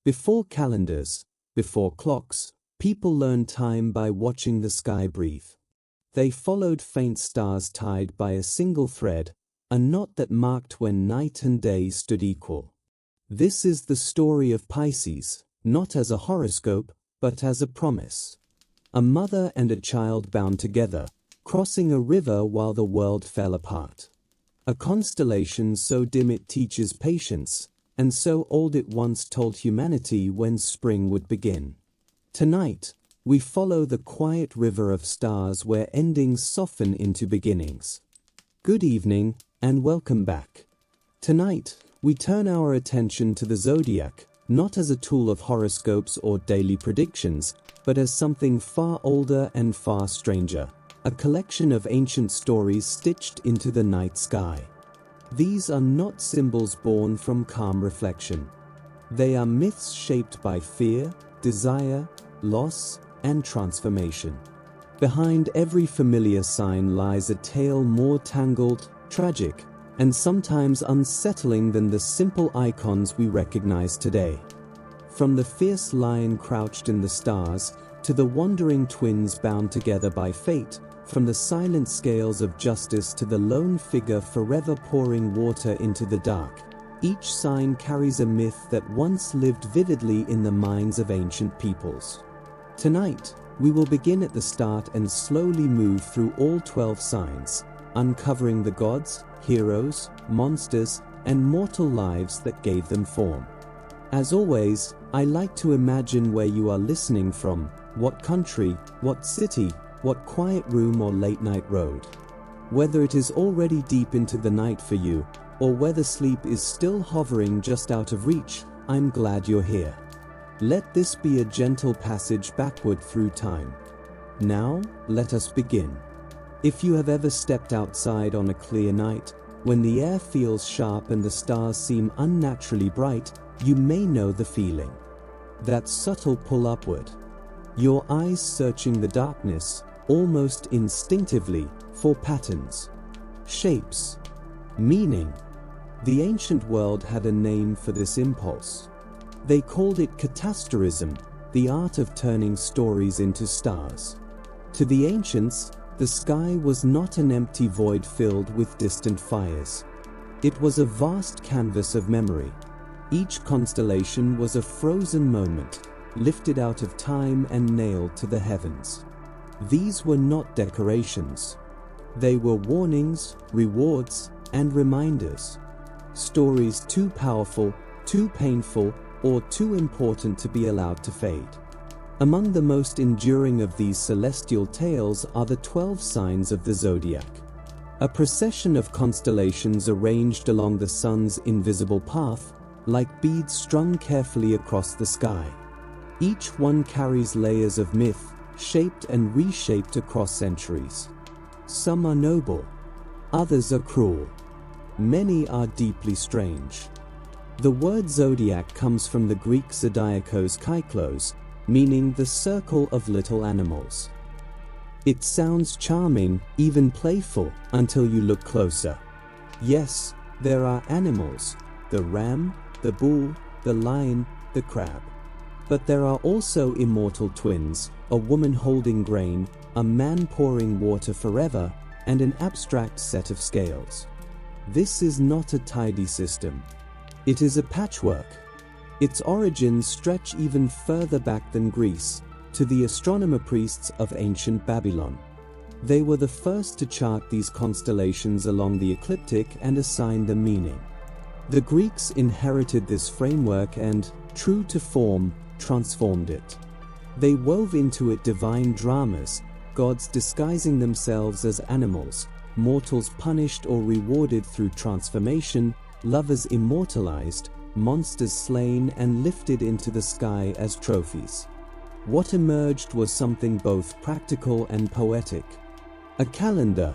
Before calendars, before clocks, people learned time by watching the sky breathe. They followed faint stars tied by a single thread, a knot that marked when night and day stood equal. This is the story of Pisces, not as a horoscope, but as a promise. A mother and a child bound together, crossing a river while the world fell apart. A constellation so dim it teaches patience, and so old it once told humanity when spring would begin. Tonight, we follow the quiet river of stars where endings soften into beginnings. Good evening, and welcome back. Tonight, we turn our attention to the zodiac, not as a tool of horoscopes or daily predictions, but as something far older and far stranger, a collection of ancient stories stitched into the night sky. These are not symbols born from calm reflection. They are myths shaped by fear, desire, loss, and transformation. Behind every familiar sign lies a tale more tangled, tragic, and sometimes unsettling than the simple icons we recognize today. From the fierce lion crouched in the stars, to the wandering twins bound together by fate, from the silent scales of justice to the lone figure forever pouring water into the dark, each sign carries a myth that once lived vividly in the minds of ancient peoples. Tonight, we will begin at the start and slowly move through all 12 signs, uncovering the gods, heroes, monsters, and mortal lives that gave them form. As always, I like to imagine where you are listening from, what country, what city, what quiet room or late-night road. Whether it is already deep into the night for you, or whether sleep is still hovering just out of reach, I'm glad you're here. Let this be a gentle passage backward through time. Now, let us begin. If you have ever stepped outside on a clear night, when the air feels sharp and the stars seem unnaturally bright, you may know the feeling. That subtle pull upward. Your eyes searching the darkness, almost instinctively, for patterns, shapes, meaning. The ancient world had a name for this impulse. They called it catastrophism, the art of turning stories into stars. To the ancients, the sky was not an empty void filled with distant fires. It was a vast canvas of memory. Each constellation was a frozen moment, lifted out of time and nailed to the heavens. These were not decorations. They were warnings, rewards, and reminders. Stories too powerful, too painful, or too important to be allowed to fade. Among the most enduring of these celestial tales are the 12 signs of the zodiac. A procession of constellations arranged along the sun's invisible path, like beads strung carefully across the sky. Each one carries layers of myth, shaped and reshaped across centuries. Some are noble, others are cruel. Many are deeply strange. The word zodiac comes from the Greek zodiakos kyklos, meaning the circle of little animals. It sounds charming, even playful, until you look closer. Yes, there are animals, the ram, the bull, the lion, the crab. But there are also immortal twins, a woman holding grain, a man pouring water forever, and an abstract set of scales. This is not a tidy system. It is a patchwork. Its origins stretch even further back than Greece, to the astronomer priests of ancient Babylon. They were the first to chart these constellations along the ecliptic and assign them meaning. The Greeks inherited this framework and, true to form, transformed it. They wove into it divine dramas, gods disguising themselves as animals, mortals punished or rewarded through transformation, lovers immortalized, monsters slain and lifted into the sky as trophies. What emerged was something both practical and poetic. A calendar,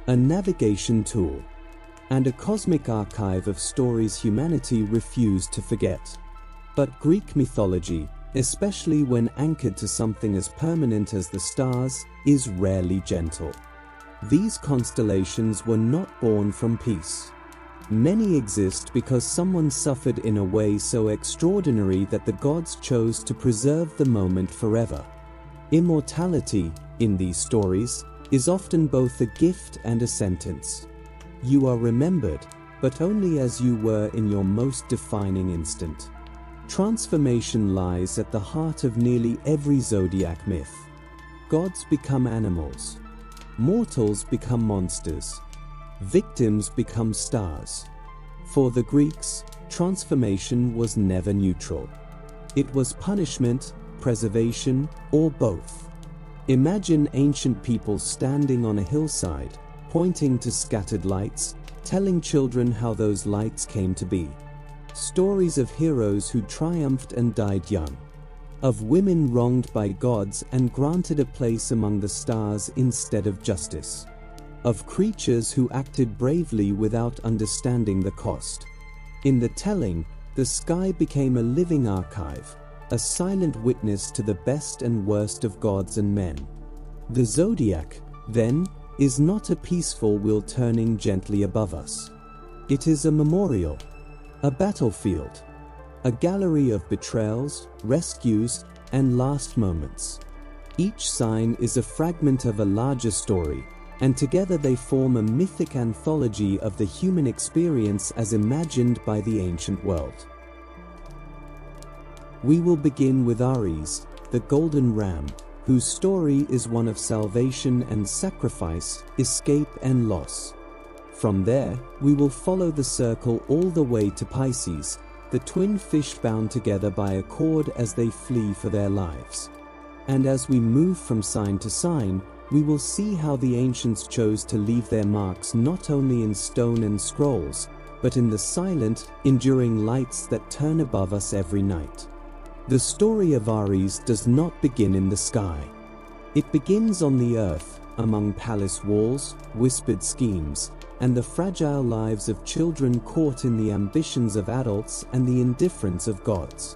a navigation tool, and a cosmic archive of stories humanity refused to forget. But Greek mythology, especially when anchored to something as permanent as the stars, is rarely gentle. These constellations were not born from peace. Many exist because someone suffered in a way so extraordinary that the gods chose to preserve the moment forever. Immortality, in these stories, is often both a gift and a sentence. You are remembered, but only as you were in your most defining instant. Transformation lies at the heart of nearly every zodiac myth. Gods become animals. Mortals become monsters. Victims become stars. For the Greeks, transformation was never neutral. It was punishment, preservation, or both. Imagine ancient people standing on a hillside, pointing to scattered lights, telling children how those lights came to be. Stories of heroes who triumphed and died young. Of women wronged by gods and granted a place among the stars instead of justice. Of creatures who acted bravely without understanding the cost. In the telling, the sky became a living archive, a silent witness to the best and worst of gods and men. The zodiac, then, is not a peaceful wheel turning gently above us. It is a memorial, a battlefield, a gallery of betrayals, rescues, and last moments. Each sign is a fragment of a larger story, and together they form a mythic anthology of the human experience as imagined by the ancient world. We will begin with Aries, the golden ram, whose story is one of salvation and sacrifice, escape and loss. From there, we will follow the circle all the way to Pisces, the twin fish bound together by a cord as they flee for their lives. And as we move from sign to sign, we will see how the ancients chose to leave their marks not only in stone and scrolls, but in the silent, enduring lights that turn above us every night. The story of Aries does not begin in the sky. It begins on the earth, among palace walls, whispered schemes, and the fragile lives of children caught in the ambitions of adults and the indifference of gods.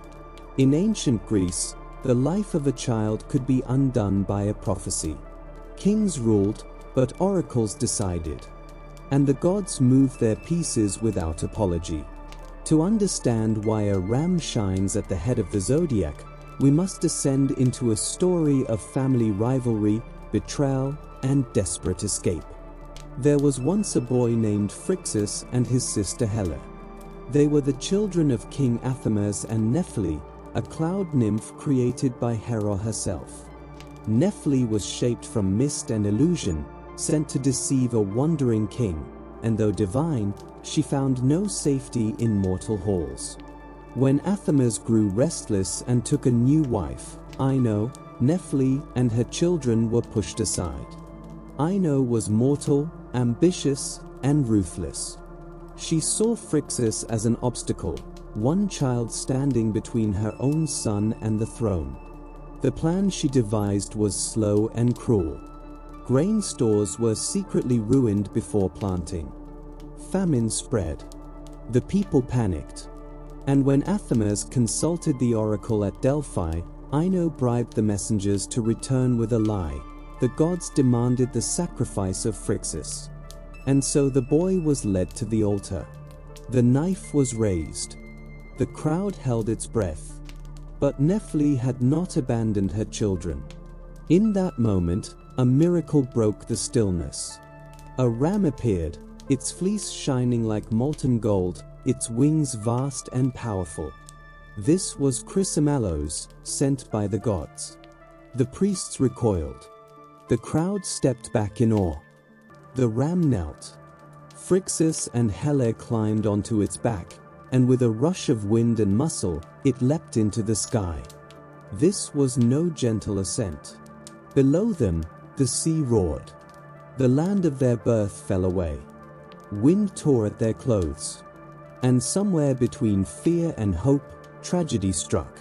In ancient Greece, the life of a child could be undone by a prophecy. Kings ruled, but oracles decided. And the gods moved their pieces without apology. To understand why a ram shines at the head of the zodiac, we must descend into a story of family rivalry, betrayal, and desperate escape. There was once a boy named Phrixus and his sister Helle. They were the children of King Athamas and Nephele, a cloud nymph created by Hera herself. Nephele was shaped from mist and illusion, sent to deceive a wandering king, and though divine, she found no safety in mortal halls. When Athamas grew restless and took a new wife, Ino, Nephele and her children were pushed aside. Ino was mortal, ambitious, and ruthless. She saw Phrixus as an obstacle, one child standing between her own son and the throne. The plan she devised was slow and cruel. Grain stores were secretly ruined before planting. Famine spread. The people panicked. And when Athamas consulted the oracle at Delphi, Ino bribed the messengers to return with a lie. The gods demanded the sacrifice of Phrixus. And so the boy was led to the altar. The knife was raised. The crowd held its breath. But Nephele had not abandoned her children. In that moment, a miracle broke the stillness. A ram appeared, its fleece shining like molten gold, its wings vast and powerful. This was Chrysomelos, sent by the gods. The priests recoiled. The crowd stepped back in awe. The ram knelt. Phrixus and Helle climbed onto its back, and with a rush of wind and muscle, it leapt into the sky. This was no gentle ascent. Below them, the sea roared. The land of their birth fell away. Wind tore at their clothes. And somewhere between fear and hope, tragedy struck.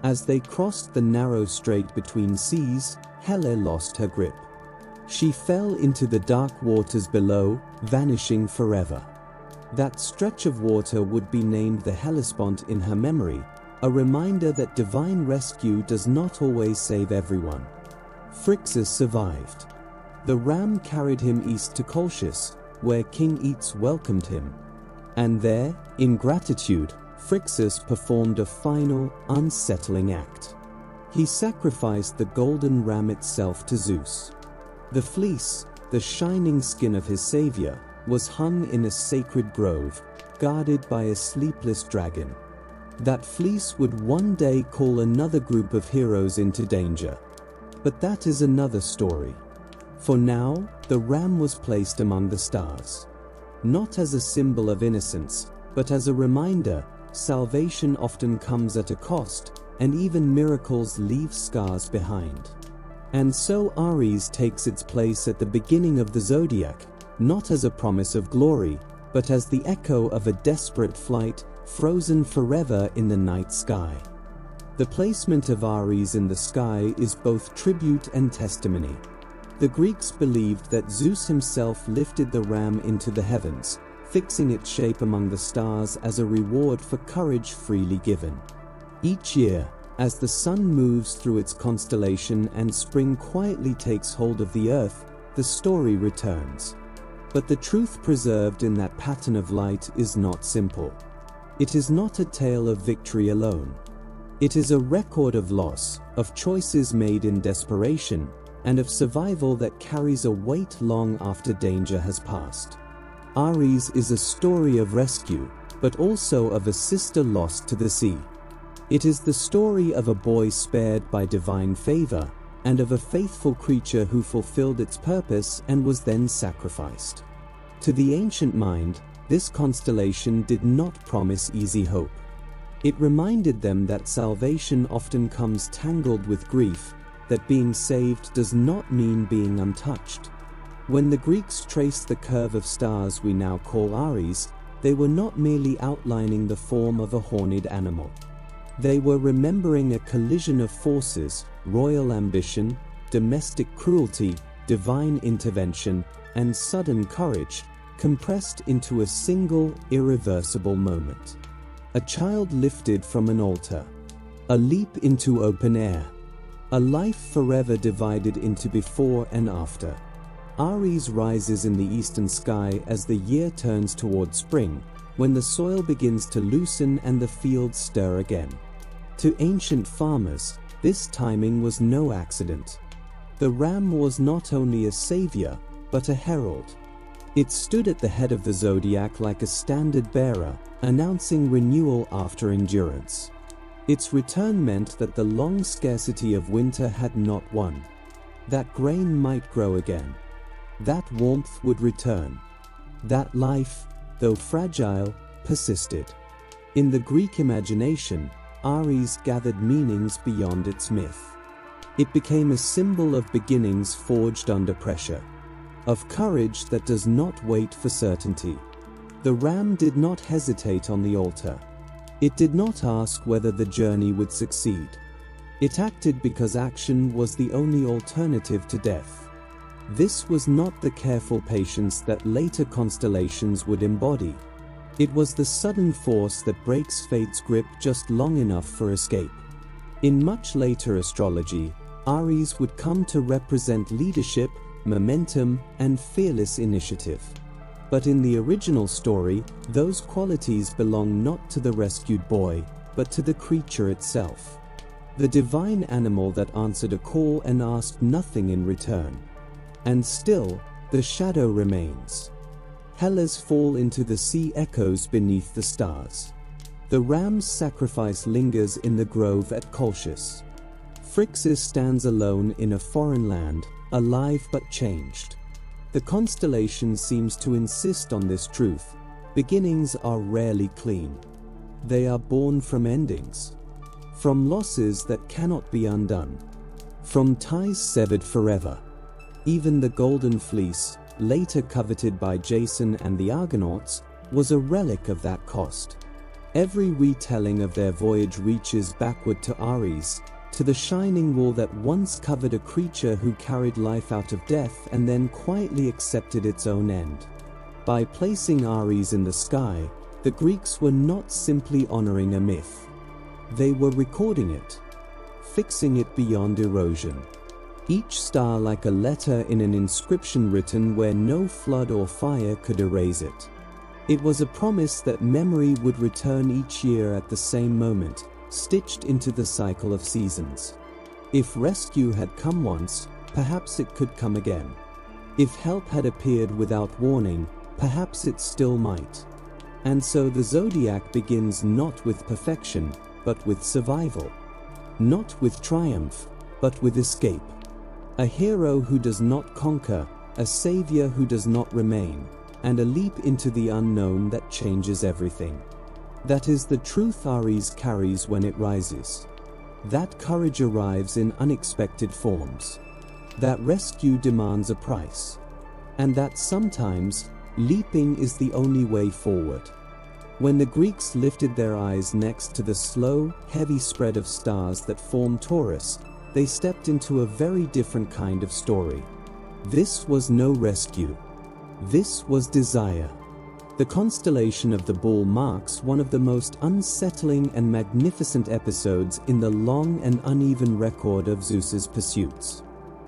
As they crossed the narrow strait between seas, Helle lost her grip. She fell into the dark waters below, vanishing forever. That stretch of water would be named the Hellespont in her memory, a reminder that divine rescue does not always save everyone. Phrixus survived. The ram carried him east to Colchis, where King Eetes welcomed him. And there, in gratitude, Phrixus performed a final, unsettling act. He sacrificed the golden ram itself to Zeus. The fleece, the shining skin of his savior, was hung in a sacred grove, guarded by a sleepless dragon. That fleece would one day call another group of heroes into danger. But that is another story. For now, the ram was placed among the stars. Not as a symbol of innocence, but as a reminder, salvation often comes at a cost, and even miracles leave scars behind. And so Aries takes its place at the beginning of the zodiac, not as a promise of glory, but as the echo of a desperate flight, frozen forever in the night sky. The placement of Aries in the sky is both tribute and testimony. The Greeks believed that Zeus himself lifted the ram into the heavens, fixing its shape among the stars as a reward for courage freely given. Each year, as the sun moves through its constellation and spring quietly takes hold of the earth, the story returns. But the truth preserved in that pattern of light is not simple. It is not a tale of victory alone. It is a record of loss, of choices made in desperation, and of survival that carries a weight long after danger has passed. Aries is a story of rescue, but also of a sister lost to the sea. It is the story of a boy spared by divine favor, and of a faithful creature who fulfilled its purpose and was then sacrificed. To the ancient mind, this constellation did not promise easy hope. It reminded them that salvation often comes tangled with grief, that being saved does not mean being untouched. When the Greeks traced the curve of stars we now call Aries, they were not merely outlining the form of a horned animal. They were remembering a collision of forces, royal ambition, domestic cruelty, divine intervention, and sudden courage, compressed into a single, irreversible moment. A child lifted from an altar. A leap into open air. A life forever divided into before and after. Aries rises in the eastern sky as the year turns toward spring, when the soil begins to loosen and the fields stir again. To ancient farmers, this timing was no accident. The ram was not only a savior, but a herald. It stood at the head of the zodiac like a standard bearer, announcing renewal after endurance. Its return meant that the long scarcity of winter had not won. That grain might grow again. That warmth would return. That life, though fragile, persisted. In the Greek imagination, Aries gathered meanings beyond its myth. It became a symbol of beginnings forged under pressure, of courage that does not wait for certainty. The ram did not hesitate on the altar. It did not ask whether the journey would succeed. It acted because action was the only alternative to death. This was not the careful patience that later constellations would embody. It was the sudden force that breaks fate's grip just long enough for escape. In much later astrology, Aries would come to represent leadership, momentum, and fearless initiative. But in the original story, those qualities belong not to the rescued boy, but to the creature itself. The divine animal that answered a call and asked nothing in return. And still, the shadow remains. Hela's fall into the sea echoes beneath the stars. The ram's sacrifice lingers in the grove at Colchis. Phrixus stands alone in a foreign land, alive but changed. The constellation seems to insist on this truth. Beginnings are rarely clean. They are born from endings. From losses that cannot be undone. From ties severed forever. Even the golden fleece, later coveted by Jason and the Argonauts, was a relic of that cost. Every retelling of their voyage reaches backward to Aries, to the shining wall that once covered a creature who carried life out of death and then quietly accepted its own end. By placing Aries in the sky, the Greeks were not simply honoring a myth. They were recording it, fixing it beyond erosion. Each star like a letter in an inscription written where no flood or fire could erase it. It was a promise that memory would return each year at the same moment, stitched into the cycle of seasons. If rescue had come once, perhaps it could come again. If help had appeared without warning, perhaps it still might. And so the zodiac begins not with perfection, but with survival. Not with triumph, but with escape. A hero who does not conquer, a savior who does not remain, and a leap into the unknown that changes everything. That is the truth Aries carries when it rises. That courage arrives in unexpected forms. That rescue demands a price. And that sometimes, leaping is the only way forward. When the Greeks lifted their eyes next to the slow, heavy spread of stars that form Taurus, they stepped into a very different kind of story. This was no rescue. This was desire. The constellation of the Bull marks one of the most unsettling and magnificent episodes in the long and uneven record of Zeus's pursuits.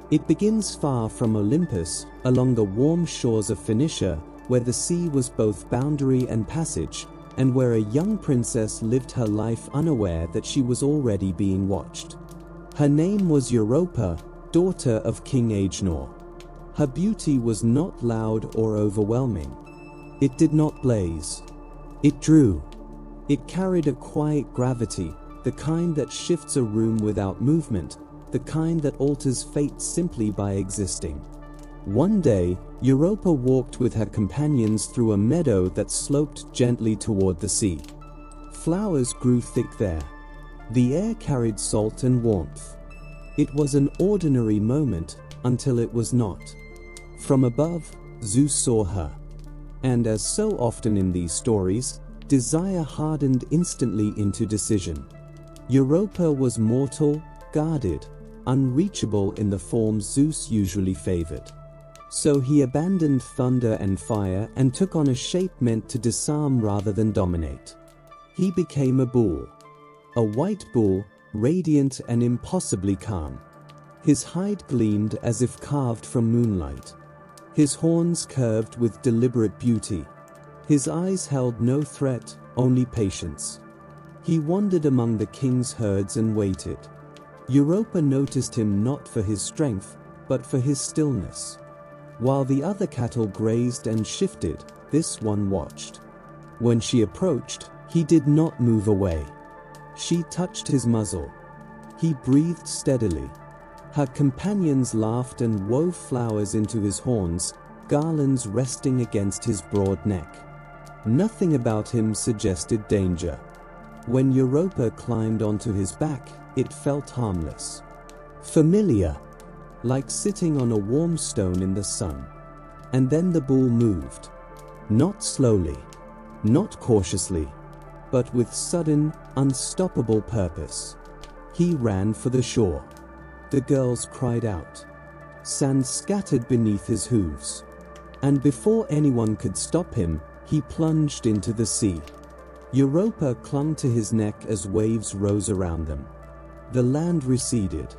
It begins far from Olympus, along the warm shores of Phoenicia, where the sea was both boundary and passage, and where a young princess lived her life unaware that she was already being watched. Her name was Europa, daughter of King Agenor. Her beauty was not loud or overwhelming. It did not blaze. It drew. It carried a quiet gravity, the kind that shifts a room without movement, the kind that alters fate simply by existing. One day, Europa walked with her companions through a meadow that sloped gently toward the sea. Flowers grew thick there. The air carried salt and warmth. It was an ordinary moment until it was not. From above, Zeus saw her. And as so often in these stories, desire hardened instantly into decision. Europa was mortal, guarded, unreachable in the forms Zeus usually favored. So he abandoned thunder and fire and took on a shape meant to disarm rather than dominate. He became a bull. A white bull, radiant and impossibly calm. His hide gleamed as if carved from moonlight. His horns curved with deliberate beauty. His eyes held no threat, only patience. He wandered among the king's herds and waited. Europa noticed him not for his strength, but for his stillness. While the other cattle grazed and shifted, this one watched. When she approached, he did not move away. She touched his muzzle. He breathed steadily. Her companions laughed and wove flowers into his horns, garlands resting against his broad neck. Nothing about him suggested danger. When Europa climbed onto his back, it felt harmless. Familiar, like sitting on a warm stone in the sun. And then the bull moved. Not slowly, not cautiously, but with sudden, unstoppable purpose. He ran for the shore. The girls cried out. Sand scattered beneath his hooves. And before anyone could stop him, he plunged into the sea. Europa clung to his neck as waves rose around them. The land receded.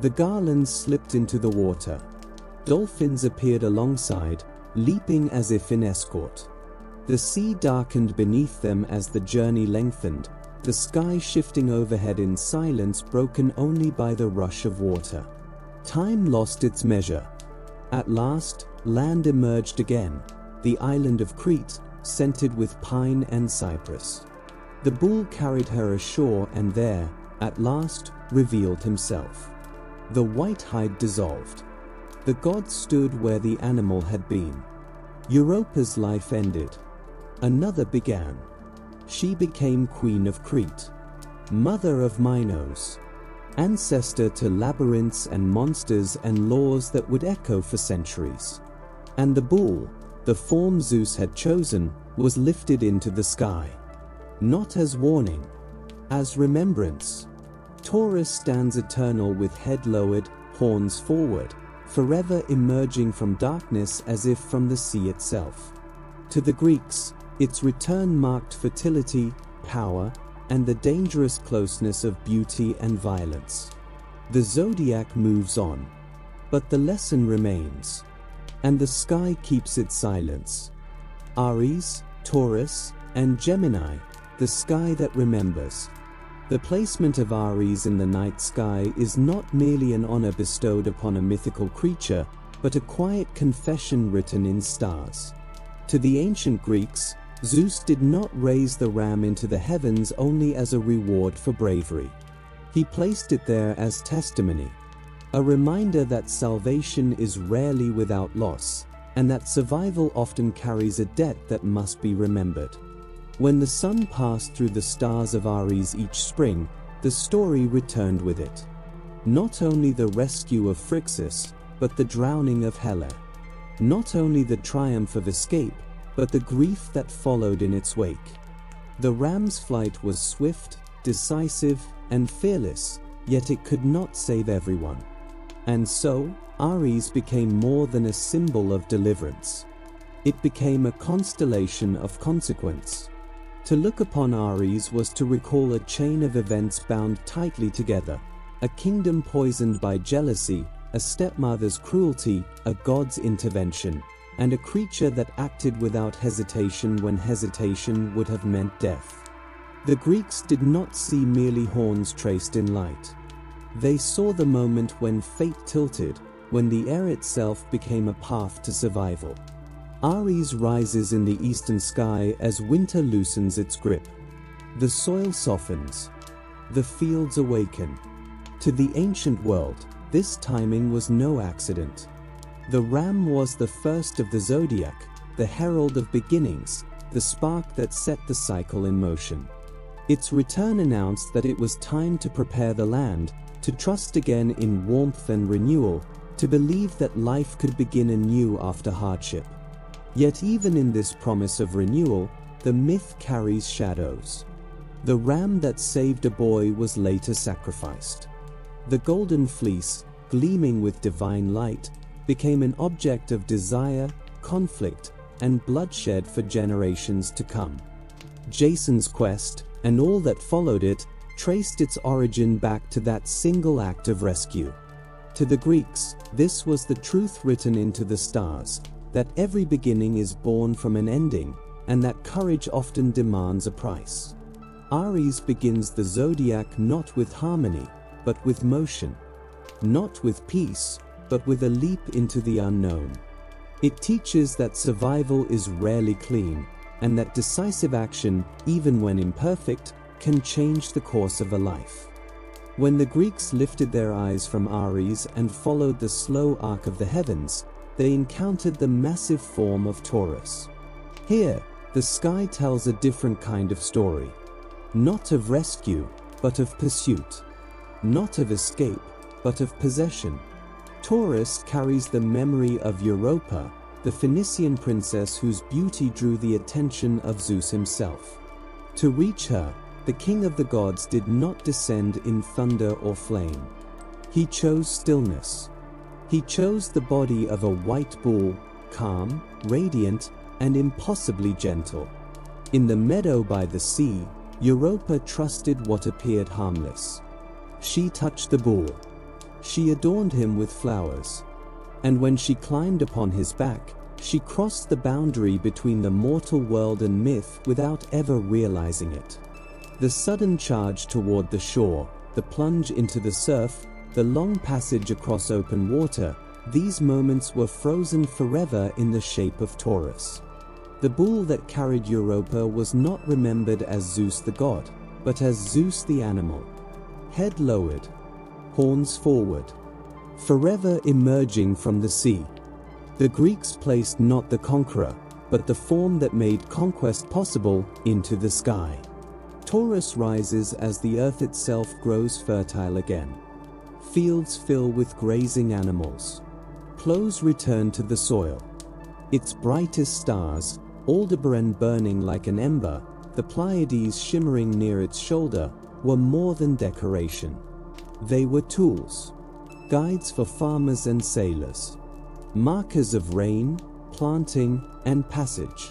The garlands slipped into the water. Dolphins appeared alongside, leaping as if in escort. The sea darkened beneath them as the journey lengthened, the sky shifting overhead in silence broken only by the rush of water. Time lost its measure. At last, land emerged again, the island of Crete, scented with pine and cypress. The bull carried her ashore and there, at last, revealed himself. The white hide dissolved. The god stood where the animal had been. Europa's life ended. Another began. She became Queen of Crete, mother of Minos, ancestor to labyrinths and monsters and laws that would echo for centuries. And the bull, the form Zeus had chosen, was lifted into the sky. Not as warning, as remembrance. Taurus stands eternal with head lowered, horns forward, forever emerging from darkness as if from the sea itself. To the Greeks, its return marked fertility, power, and the dangerous closeness of beauty and violence. The zodiac moves on, but the lesson remains, and the sky keeps its silence. Aries, Taurus, and Gemini, the sky that remembers. The placement of Aries in the night sky is not merely an honor bestowed upon a mythical creature, but a quiet confession written in stars. To the ancient Greeks, Zeus did not raise the ram into the heavens only as a reward for bravery. He placed it there as testimony, a reminder that salvation is rarely without loss, and that survival often carries a debt that must be remembered. When the sun passed through the stars of Aries each spring, the story returned with it. Not only the rescue of Phrixus, but the drowning of Helle. Not only the triumph of escape, but the grief that followed in its wake. The ram's flight was swift, decisive, and fearless, yet it could not save everyone. And so, Aries became more than a symbol of deliverance. It became a constellation of consequence. To look upon Aries was to recall a chain of events bound tightly together: a kingdom poisoned by jealousy, a stepmother's cruelty, a god's intervention, and a creature that acted without hesitation when hesitation would have meant death. The Greeks did not see merely horns traced in light. They saw the moment when fate tilted, when the air itself became a path to survival. Aries rises in the eastern sky as winter loosens its grip. The soil softens. The fields awaken. To the ancient world, this timing was no accident. The ram was the first of the zodiac, the herald of beginnings, the spark that set the cycle in motion. Its return announced that it was time to prepare the land, to trust again in warmth and renewal, to believe that life could begin anew after hardship. Yet even in this promise of renewal, the myth carries shadows. The ram that saved a boy was later sacrificed. The golden fleece, gleaming with divine light, became an object of desire, conflict, and bloodshed for generations to come. Jason's quest, and all that followed it, traced its origin back to that single act of rescue. To the Greeks, this was the truth written into the stars, that every beginning is born from an ending, and that courage often demands a price. Aries begins the zodiac not with harmony, but with motion. Not with peace, but with a leap into the unknown. It teaches that survival is rarely clean, and that decisive action, even when imperfect, can change the course of a life. When the Greeks lifted their eyes from Aries and followed the slow arc of the heavens, they encountered the massive form of Taurus. Here, the sky tells a different kind of story. Not of rescue, but of pursuit. Not of escape, but of possession. Taurus carries the memory of Europa, the Phoenician princess whose beauty drew the attention of Zeus himself. To reach her, the king of the gods did not descend in thunder or flame. He chose stillness. He chose the body of a white bull, calm, radiant, and impossibly gentle. In the meadow by the sea, Europa trusted what appeared harmless. She touched the bull. She adorned him with flowers. And when she climbed upon his back, she crossed the boundary between the mortal world and myth without ever realizing it. The sudden charge toward the shore, the plunge into the surf, the long passage across open water, these moments were frozen forever in the shape of Taurus. The bull that carried Europa was not remembered as Zeus the god, but as Zeus the animal. Head lowered, horns forward, forever emerging from the sea. The Greeks placed not the conqueror, but the form that made conquest possible, into the sky. Taurus rises as the earth itself grows fertile again. Fields fill with grazing animals. Plows return to the soil. Its brightest stars, Aldebaran burning like an ember, the Pleiades shimmering near its shoulder, were more than decoration. They were tools, guides for farmers and sailors, markers of rain, planting, and passage.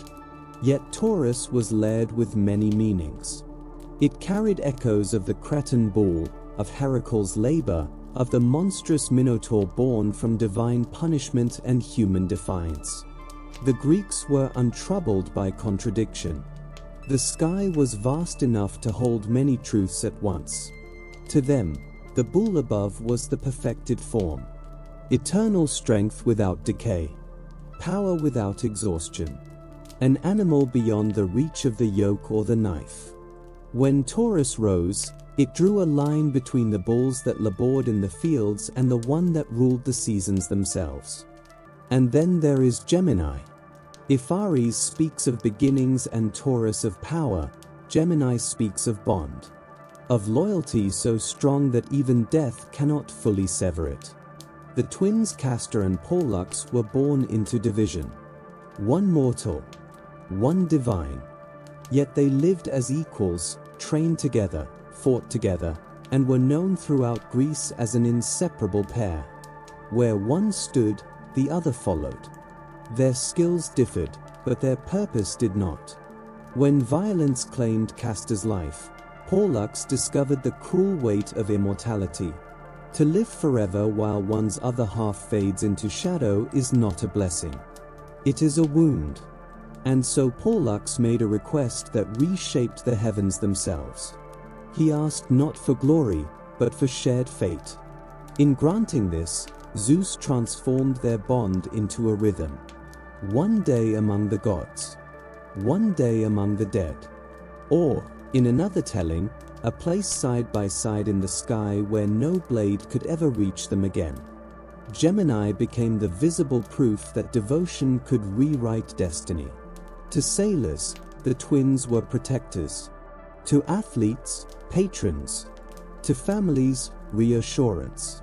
Yet Taurus was layered with many meanings. It carried echoes of the Cretan bull, of Heracle's labor, of the monstrous Minotaur born from divine punishment and human defiance. The Greeks were untroubled by contradiction. The sky was vast enough to hold many truths at once. To them, the bull above was the perfected form. Eternal strength without decay. Power without exhaustion. An animal beyond the reach of the yoke or the knife. When Taurus rose, it drew a line between the bulls that labored in the fields and the one that ruled the seasons themselves. And then there is Gemini. If Aries speaks of beginnings and Taurus of power, Gemini speaks of bond. Of loyalty so strong that even death cannot fully sever it. The twins Castor and Pollux were born into division. One mortal, one divine. Yet they lived as equals, trained together, fought together, and were known throughout Greece as an inseparable pair. Where one stood, the other followed. Their skills differed, but their purpose did not. When violence claimed Castor's life, Pollux discovered the cruel weight of immortality. To live forever while one's other half fades into shadow is not a blessing. It is a wound. And so Pollux made a request that reshaped the heavens themselves. He asked not for glory, but for shared fate. In granting this, Zeus transformed their bond into a rhythm. One day among the gods. One day among the dead. Or, in another telling, a place side by side in the sky where no blade could ever reach them again. Gemini became the visible proof that devotion could rewrite destiny. To sailors, the twins were protectors. To athletes, patrons. To families, reassurance.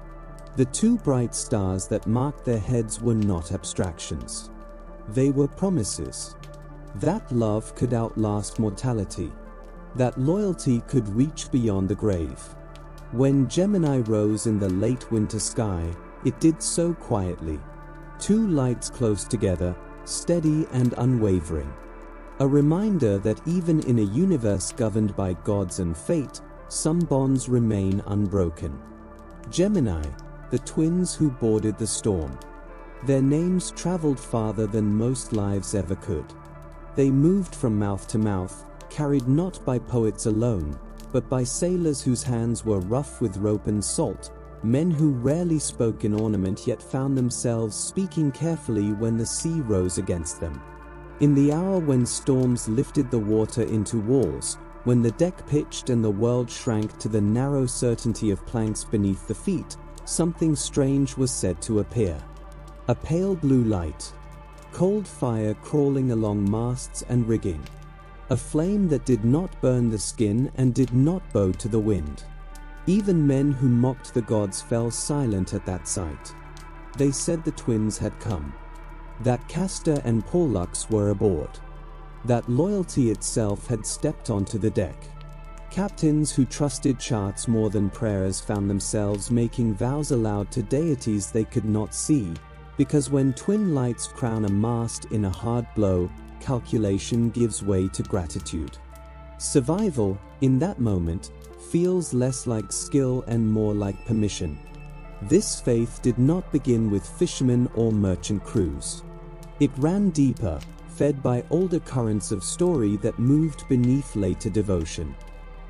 The two bright stars that marked their heads were not abstractions. They were promises. That love could outlast mortality. That loyalty could reach beyond the grave. When Gemini rose in the late winter sky, it did so quietly. Two lights close together, steady and unwavering. A reminder that even in a universe governed by gods and fate, some bonds remain unbroken. Gemini, the twins who boarded the storm. Their names traveled farther than most lives ever could. They moved from mouth to mouth, carried not by poets alone, but by sailors whose hands were rough with rope and salt, men who rarely spoke in ornament yet found themselves speaking carefully when the sea rose against them. In the hour when storms lifted the water into walls, when the deck pitched and the world shrank to the narrow certainty of planks beneath the feet, something strange was said to appear. A pale blue light. Cold fire crawling along masts and rigging. A flame that did not burn the skin and did not bow to the wind. Even men who mocked the gods fell silent at that sight. They said the twins had come. That Castor and Pollux were aboard. That loyalty itself had stepped onto the deck. Captains who trusted charts more than prayers found themselves making vows aloud to deities they could not see, because when twin lights crown a mast in a hard blow, calculation gives way to gratitude. Survival, in that moment, feels less like skill and more like permission. This faith did not begin with fishermen or merchant crews. It ran deeper, fed by older currents of story that moved beneath later devotion.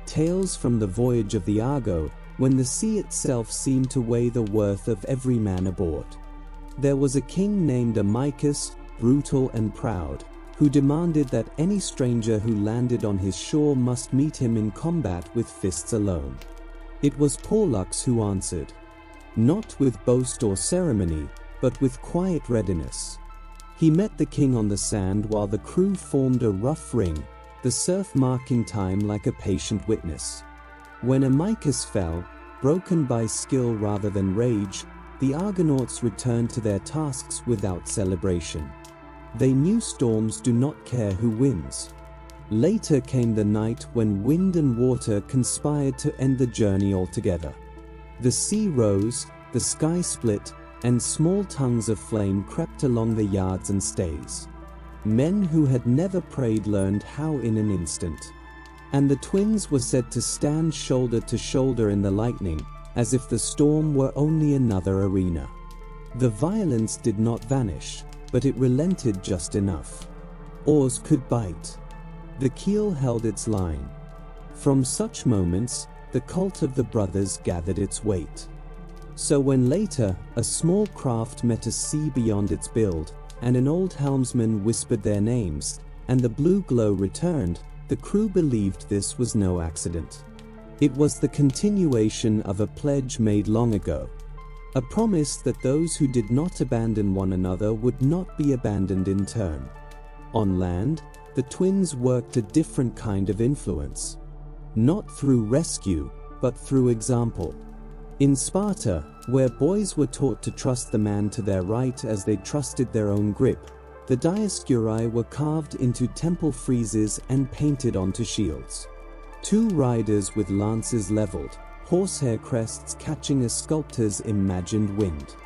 Tales from the voyage of the Argo, when the sea itself seemed to weigh the worth of every man aboard. There was a king named Amycus, brutal and proud, who demanded that any stranger who landed on his shore must meet him in combat with fists alone. It was Pollux who answered, not with boast or ceremony, but with quiet readiness. He met the king on the sand while the crew formed a rough ring, the surf marking time like a patient witness. When Amycus fell, broken by skill rather than rage, the Argonauts returned to their tasks without celebration. They knew storms do not care who wins. Later came the night when wind and water conspired to end the journey altogether. The sea rose, the sky split, and small tongues of flame crept along the yards and stays. Men who had never prayed learned how in an instant. And the twins were said to stand shoulder to shoulder in the lightning, as if the storm were only another arena. The violence did not vanish. but it relented just enough. Oars could bite. The keel held its line. From such moments, the cult of the brothers gathered its weight. So when later, a small craft met a sea beyond its build, and an old helmsman whispered their names, and the blue glow returned, the crew believed this was no accident. It was the continuation of a pledge made long ago. A promise that those who did not abandon one another would not be abandoned in turn. On land, the twins worked a different kind of influence. Not through rescue, but through example. In Sparta, where boys were taught to trust the man to their right as they trusted their own grip, the Dioscuri were carved into temple friezes and painted onto shields. Two riders with lances leveled, horsehair crests catching a sculptor's imagined wind.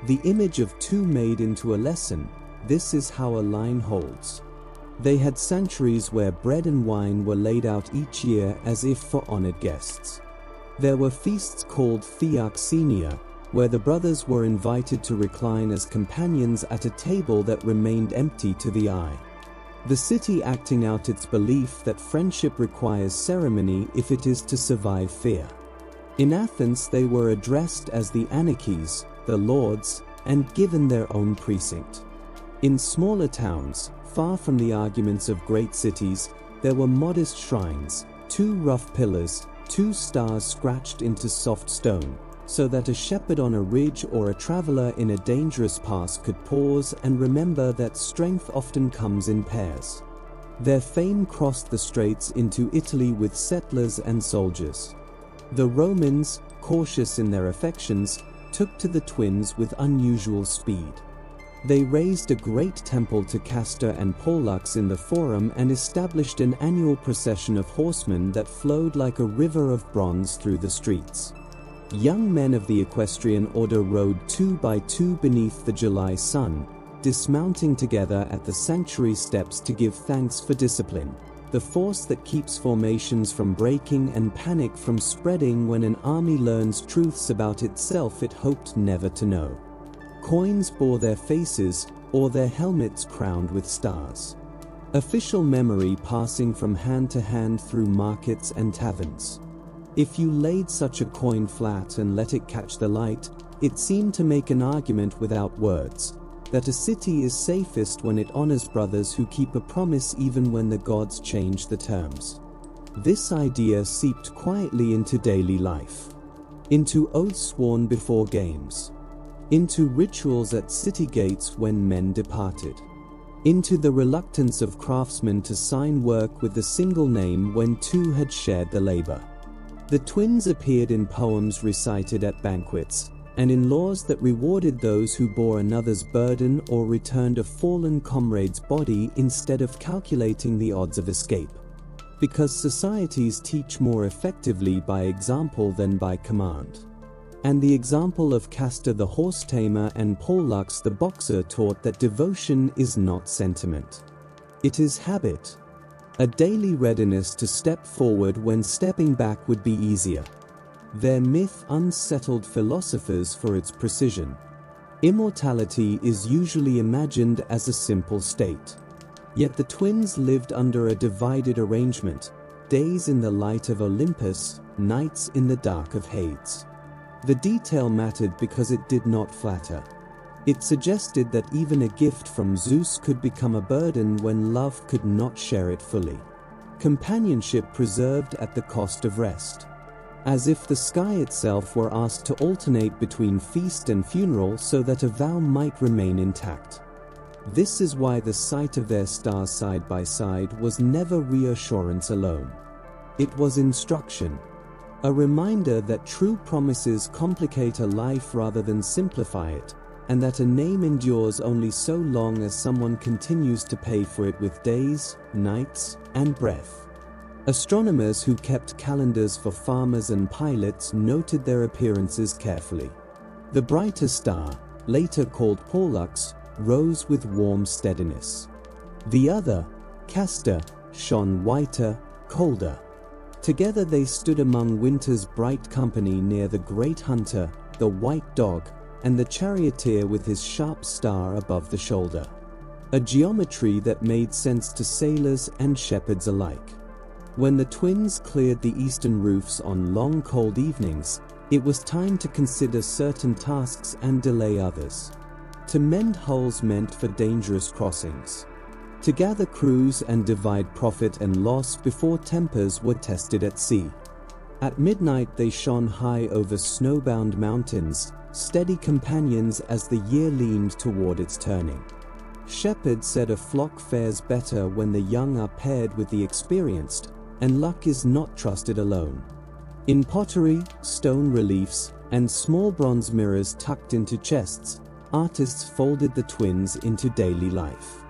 The image of two made into a lesson. This is how a line holds. They had sanctuaries where bread and wine were laid out each year as if for honored guests. There were feasts called theoxenia, where the brothers were invited to recline as companions at a table that remained empty to the eye. The city acting out its belief that friendship requires ceremony if it is to survive fear. In Athens, they were addressed as the Anarchies, the Lords, and given their own precinct. In smaller towns, far from the arguments of great cities, there were modest shrines, two rough pillars, two stars scratched into soft stone, so that a shepherd on a ridge or a traveler in a dangerous pass could pause and remember that strength often comes in pairs. Their fame crossed the straits into Italy with settlers and soldiers. The Romans, cautious in their affections, took to the twins with unusual speed. They raised a great temple to Castor and Pollux in the Forum and established an annual procession of horsemen that flowed like a river of bronze through the streets. Young men of the equestrian order rode 2 by 2 beneath the July sun, dismounting together at the sanctuary steps to give thanks for discipline, the force that keeps formations from breaking and panic from spreading when an army learns truths about itself it hoped never to know. Coins bore their faces, or their helmets crowned with stars. Official memory passing from hand to hand through markets and taverns. If you laid such a coin flat and let it catch the light, it seemed to make an argument without words, that a city is safest when it honors brothers who keep a promise even when the gods change the terms. This idea seeped quietly into daily life, into oaths sworn before games, into rituals at city gates when men departed, into the reluctance of craftsmen to sign work with a single name when two had shared the labor. The twins appeared in poems recited at banquets, and in laws that rewarded those who bore another's burden or returned a fallen comrade's body instead of calculating the odds of escape. Because societies teach more effectively by example than by command. And the example of Castor the horse tamer and Pollux the boxer taught that devotion is not sentiment. It is habit. A daily readiness to step forward when stepping back would be easier. Their myth unsettled philosophers for its precision. Immortality is usually imagined as a simple state. Yet the twins lived under a divided arrangement, days in the light of Olympus, nights in the dark of Hades. The detail mattered because it did not flatter. It suggested that even a gift from Zeus could become a burden when love could not share it fully. Companionship preserved at the cost of rest. As if the sky itself were asked to alternate between feast and funeral so that a vow might remain intact. This is why the sight of their stars side by side was never reassurance alone. It was instruction. A reminder that true promises complicate a life rather than simplify it, and that a name endures only so long as someone continues to pay for it with days, nights, and breath. Astronomers who kept calendars for farmers and pilots noted their appearances carefully. The brighter star, later called Pollux, rose with warm steadiness. The other, Castor, shone whiter, colder. Together they stood among winter's bright company near the great hunter, the white dog, and the charioteer with his sharp star above the shoulder. A geometry that made sense to sailors and shepherds alike. When the twins cleared the eastern roofs on long cold evenings, it was time to consider certain tasks and delay others. To mend hulls meant for dangerous crossings. To gather crews and divide profit and loss before tempers were tested at sea. At midnight they shone high over snowbound mountains, steady companions as the year leaned toward its turning. Shepard said a flock fares better when the young are paired with the experienced, and luck is not trusted alone. In pottery, stone reliefs, and small bronze mirrors tucked into chests, artists folded the twins into daily life.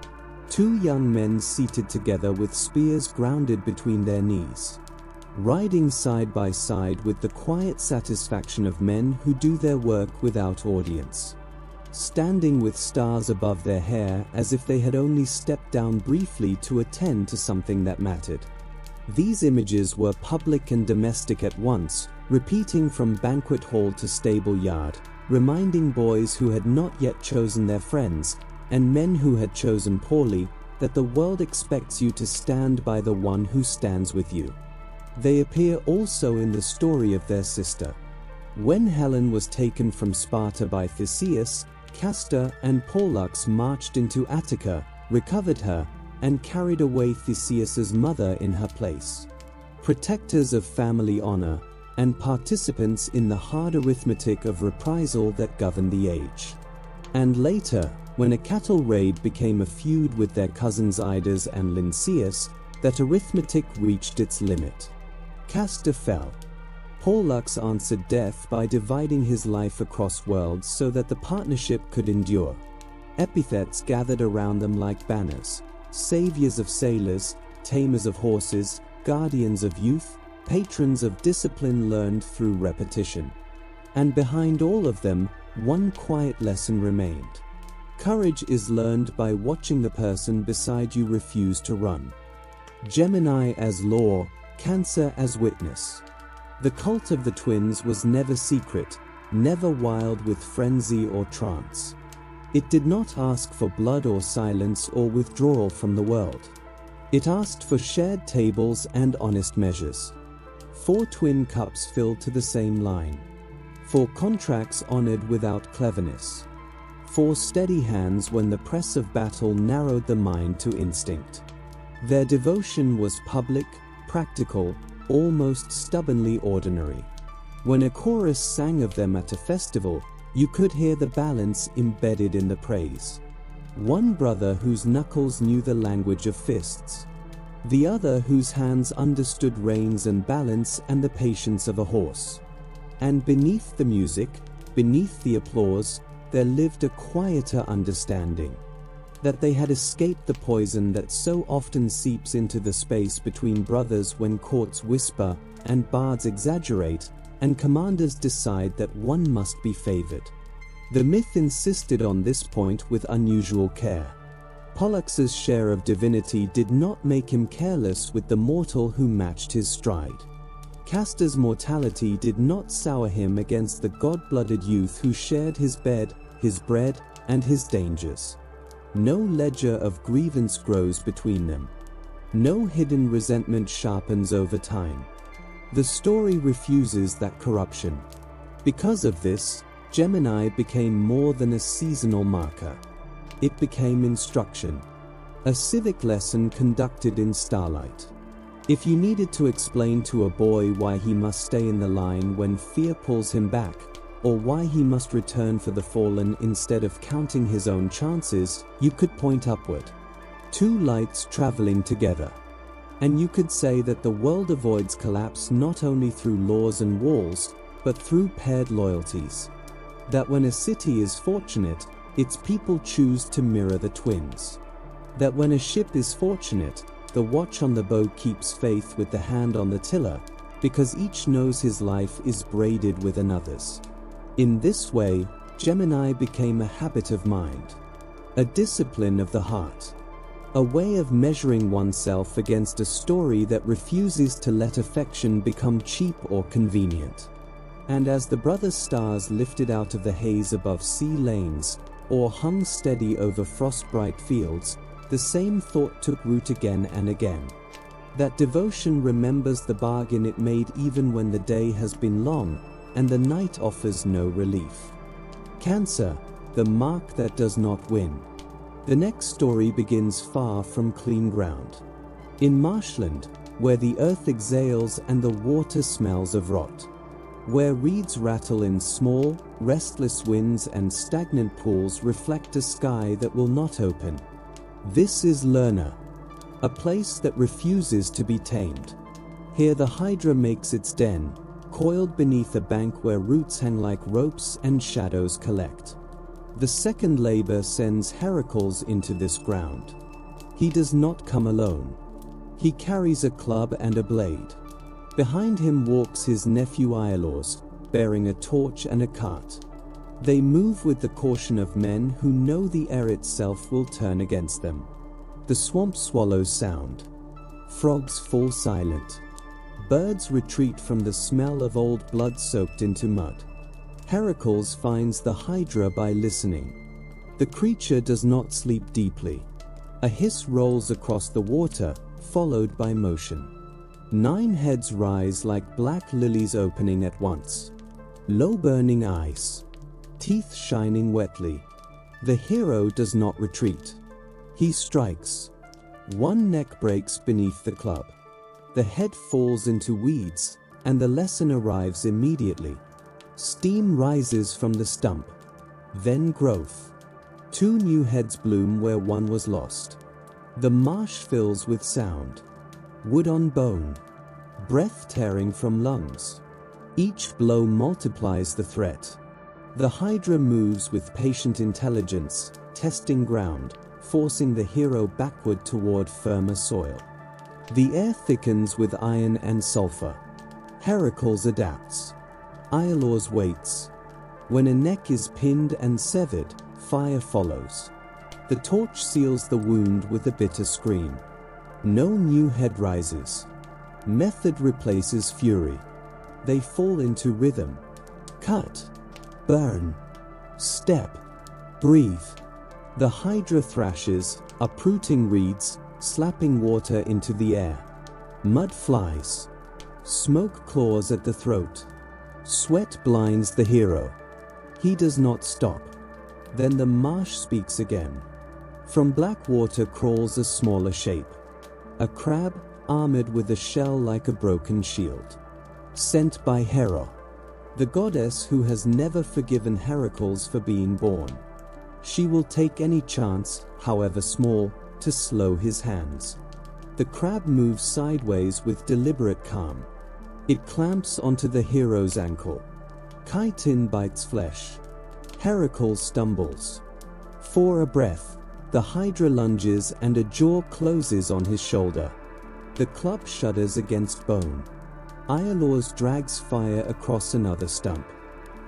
Two young men seated together with spears grounded between their knees. Riding side by side with the quiet satisfaction of men who do their work without audience. Standing with stars above their hair as if they had only stepped down briefly to attend to something that mattered. These images were public and domestic at once, repeating from banquet hall to stable yard, reminding boys who had not yet chosen their friends, and men who had chosen poorly, that the world expects you to stand by the one who stands with you. They appear also in the story of their sister. When Helen was taken from Sparta by Theseus, Castor and Pollux marched into Attica, recovered her, and carried away Theseus's mother in her place. Protectors of family honor, and participants in the hard arithmetic of reprisal that governed the age. And later, when a cattle raid became a feud with their cousins Idas and Lynceus, that arithmetic reached its limit. Castor fell. Pollux answered death by dividing his life across worlds so that the partnership could endure. Epithets gathered around them like banners. Saviors of sailors, tamers of horses, guardians of youth, patrons of discipline learned through repetition. And behind all of them, one quiet lesson remained. Courage is learned by watching the person beside you refuse to run. Gemini as law, Cancer as witness. The cult of the twins was never secret, never wild with frenzy or trance. It did not ask for blood or silence or withdrawal from the world. It asked for shared tables and honest measures. 4 twin cups filled to the same line. 4 contracts honored without cleverness. 4 steady hands when the press of battle narrowed the mind to instinct. Their devotion was public, practical, almost stubbornly ordinary. When a chorus sang of them at a festival, you could hear the balance embedded in the praise. One brother whose knuckles knew the language of fists. The other whose hands understood reins and balance and the patience of a horse. And beneath the music, beneath the applause, there lived a quieter understanding. That they had escaped the poison that so often seeps into the space between brothers when courts whisper, and bards exaggerate, and commanders decide that one must be favored. The myth insisted on this point with unusual care. Pollux's share of divinity did not make him careless with the mortal who matched his stride. Castor's mortality did not sour him against the god-blooded youth who shared his bed, his bread, and his dangers. No ledger of grievance grows between them. No hidden resentment sharpens over time. The story refuses that corruption. Because of this, Gemini became more than a seasonal marker. It became instruction. A civic lesson conducted in starlight. If you needed to explain to a boy why he must stay in the line when fear pulls him back, or why he must return for the fallen instead of counting his own chances, you could point upward. 2 lights traveling together. And you could say that the world avoids collapse not only through laws and walls, but through paired loyalties. That when a city is fortunate, its people choose to mirror the twins. That when a ship is fortunate, the watch on the bow keeps faith with the hand on the tiller, because each knows his life is braided with another's. In this way, Gemini became a habit of mind, a discipline of the heart, a way of measuring oneself against a story that refuses to let affection become cheap or convenient. And as the brother stars lifted out of the haze above sea lanes, or hung steady over frostbright fields, the same thought took root again and again. That devotion remembers the bargain it made even when the day has been long, and the night offers no relief. Cancer, the mark that does not win. The next story begins far from clean ground. In marshland, where the earth exhales and the water smells of rot. Where reeds rattle in small, restless winds and stagnant pools reflect a sky that will not open. This is Lerna, a place that refuses to be tamed. Here the hydra makes its den, coiled beneath a bank where roots hang like ropes and shadows collect. The second labor sends Heracles into this ground. He does not come alone. He carries a club and a blade. Behind him walks his nephew Iolaus, bearing a torch and a cart. They move with the caution of men who know the air itself will turn against them. The swamp swallows sound. Frogs fall silent. Birds retreat from the smell of old blood soaked into mud. Heracles finds the hydra by listening. The creature does not sleep deeply. A hiss rolls across the water, followed by motion. 9 heads rise like black lilies opening at once. Low burning eyes. Teeth shining wetly. The hero does not retreat. He strikes. One neck breaks beneath the club. The head falls into weeds, and the lesson arrives immediately. Steam rises from the stump. Then growth. 2 new heads bloom where one was lost. The marsh fills with sound. Wood on bone. Breath tearing from lungs. Each blow multiplies the threat. The hydra moves with patient intelligence, testing ground, forcing the hero backward toward firmer soil. The air thickens with iron and sulfur. Heracles adapts. Iolaus waits. When a neck is pinned and severed, fire follows. The torch seals the wound with a bitter scream. No new head rises. Method replaces fury. They fall into rhythm. Cut. Burn. Step. Breathe. The hydra thrashes, uprooting reeds, slapping water into the air. Mud flies. Smoke claws at the throat. Sweat blinds the hero. He does not stop. Then the marsh speaks again. From black water crawls a smaller shape. A crab, armored with a shell like a broken shield. Sent by Hera, the goddess who has never forgiven Heracles for being born. She will take any chance, however small, to slow his hands. The crab moves sideways with deliberate calm. It clamps onto the hero's ankle. Chitin bites flesh. Heracles stumbles. For a breath, the hydra lunges and a jaw closes on his shoulder. The club shudders against bone. Iolaus drags fire across another stump.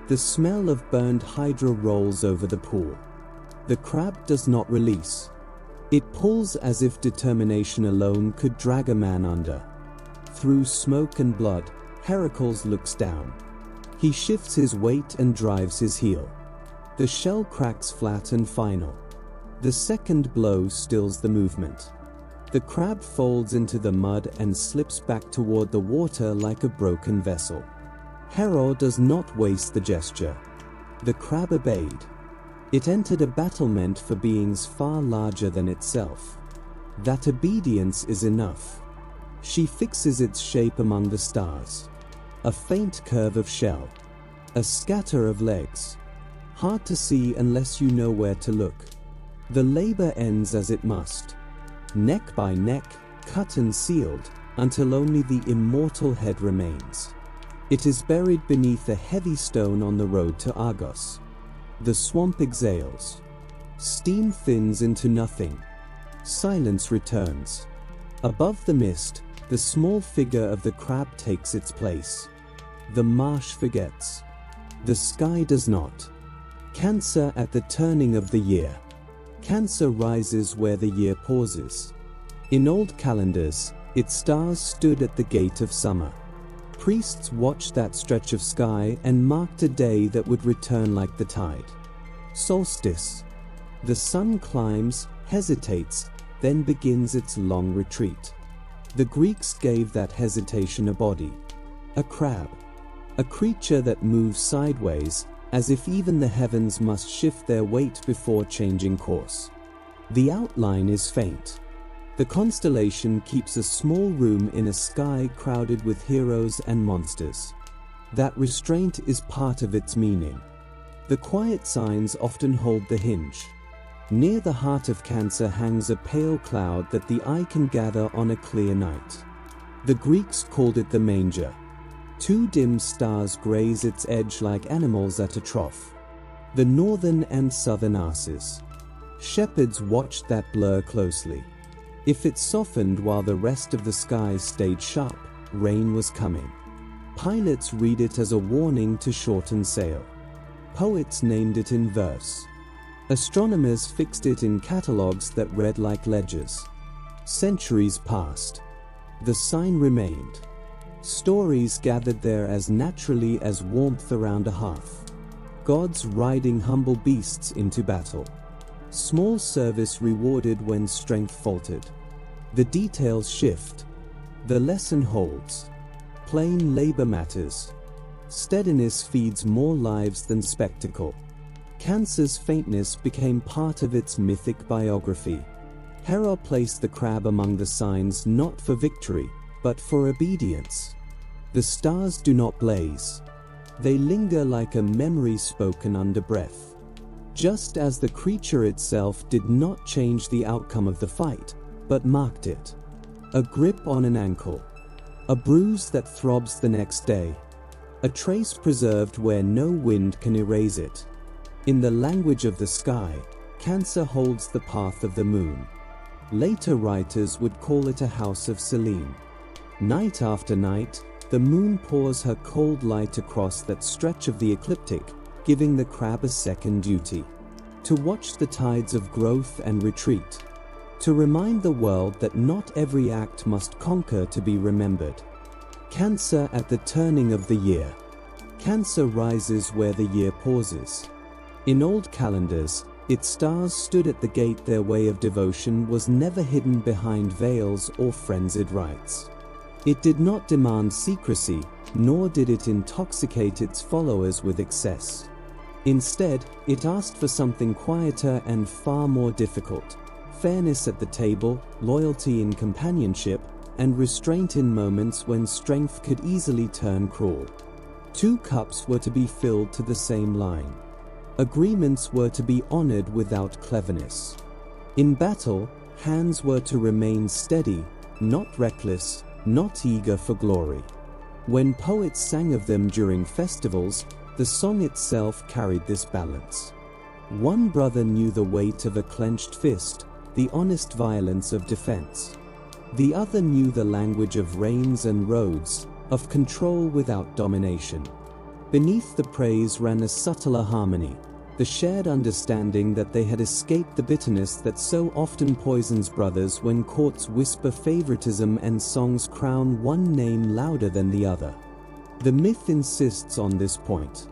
The smell of burned hydra rolls over the pool. The crab does not release. It pulls as if determination alone could drag a man under. Through smoke and blood, Heracles looks down. He shifts his weight and drives his heel. The shell cracks flat and final. The second blow stills the movement. The crab folds into the mud and slips back toward the water like a broken vessel. Hera does not waste the gesture. The crab obeyed. It entered a battlement for beings far larger than itself. That obedience is enough. She fixes its shape among the stars. A faint curve of shell. A scatter of legs. Hard to see unless you know where to look. The labor ends as it must. Neck by neck, cut and sealed, until only the immortal head remains. It is buried beneath a heavy stone on the road to Argos. The swamp exhales. Steam thins into nothing. Silence returns. Above the mist, the small figure of the crab takes its place. The marsh forgets. The sky does not. Cancer at the turning of the year. Cancer rises where the year pauses. In old calendars, its stars stood at the gate of summer. Priests watched that stretch of sky and marked a day that would return like the tide. Solstice. The sun climbs, hesitates, then begins its long retreat. The Greeks gave that hesitation a body. A crab. A creature that moves sideways, as if even the heavens must shift their weight before changing course. The outline is faint. The constellation keeps a small room in a sky crowded with heroes and monsters. That restraint is part of its meaning. The quiet signs often hold the hinge. Near the heart of Cancer hangs a pale cloud that the eye can gather on a clear night. The Greeks called it the manger. Two dim stars graze its edge like animals at a trough. The northern and southern asses. Shepherds watched that blur closely. If it softened while the rest of the sky stayed sharp, rain was coming. Pilots read it as a warning to shorten sail. Poets named it in verse. Astronomers fixed it in catalogues that read like ledgers. Centuries passed. The sign remained. Stories gathered there as naturally as warmth around a hearth. Gods riding humble beasts into battle. Small service rewarded when strength faltered. The details shift. The lesson holds. Plain labor matters. Steadiness feeds more lives than spectacle. Cancer's faintness became part of its mythic biography. Hera placed the crab among the signs not for victory, but for obedience. The stars do not blaze. They linger like a memory spoken under breath. Just as the creature itself did not change the outcome of the fight, but marked it. A grip on an ankle. A bruise that throbs the next day. A trace preserved where no wind can erase it. In the language of the sky, Cancer holds the path of the moon. Later writers would call it a house of Selene. Night after night, the moon pours her cold light across that stretch of the ecliptic, giving the crab a second duty. To watch the tides of growth and retreat. To remind the world that not every act must conquer to be remembered. Cancer at the turning of the year. Cancer rises where the year pauses. In old calendars, its stars stood at the gate. Their way of devotion was never hidden behind veils or frenzied rites. It did not demand secrecy, nor did it intoxicate its followers with excess. Instead, it asked for something quieter and far more difficult: fairness at the table, loyalty in companionship, and restraint in moments when strength could easily turn cruel. Two cups were to be filled to the same line. Agreements were to be honored without cleverness. In battle, hands were to remain steady, not reckless, not eager for glory. When poets sang of them during festivals, the song itself carried this balance. One brother knew the weight of a clenched fist, the honest violence of defense. The other knew the language of reins and roads, of control without domination. Beneath the praise ran a subtler harmony, the shared understanding that they had escaped the bitterness that so often poisons brothers when courts whisper favoritism and songs crown one name louder than the other. The myth insists on this point.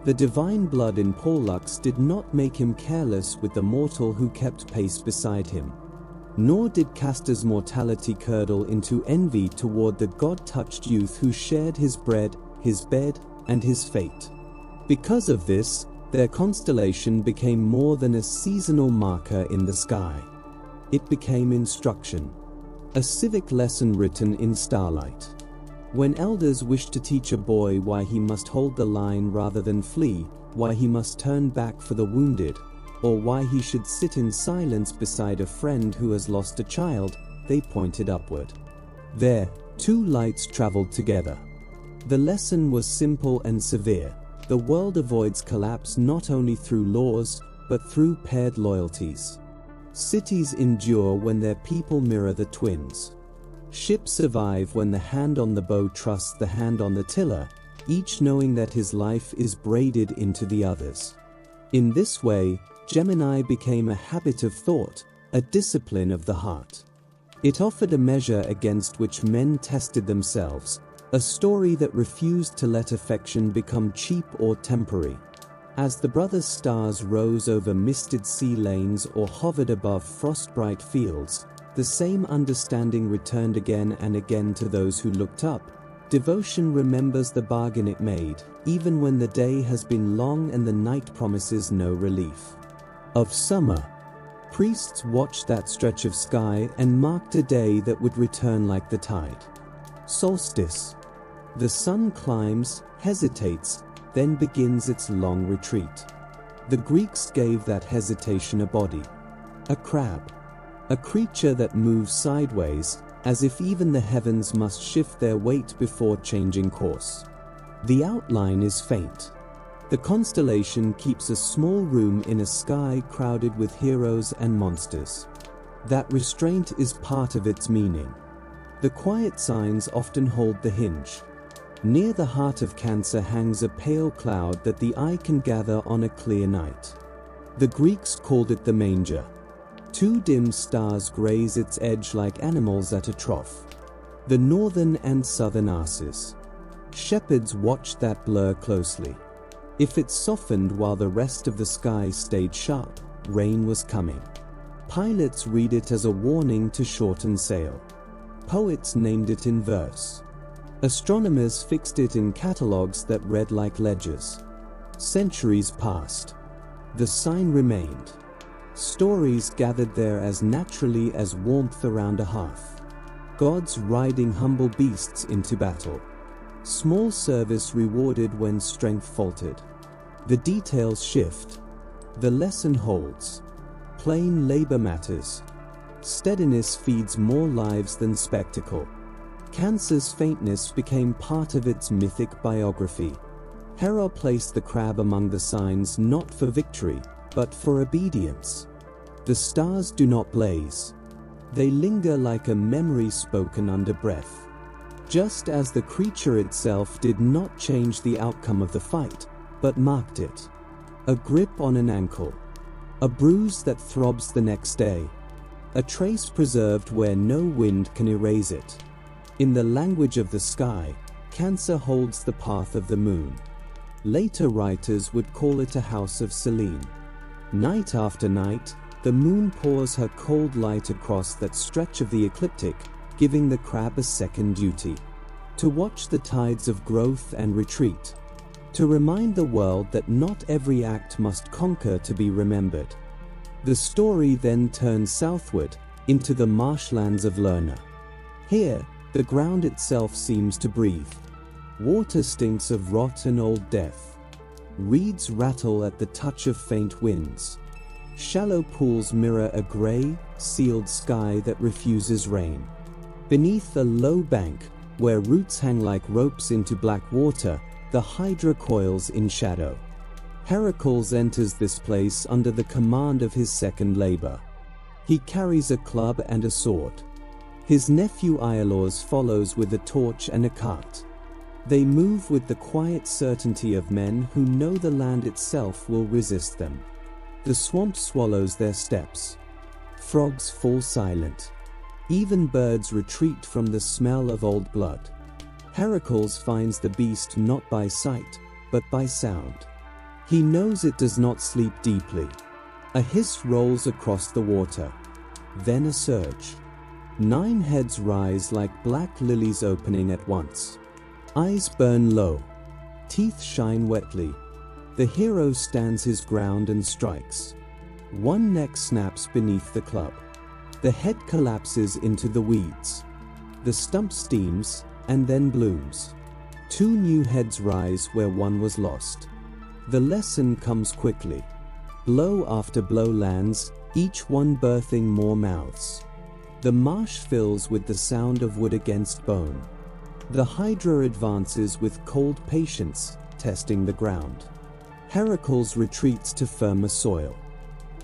The divine blood in Pollux did not make him careless with the mortal who kept pace beside him. Nor did Castor's mortality curdle into envy toward the god-touched youth who shared his bread, his bed, and his fate. Because of this, their constellation became more than a seasonal marker in the sky. It became instruction, a civic lesson written in starlight. When elders wished to teach a boy why he must hold the line rather than flee, why he must turn back for the wounded, or why he should sit in silence beside a friend who has lost a child, they pointed upward. There, two lights traveled together. The lesson was simple and severe. The world avoids collapse not only through laws, but through paired loyalties. Cities endure when their people mirror the twins. Ships survive when the hand on the bow trusts the hand on the tiller, each knowing that his life is braided into the other's. In this way, Gemini became a habit of thought, a discipline of the heart. It offered a measure against which men tested themselves, a story that refused to let affection become cheap or temporary. As the brothers' stars rose over misted sea lanes or hovered above frostbright fields, the same understanding returned again and again to those who looked up. Devotion remembers the bargain it made, even when the day has been long and the night promises no relief. Of summer, priests watched that stretch of sky and marked a day that would return like the tide. Solstice. The sun climbs, hesitates, then begins its long retreat. The Greeks gave that hesitation a body. A crab. A creature that moves sideways, as if even the heavens must shift their weight before changing course. The outline is faint. The constellation keeps a small room in a sky crowded with heroes and monsters. That restraint is part of its meaning. The quiet signs often hold the hinge. Near the heart of Cancer hangs a pale cloud that the eye can gather on a clear night. The Greeks called it the manger. Two dim stars graze its edge like animals at a trough. The northern and southern asses. Shepherds watched that blur closely. If it softened while the rest of the sky stayed sharp, rain was coming. Pilots read it as a warning to shorten sail. Poets named it in verse. Astronomers fixed it in catalogues that read like ledgers. Centuries passed. The sign remained. Stories gathered there as naturally as warmth around a hearth. Gods riding humble beasts into battle. Small service rewarded when strength faltered. The details shift. The lesson holds. Plain labor matters. Steadiness feeds more lives than spectacle. Cancer's faintness became part of its mythic biography. Hera placed the crab among the signs not for victory, but for obedience. The stars do not blaze. They linger like a memory spoken under breath. Just as the creature itself did not change the outcome of the fight, but marked it. A grip on an ankle. A bruise that throbs the next day. A trace preserved where no wind can erase it. In the language of the sky, Cancer holds the path of the moon. Later writers would call it a house of Selene. Night after night, the moon pours her cold light across that stretch of the ecliptic, giving the crab a second duty. To watch the tides of growth and retreat. To remind the world that not every act must conquer to be remembered. The story then turns southward, into the marshlands of Lerna. Here, the ground itself seems to breathe. Water stinks of rot and old death. Reeds rattle at the touch of faint winds. Shallow pools mirror a gray, sealed sky that refuses rain. Beneath a low bank, where roots hang like ropes into black water, the hydra coils in shadow. Heracles enters this place under the command of his second labor. He carries a club and a sword. His nephew Iolaus follows with a torch and a cart. They move with the quiet certainty of men who know the land itself will resist them. The swamp swallows their steps. Frogs fall silent. Even birds retreat from the smell of old blood. Heracles finds the beast not by sight, but by sound. He knows it does not sleep deeply. A hiss rolls across the water. Then a surge. 9 heads rise like black lilies opening at once. Eyes burn low. Teeth shine wetly. The hero stands his ground and strikes. One neck snaps beneath the club. The head collapses into the weeds. The stump steams, and then blooms. 2 new heads rise where one was lost. The lesson comes quickly. Blow after blow lands, each one birthing more mouths. The marsh fills with the sound of wood against bone. The hydra advances with cold patience, testing the ground. Heracles retreats to firmer soil.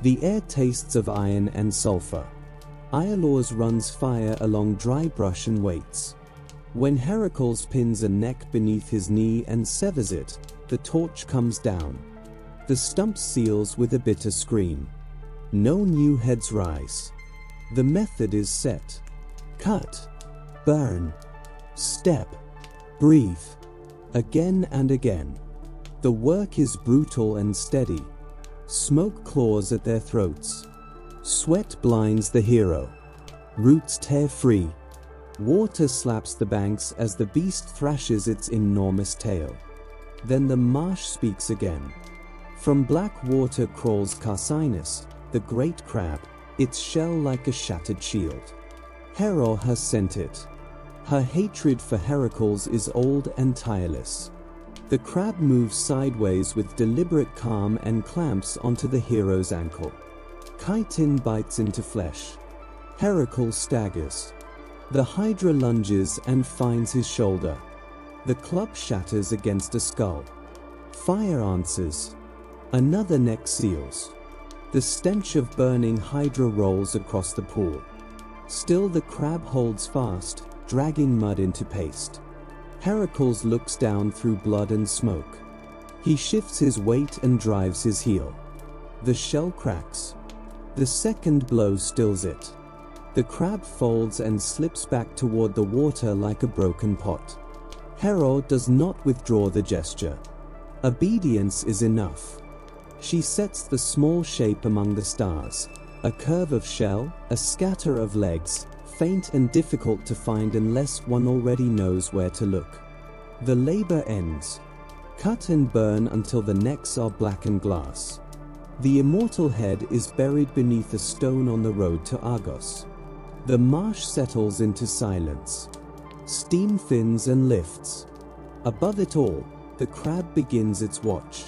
The air tastes of iron and sulfur. Iolaus runs fire along dry brush and waits. When Heracles pins a neck beneath his knee and severs it, the torch comes down. The stump seals with a bitter scream. No new heads rise. The method is set. Cut. Burn. Step. Breathe. Again and again. The work is brutal and steady. Smoke claws at their throats. Sweat blinds the hero. Roots tear free. Water slaps the banks as the beast thrashes its enormous tail. Then the marsh speaks again. From black water crawls Carcinus, the great crab, its shell like a shattered shield. Hera has sent it. Her hatred for Heracles is old and tireless. The crab moves sideways with deliberate calm and clamps onto the hero's ankle. Chitin bites into flesh. Heracles staggers. The hydra lunges and finds his shoulder. The club shatters against a skull. Fire answers. Another neck seals. The stench of burning hydra rolls across the pool. Still the crab holds fast, dragging mud into paste. Heracles looks down through blood and smoke. He shifts his weight and drives his heel. The shell cracks. The second blow stills it. The crab folds and slips back toward the water like a broken pot. Hera does not withdraw the gesture. Obedience is enough. She sets the small shape among the stars, a curve of shell, a scatter of legs, faint and difficult to find unless one already knows where to look. The labor ends. Cut and burn until the necks are blackened glass. The immortal head is buried beneath a stone on the road to Argos. The marsh settles into silence. Steam thins and lifts. Above it all, the crab begins its watch.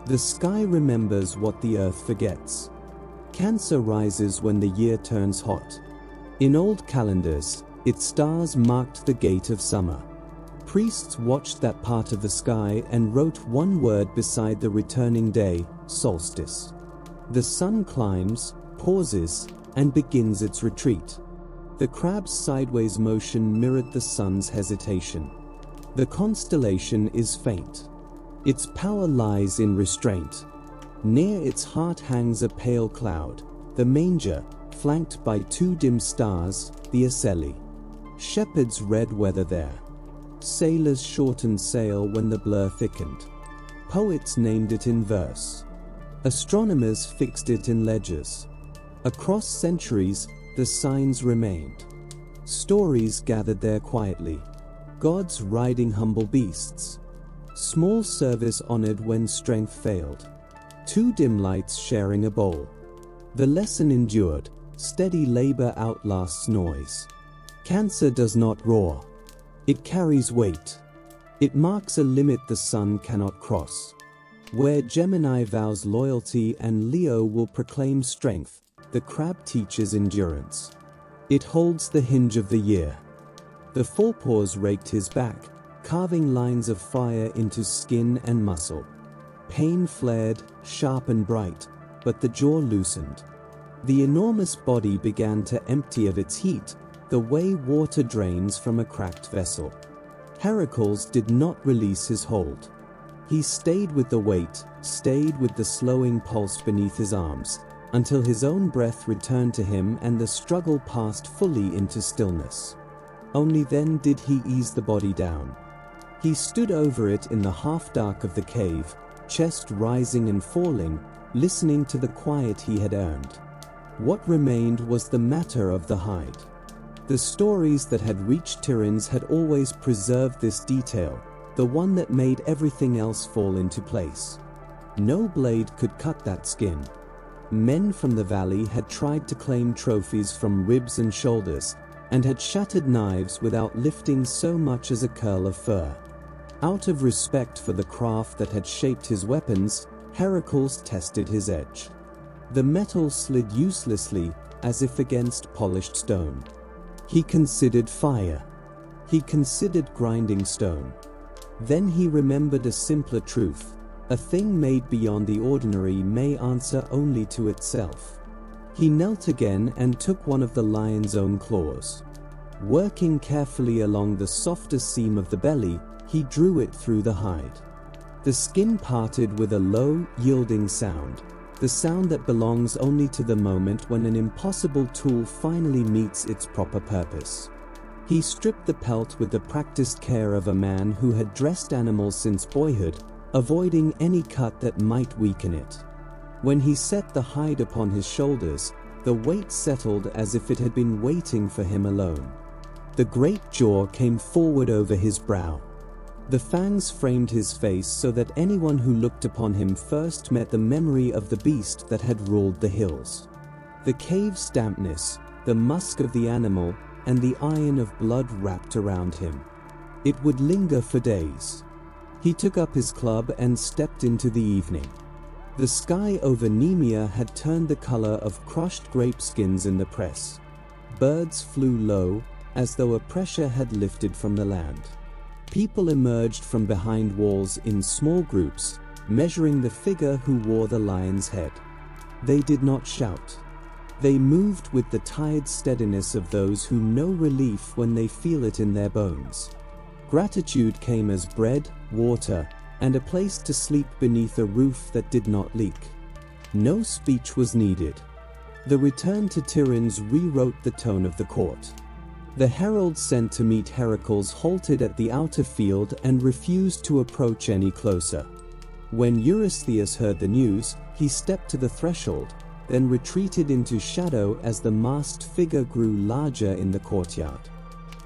The sky remembers what the earth forgets. Cancer rises when the year turns hot. In old calendars, its stars marked the gate of summer. Priests watched that part of the sky and wrote one word beside the returning day, solstice. The sun climbs, pauses, and begins its retreat. The crab's sideways motion mirrored the sun's hesitation. The constellation is faint. Its power lies in restraint. Near its heart hangs a pale cloud, the manger, flanked by two dim stars, the ocelli. Shepherds read weather there. Sailors shortened sail when the blur thickened. Poets named it in verse. Astronomers fixed it in ledgers. Across centuries, the signs remained. Stories gathered there quietly. Gods riding humble beasts. Small service honored when strength failed. Two dim lights sharing a bowl. The lesson endured. Steady labor outlasts noise. Cancer does not roar. It carries weight. It marks a limit the sun cannot cross. Where Gemini vows loyalty and Leo will proclaim strength, the crab teaches endurance. It holds the hinge of the year. The forepaws raked his back, carving lines of fire into skin and muscle. Pain flared, sharp and bright, but the jaw loosened. The enormous body began to empty of its heat, the way water drains from a cracked vessel. Heracles did not release his hold. He stayed with the weight, stayed with the slowing pulse beneath his arms, until his own breath returned to him and the struggle passed fully into stillness. Only then did he ease the body down. He stood over it in the half-dark of the cave, chest rising and falling, listening to the quiet he had earned. What remained was the matter of the hide. The stories that had reached Tiryns had always preserved this detail, the one that made everything else fall into place. No blade could cut that skin. Men from the valley had tried to claim trophies from ribs and shoulders, and had shattered knives without lifting so much as a curl of fur. Out of respect for the craft that had shaped his weapons, Heracles tested his edge. The metal slid uselessly, as if against polished stone. He considered fire. He considered grinding stone. Then he remembered a simpler truth. A thing made beyond the ordinary may answer only to itself. He knelt again and took one of the lion's own claws. Working carefully along the softer seam of the belly, he drew it through the hide. The skin parted with a low, yielding sound, the sound that belongs only to the moment when an impossible tool finally meets its proper purpose. He stripped the pelt with the practiced care of a man who had dressed animals since boyhood, avoiding any cut that might weaken it. When he set the hide upon his shoulders, the weight settled as if it had been waiting for him alone. The great jaw came forward over his brow. The fangs framed his face so that anyone who looked upon him first met the memory of the beast that had ruled the hills. The cave's dampness, the musk of the animal, and the iron of blood wrapped around him. It would linger for days. He took up his club and stepped into the evening. The sky over Nemea had turned the color of crushed grape skins in the press. Birds flew low, as though a pressure had lifted from the land. People emerged from behind walls in small groups, measuring the figure who wore the lion's head. They did not shout. They moved with the tired steadiness of those who know relief when they feel it in their bones. Gratitude came as bread, water, and a place to sleep beneath a roof that did not leak. No speech was needed. The return to Tiryns rewrote the tone of the court. The herald sent to meet Heracles halted at the outer field and refused to approach any closer. When Eurystheus heard the news, he stepped to the threshold, then retreated into shadow as the masked figure grew larger in the courtyard.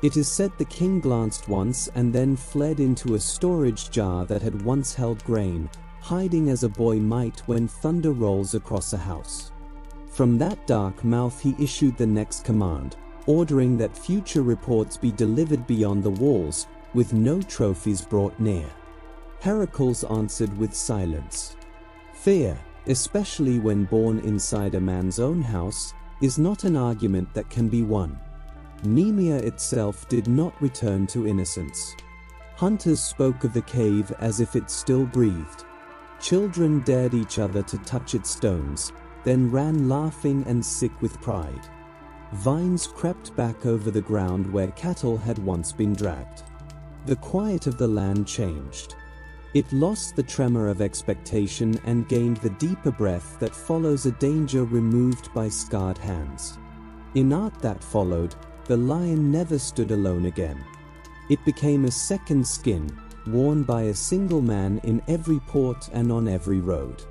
It is said the king glanced once and then fled into a storage jar that had once held grain, hiding as a boy might when thunder rolls across a house. From that dark mouth he issued the next command, ordering that future reports be delivered beyond the walls, with no trophies brought near. Heracles answered with silence. Fear, especially when born inside a man's own house, is not an argument that can be won. Nemea itself did not return to innocence. Hunters spoke of the cave as if it still breathed. Children dared each other to touch its stones, then ran laughing and sick with pride. Vines crept back over the ground where cattle had once been dragged. The quiet of the land changed. It lost the tremor of expectation and gained the deeper breath that follows a danger removed by scarred hands. In art that followed, the lion never stood alone again. It became a second skin, worn by a single man in every port and on every road.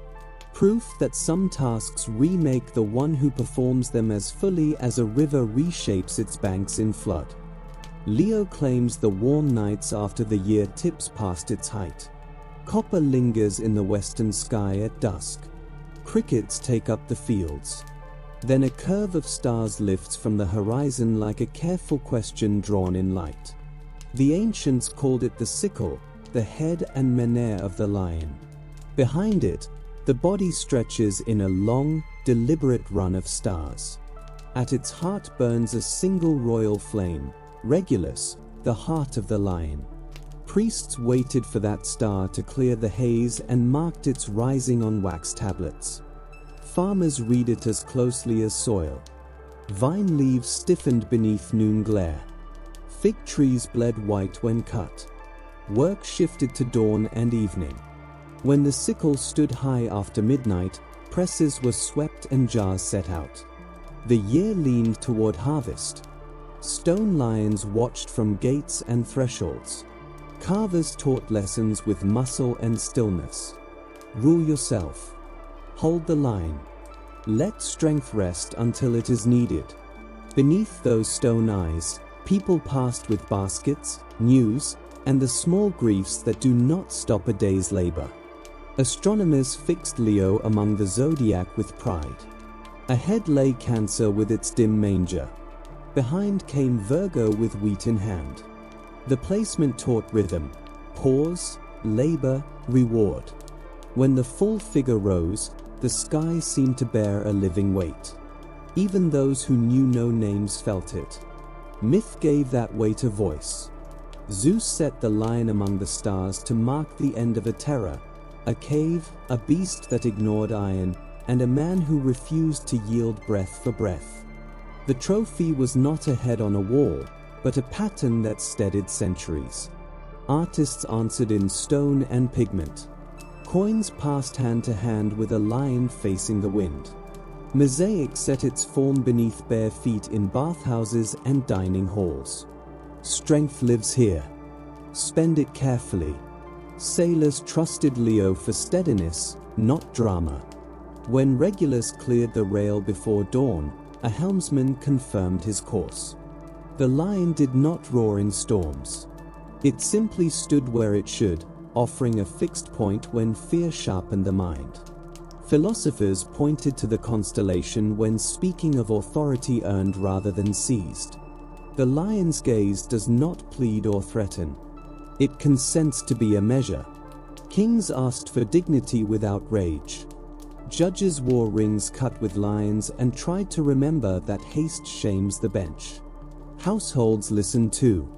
Proof that some tasks remake the one who performs them as fully as a river reshapes its banks in flood. Leo claims the warm nights after the year tips past its height. Copper lingers in the western sky at dusk. Crickets take up the fields. Then a curve of stars lifts from the horizon like a careful question drawn in light. The ancients called it the sickle, the head and menere of the lion. Behind it, the body stretches in a long, deliberate run of stars. At its heart burns a single royal flame, Regulus, the heart of the lion. Priests waited for that star to clear the haze and marked its rising on wax tablets. Farmers read it as closely as soil. Vine leaves stiffened beneath noon glare. Fig trees bled white when cut. Work shifted to dawn and evening. When the sickle stood high after midnight, presses were swept and jars set out. The year leaned toward harvest. Stone lions watched from gates and thresholds. Carvers taught lessons with muscle and stillness. Rule yourself. Hold the line. Let strength rest until it is needed. Beneath those stone eyes, people passed with baskets, news, and the small griefs that do not stop a day's labor. Astronomers fixed Leo among the zodiac with pride. Ahead lay Cancer with its dim manger. Behind came Virgo with wheat in hand. The placement taught rhythm, pause, labor, reward. When the full figure rose, the sky seemed to bear a living weight. Even those who knew no names felt it. Myth gave that weight a voice. Zeus set the lion among the stars to mark the end of a terror, a cave, a beast that ignored iron, and a man who refused to yield breath for breath. The trophy was not a head on a wall, but a pattern that steadied centuries. Artists answered in stone and pigment. Coins passed hand to hand with a lion facing the wind. Mosaic set its form beneath bare feet in bathhouses and dining halls. Strength lives here. Spend it carefully. Sailors trusted Leo for steadiness, not drama. When Regulus cleared the rail before dawn, a helmsman confirmed his course. The lion did not roar in storms. It simply stood where it should, offering a fixed point when fear sharpened the mind. Philosophers pointed to the constellation when speaking of authority earned rather than seized. The lion's gaze does not plead or threaten. It consents to be a measure. Kings asked for dignity without rage. Judges wore rings cut with lions and tried to remember that haste shames the bench. Households listened too.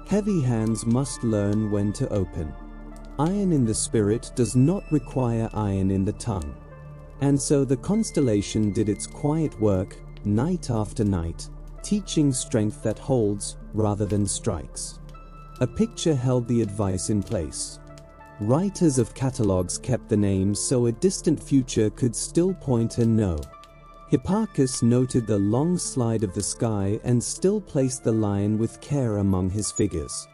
Heavy hands must learn when to open. Iron in the spirit does not require iron in the tongue. And so the constellation did its quiet work, night after night, teaching strength that holds, rather than strikes. A picture held the advice in place. Writers of catalogues kept the names so a distant future could still point and know. Hipparchus noted the long slide of the sky and still placed the lion with care among his figures.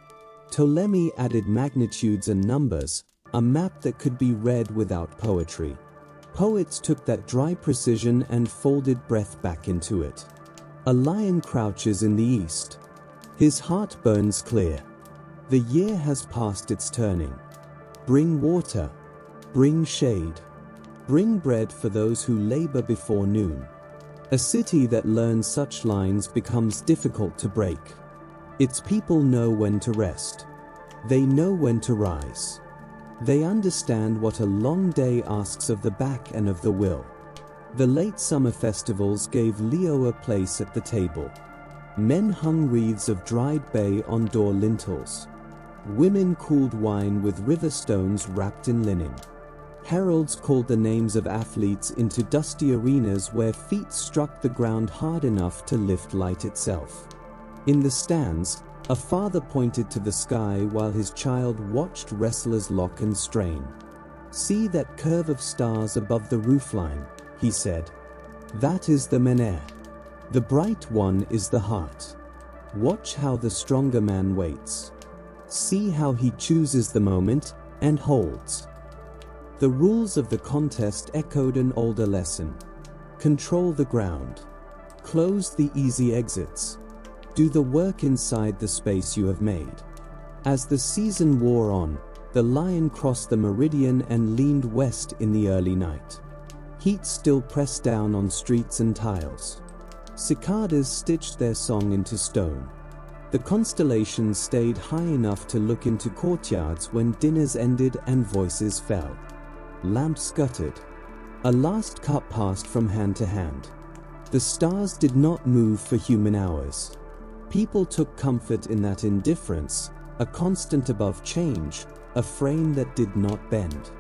Ptolemy added magnitudes and numbers, a map that could be read without poetry. Poets took that dry precision and folded breath back into it. A lion crouches in the east. His heart burns clear. The year has passed its turning. Bring water. Bring shade. Bring bread for those who labor before noon. A city that learns such lines becomes difficult to break. Its people know when to rest. They know when to rise. They understand what a long day asks of the back and of the will. The late summer festivals gave Leo a place at the table. Men hung wreaths of dried bay on door lintels. Women cooled wine with river stones wrapped in linen. Heralds called the names of athletes into dusty arenas where feet struck the ground hard enough to lift light itself. In the stands, a father pointed to the sky while his child watched wrestlers lock and strain. "See that curve of stars above the roofline," he said. "That is the menere. The bright one is the heart. Watch how the stronger man waits. See how he chooses the moment and holds." The rules of the contest echoed an older lesson. Control the ground. Close the easy exits. Do the work inside the space you have made. As the season wore on, the lion crossed the meridian and leaned west in the early night. Heat still pressed down on streets and tiles. Cicadas stitched their song into stone. The constellation stayed high enough to look into courtyards when dinners ended and voices fell. Lamps guttered. A last cup passed from hand to hand. The stars did not move for human hours. People took comfort in that indifference, a constant above change, a frame that did not bend.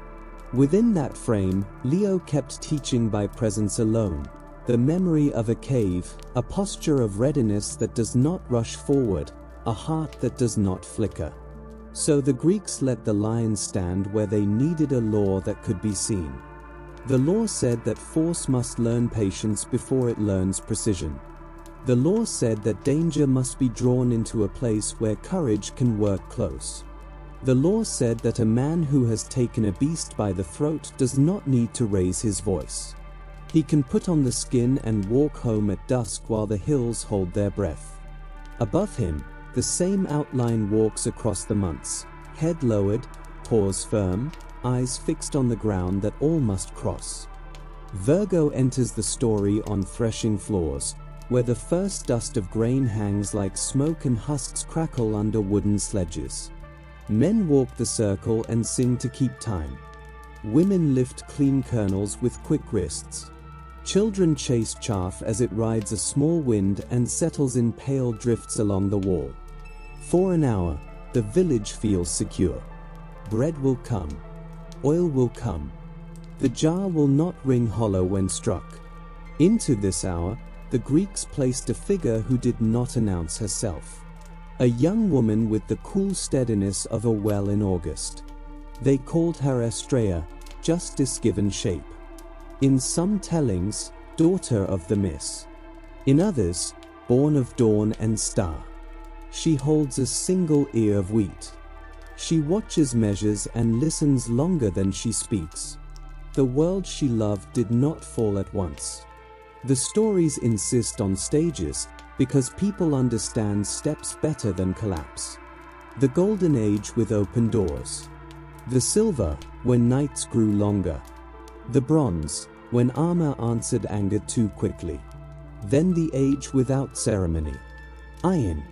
Within that frame, Leo kept teaching by presence alone, the memory of a cave, a posture of readiness that does not rush forward, a heart that does not flicker. So the Greeks let the lions stand where they needed a law that could be seen. The law said that force must learn patience before it learns precision. The law said that danger must be drawn into a place where courage can work close. The law said that a man who has taken a beast by the throat does not need to raise his voice. He can put on the skin and walk home at dusk while the hills hold their breath. Above him, the same outline walks across the months, head lowered, paws firm, eyes fixed on the ground that all must cross. Virgo enters the story on threshing floors, where the first dust of grain hangs like smoke and husks crackle under wooden sledges. Men walk the circle and sing to keep time. Women lift clean kernels with quick wrists. Children chase chaff as it rides a small wind and settles in pale drifts along the wall. For an hour, the village feels secure. Bread will come. Oil will come. The jar will not ring hollow when struck. Into this hour, the Greeks placed a figure who did not announce herself. A young woman with the cool steadiness of a well in August. They called her Astrea, justice given shape. In some tellings, daughter of the Miss. In others, born of dawn and star. She holds a single ear of wheat. She watches, measures, and listens longer than she speaks. The world she loved did not fall at once. The stories insist on stages because people understand steps better than collapse. The golden age with open doors. The silver, when nights grew longer. The bronze, when armor answered anger too quickly. Then the age without ceremony. Iron.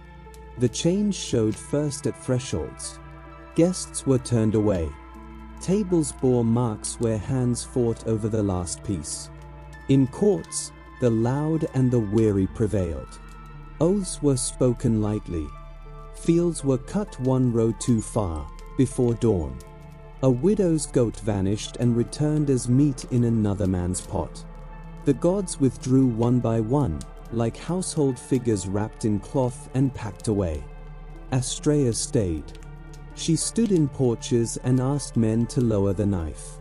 The change showed first at thresholds. Guests were turned away. Tables bore marks where hands fought over the last piece. In courts, the loud and the weary prevailed. Oaths were spoken lightly. Fields were cut one row too far, before dawn. A widow's goat vanished and returned as meat in another man's pot. The gods withdrew one by one, like household figures wrapped in cloth and packed away. Astraea stayed. She stood in porches and asked men to lower the knife.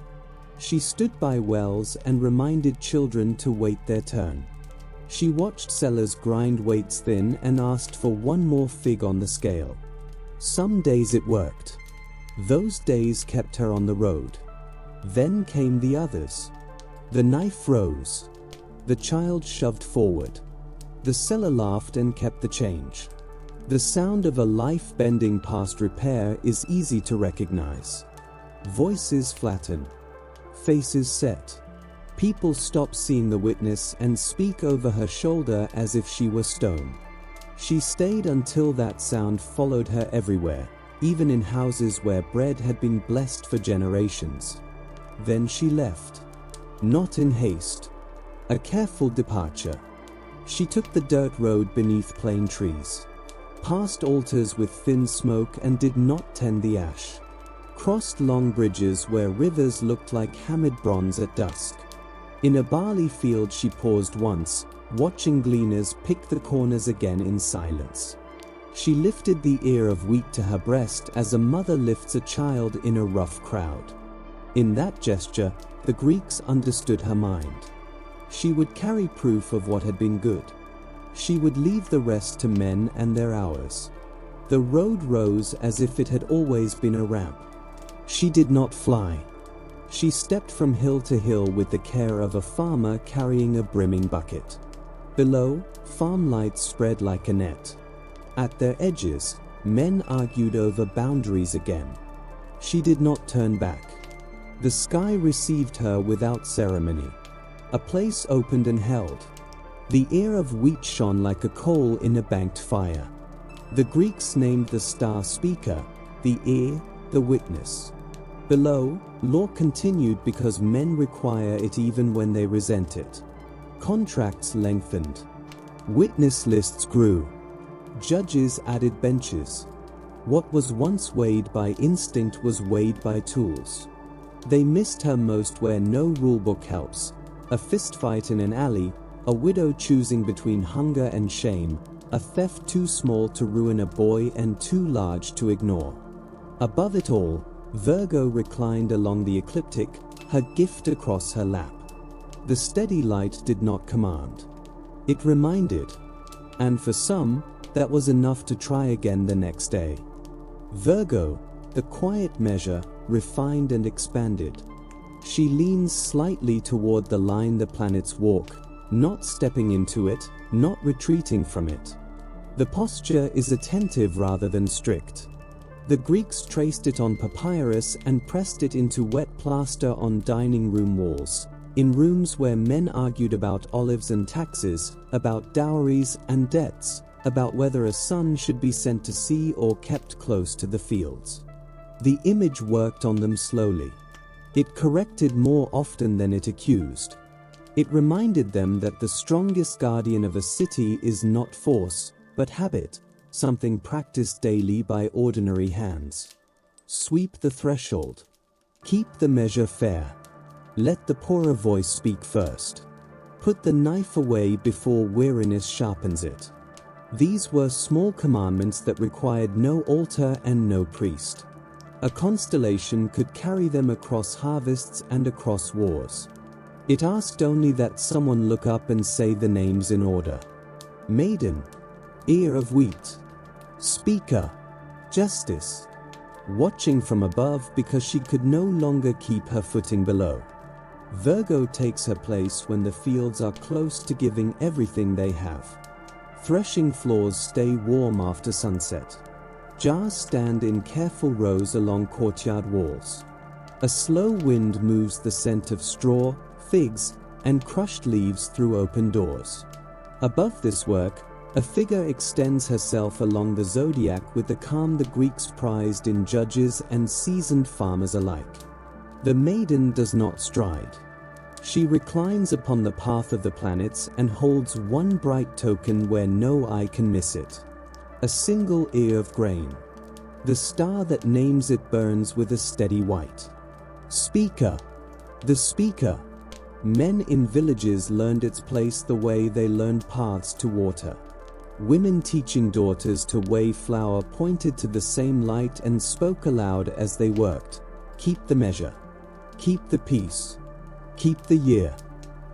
She stood by wells and reminded children to wait their turn. She watched sellers grind weights thin and asked for one more fig on the scale. Some days it worked. Those days kept her on the road. Then came the others. The knife rose. The child shoved forward. The seller laughed and kept the change. The sound of a life bending past repair is easy to recognize. Voices flatten. Faces set. People stop seeing the witness and speak over her shoulder as if she were stone. She stayed until that sound followed her everywhere, even in houses where bread had been blessed for generations. Then she left. Not in haste. A careful departure. She took the dirt road beneath plane trees. Past altars with thin smoke and did not tend the ash. Crossed long bridges where rivers looked like hammered bronze at dusk. In a barley field she paused once, watching gleaners pick the corners again in silence. She lifted the ear of wheat to her breast as a mother lifts a child in a rough crowd. In that gesture, the Greeks understood her mind. She would carry proof of what had been good. She would leave the rest to men and their hours. The road rose as if it had always been a ramp. She did not fly. She stepped from hill to hill with the care of a farmer carrying a brimming bucket. Below, farm lights spread like a net. At their edges, men argued over boundaries again. She did not turn back. The sky received her without ceremony. A place opened and held. The ear of wheat shone like a coal in a banked fire. The Greeks named the star speaker, the ear, the witness. Below, law continued because men require it even when they resent it. Contracts lengthened. Witness lists grew. Judges added benches. What was once weighed by instinct was weighed by tools. They missed her most where no rulebook helps. A fistfight in an alley, a widow choosing between hunger and shame, a theft too small to ruin a boy and too large to ignore. Above it all, Virgo reclined along the ecliptic, her gift across her lap. The steady light did not command. It reminded. And for some, that was enough to try again the next day. Virgo, the quiet measure, refined and expanded. She leans slightly toward the line the planets walk, not stepping into it, not retreating from it. The posture is attentive rather than strict. The Greeks traced it on papyrus and pressed it into wet plaster on dining room walls, in rooms where men argued about olives and taxes, about dowries and debts, about whether a son should be sent to sea or kept close to the fields. The image worked on them slowly. It corrected more often than it accused. It reminded them that the strongest guardian of a city is not force, but habit, something practiced daily by ordinary hands. Sweep the threshold. Keep the measure fair. Let the poorer voice speak first. Put the knife away before weariness sharpens it. These were small commandments that required no altar and no priest. A constellation could carry them across harvests and across wars. It asked only that someone look up and say the names in order. Maiden, ear of wheat. Speaker. Justice. Watching from above because she could no longer keep her footing below. Virgo takes her place when the fields are close to giving everything they have. Threshing floors stay warm after sunset. Jars stand in careful rows along courtyard walls. A slow wind moves the scent of straw, figs, and crushed leaves through open doors. Above this work, a figure extends herself along the zodiac with the calm the Greeks prized in judges and seasoned farmers alike. The maiden does not stride. She reclines upon the path of the planets and holds one bright token where no eye can miss it. A single ear of grain. The star that names it burns with a steady white. Speaker. The speaker. Men in villages learned its place the way they learned paths to water. Women teaching daughters to weigh flour pointed to the same light and spoke aloud as they worked. Keep the measure. Keep the peace. Keep the year.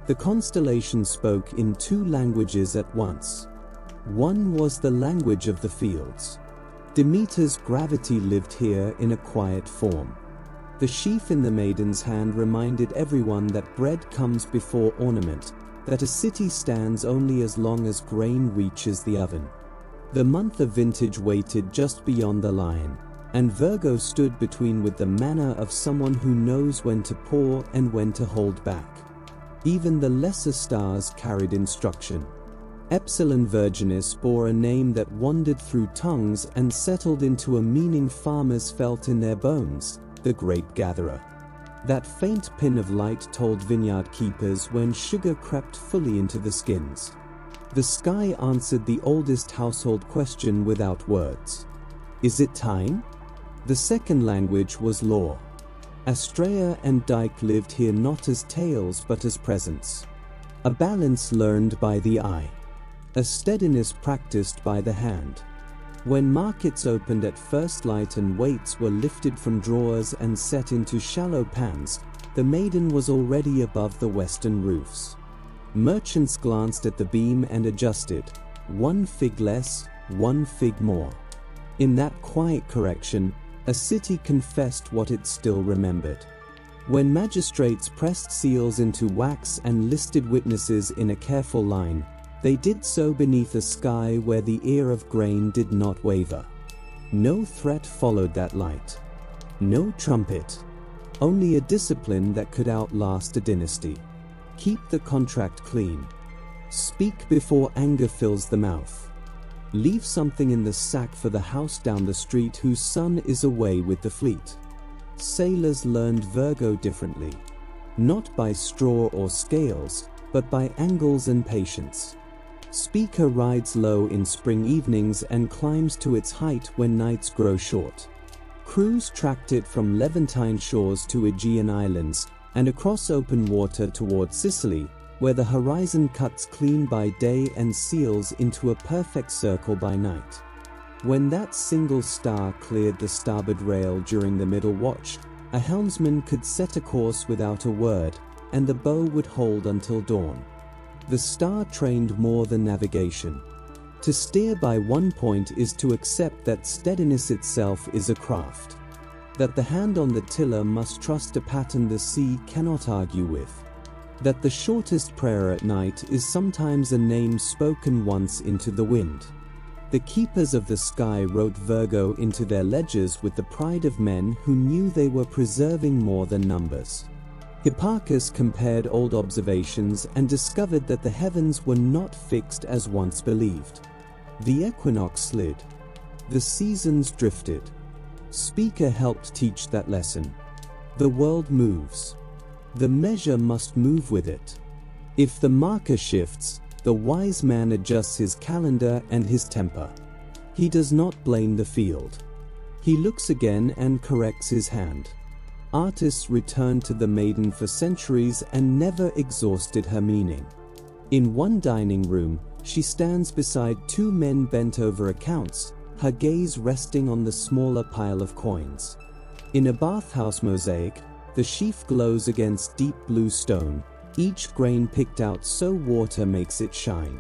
The constellation spoke in two languages at once. One was the language of the fields. Demeter's gravity lived here in a quiet form. The sheaf in the maiden's hand reminded everyone that bread comes before ornament, that a city stands only as long as grain reaches the oven. The month of vintage waited just beyond the line, and Virgo stood between with the manner of someone who knows when to pour and when to hold back. Even the lesser stars carried instruction. Epsilon Virginis bore a name that wandered through tongues and settled into a meaning farmers felt in their bones, the grape gatherer. That faint pin of light told vineyard keepers when sugar crept fully into the skins. The sky answered the oldest household question without words. Is it time? The second language was law. Astrea and Dyke lived here not as tales but as presence. A balance learned by the eye. A steadiness practiced by the hand. When markets opened at first light and weights were lifted from drawers and set into shallow pans, the maiden was already above the western roofs. Merchants glanced at the beam and adjusted, 1 fig less, 1 fig more. In that quiet correction, a city confessed what it still remembered. When magistrates pressed seals into wax and listed witnesses in a careful line, they did so beneath a sky where the ear of grain did not waver. No threat followed that light. No trumpet. Only a discipline that could outlast a dynasty. Keep the contract clean. Speak before anger fills the mouth. Leave something in the sack for the house down the street whose son is away with the fleet. Sailors learned Virgo differently. Not by straw or scales, but by angles and patience. Speaker rides low in spring evenings and climbs to its height when nights grow short. Crews tracked it from Levantine shores to Aegean islands and across open water toward Sicily, where the horizon cuts clean by day and seals into a perfect circle by night. When that single star cleared the starboard rail during the middle watch, a helmsman could set a course without a word, and the bow would hold until dawn. The star trained more than navigation. To steer by one point is to accept that steadiness itself is a craft. That the hand on the tiller must trust a pattern the sea cannot argue with. That the shortest prayer at night is sometimes a name spoken once into the wind. The keepers of the sky wrote Virgo into their ledgers with the pride of men who knew they were preserving more than numbers. Hipparchus compared old observations and discovered that the heavens were not fixed as once believed. The equinox slid. The seasons drifted. Speaker helped teach that lesson. The world moves. The measure must move with it. If the marker shifts, the wise man adjusts his calendar and his temper. He does not blame the field. He looks again and corrects his hand. Artists returned to the maiden for centuries and never exhausted her meaning. In one dining room, she stands beside two men bent over accounts, her gaze resting on the smaller pile of coins. In a bathhouse mosaic, the sheaf glows against deep blue stone, each grain picked out so water makes it shine.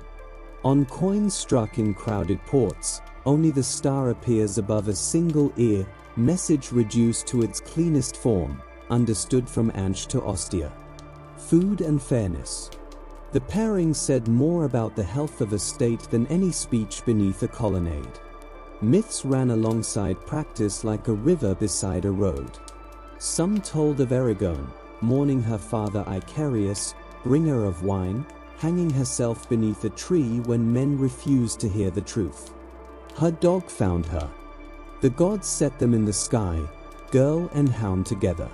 On coins struck in crowded ports, only the star appears above a single ear, message reduced to its cleanest form, understood from Ansh to Ostia. Food and fairness. The pairing said more about the health of a state than any speech beneath a colonnade. Myths ran alongside practice like a river beside a road. Some told of Erigone, mourning her father Icarius, bringer of wine, hanging herself beneath a tree when men refused to hear the truth. Her dog found her. The gods set them in the sky, girl and hound together.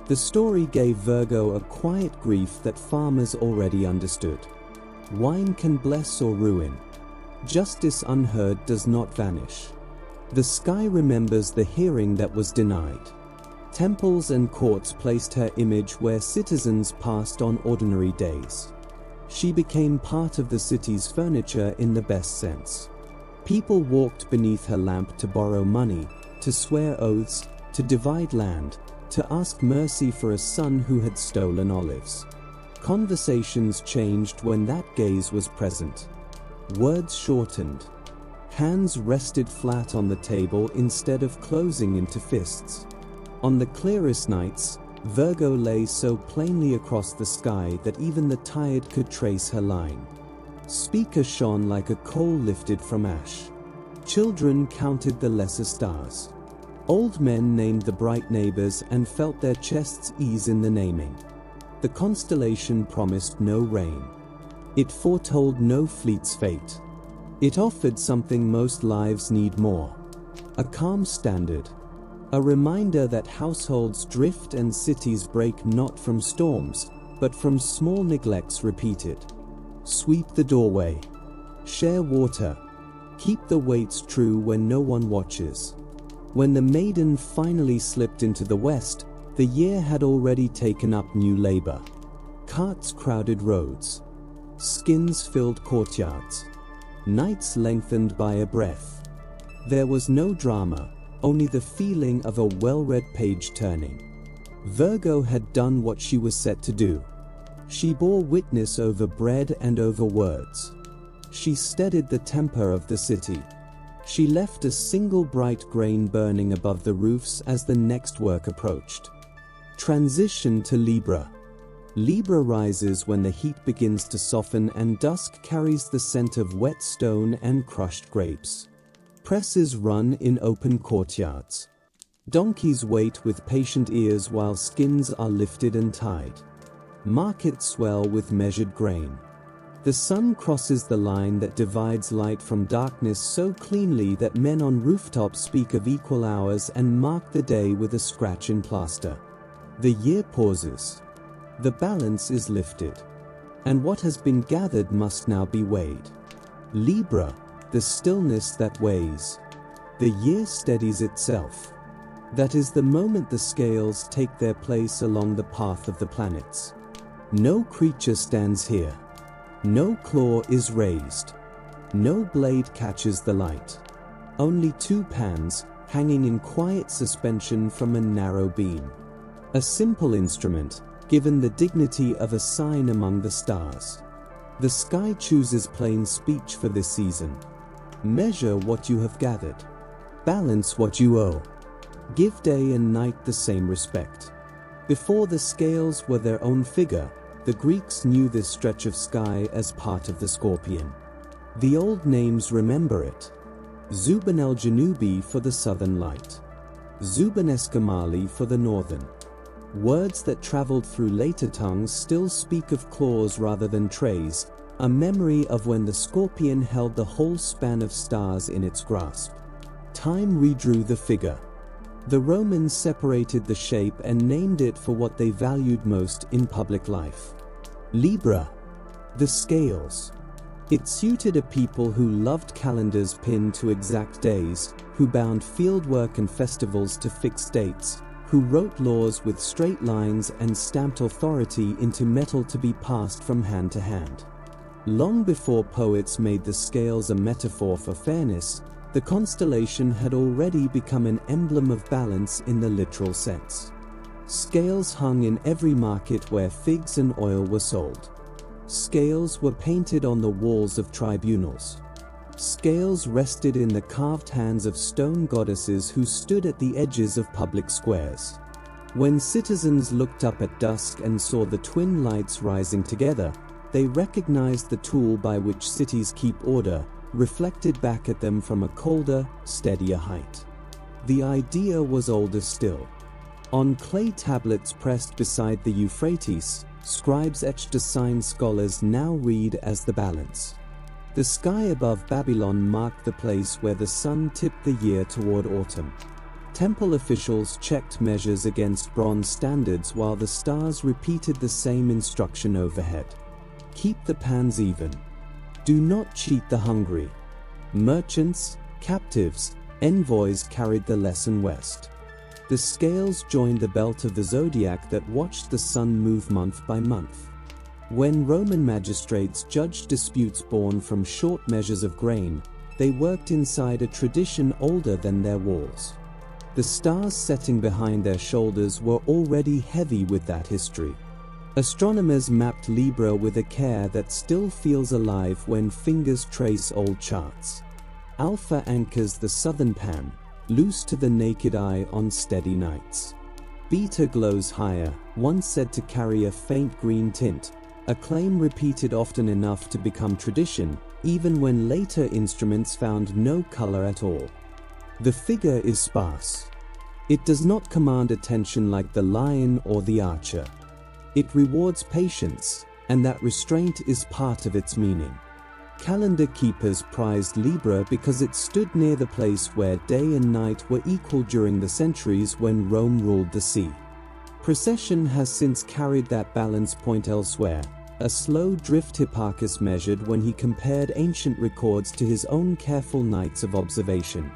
The story gave Virgo a quiet grief that farmers already understood. Wine can bless or ruin. Justice unheard does not vanish. The sky remembers the hearing that was denied. Temples and courts placed her image where citizens passed on ordinary days. She became part of the city's furniture in the best sense. People walked beneath her lamp to borrow money, to swear oaths, to divide land, to ask mercy for a son who had stolen olives. Conversations changed when that gaze was present. Words shortened. Hands rested flat on the table instead of closing into fists. On the clearest nights, Virgo lay so plainly across the sky that even the tired could trace her line. Speaker shone like a coal lifted from ash. Children counted the lesser stars. Old men named the bright neighbors and felt their chests ease in the naming. The constellation promised no rain. It foretold no fleet's fate. It offered something most lives need more: a calm standard. A reminder that households drift and cities break not from storms, but from small neglects repeated. Sweep the doorway. Share water. Keep the weights true when no one watches. When the maiden finally slipped into the west, the year had already taken up new labor. Carts crowded roads. Skins filled courtyards. Nights lengthened by a breath. There was no drama, only the feeling of a well-read page turning. Virgo had done what she was set to do. She bore witness over bread and over words. She steadied the temper of the city. She left a single bright grain burning above the roofs as the next work approached. Transition to Libra. Libra rises when the heat begins to soften and dusk carries the scent of wet stone and crushed grapes. Presses run in open courtyards. Donkeys wait with patient ears while skins are lifted and tied. Markets swell with measured grain. The sun crosses the line that divides light from darkness so cleanly that men on rooftops speak of equal hours and mark the day with a scratch in plaster. The year pauses. The balance is lifted. And what has been gathered must now be weighed. Libra, the stillness that weighs. The year steadies itself. That is the moment the scales take their place along the path of the planets. No creature stands here. No claw is raised. No blade catches the light. Only two pans, hanging in quiet suspension from a narrow beam. A simple instrument, given the dignity of a sign among the stars. The sky chooses plain speech for this season. Measure what you have gathered. Balance what you owe. Give day and night the same respect. Before the scales were their own figure, the Greeks knew this stretch of sky as part of the scorpion. The old names remember it. Zuban el-Janubi for the southern light. Zuban Eskamali for the northern. Words that traveled through later tongues still speak of claws rather than trays, a memory of when the scorpion held the whole span of stars in its grasp. Time redrew the figure. The Romans separated the shape and named it for what they valued most in public life. Libra, the scales. It suited a people who loved calendars pinned to exact days, who bound fieldwork and festivals to fixed dates, who wrote laws with straight lines and stamped authority into metal to be passed from hand to hand. Long before poets made the scales a metaphor for fairness, the constellation had already become an emblem of balance in the literal sense. Scales hung in every market where figs and oil were sold. Scales were painted on the walls of tribunals. Scales rested in the carved hands of stone goddesses who stood at the edges of public squares. When citizens looked up at dusk and saw the twin lights rising together, they recognized the tool by which cities keep order, reflected back at them from a colder, steadier height. The idea was older still. On clay tablets pressed beside the Euphrates, scribes etched a sign scholars now read as the balance. The sky above Babylon marked the place where the sun tipped the year toward autumn. Temple officials checked measures against bronze standards while the stars repeated the same instruction overhead. Keep the pans even. Do not cheat the hungry. Merchants, captives, envoys carried the lesson west. The scales joined the belt of the zodiac that watched the sun move month by month. When Roman magistrates judged disputes born from short measures of grain, they worked inside a tradition older than their walls. The stars setting behind their shoulders were already heavy with that history. Astronomers mapped Libra with a care that still feels alive when fingers trace old charts. Alpha anchors the southern pan, loose to the naked eye on steady nights. Beta glows higher, once said to carry a faint green tint, a claim repeated often enough to become tradition, even when later instruments found no color at all. The figure is sparse. It does not command attention like the lion or the archer. It rewards patience, and that restraint is part of its meaning. Calendar keepers prized Libra because it stood near the place where day and night were equal during the centuries when Rome ruled the sea. Precession has since carried that balance point elsewhere. A slow drift Hipparchus measured when he compared ancient records to his own careful nights of observation.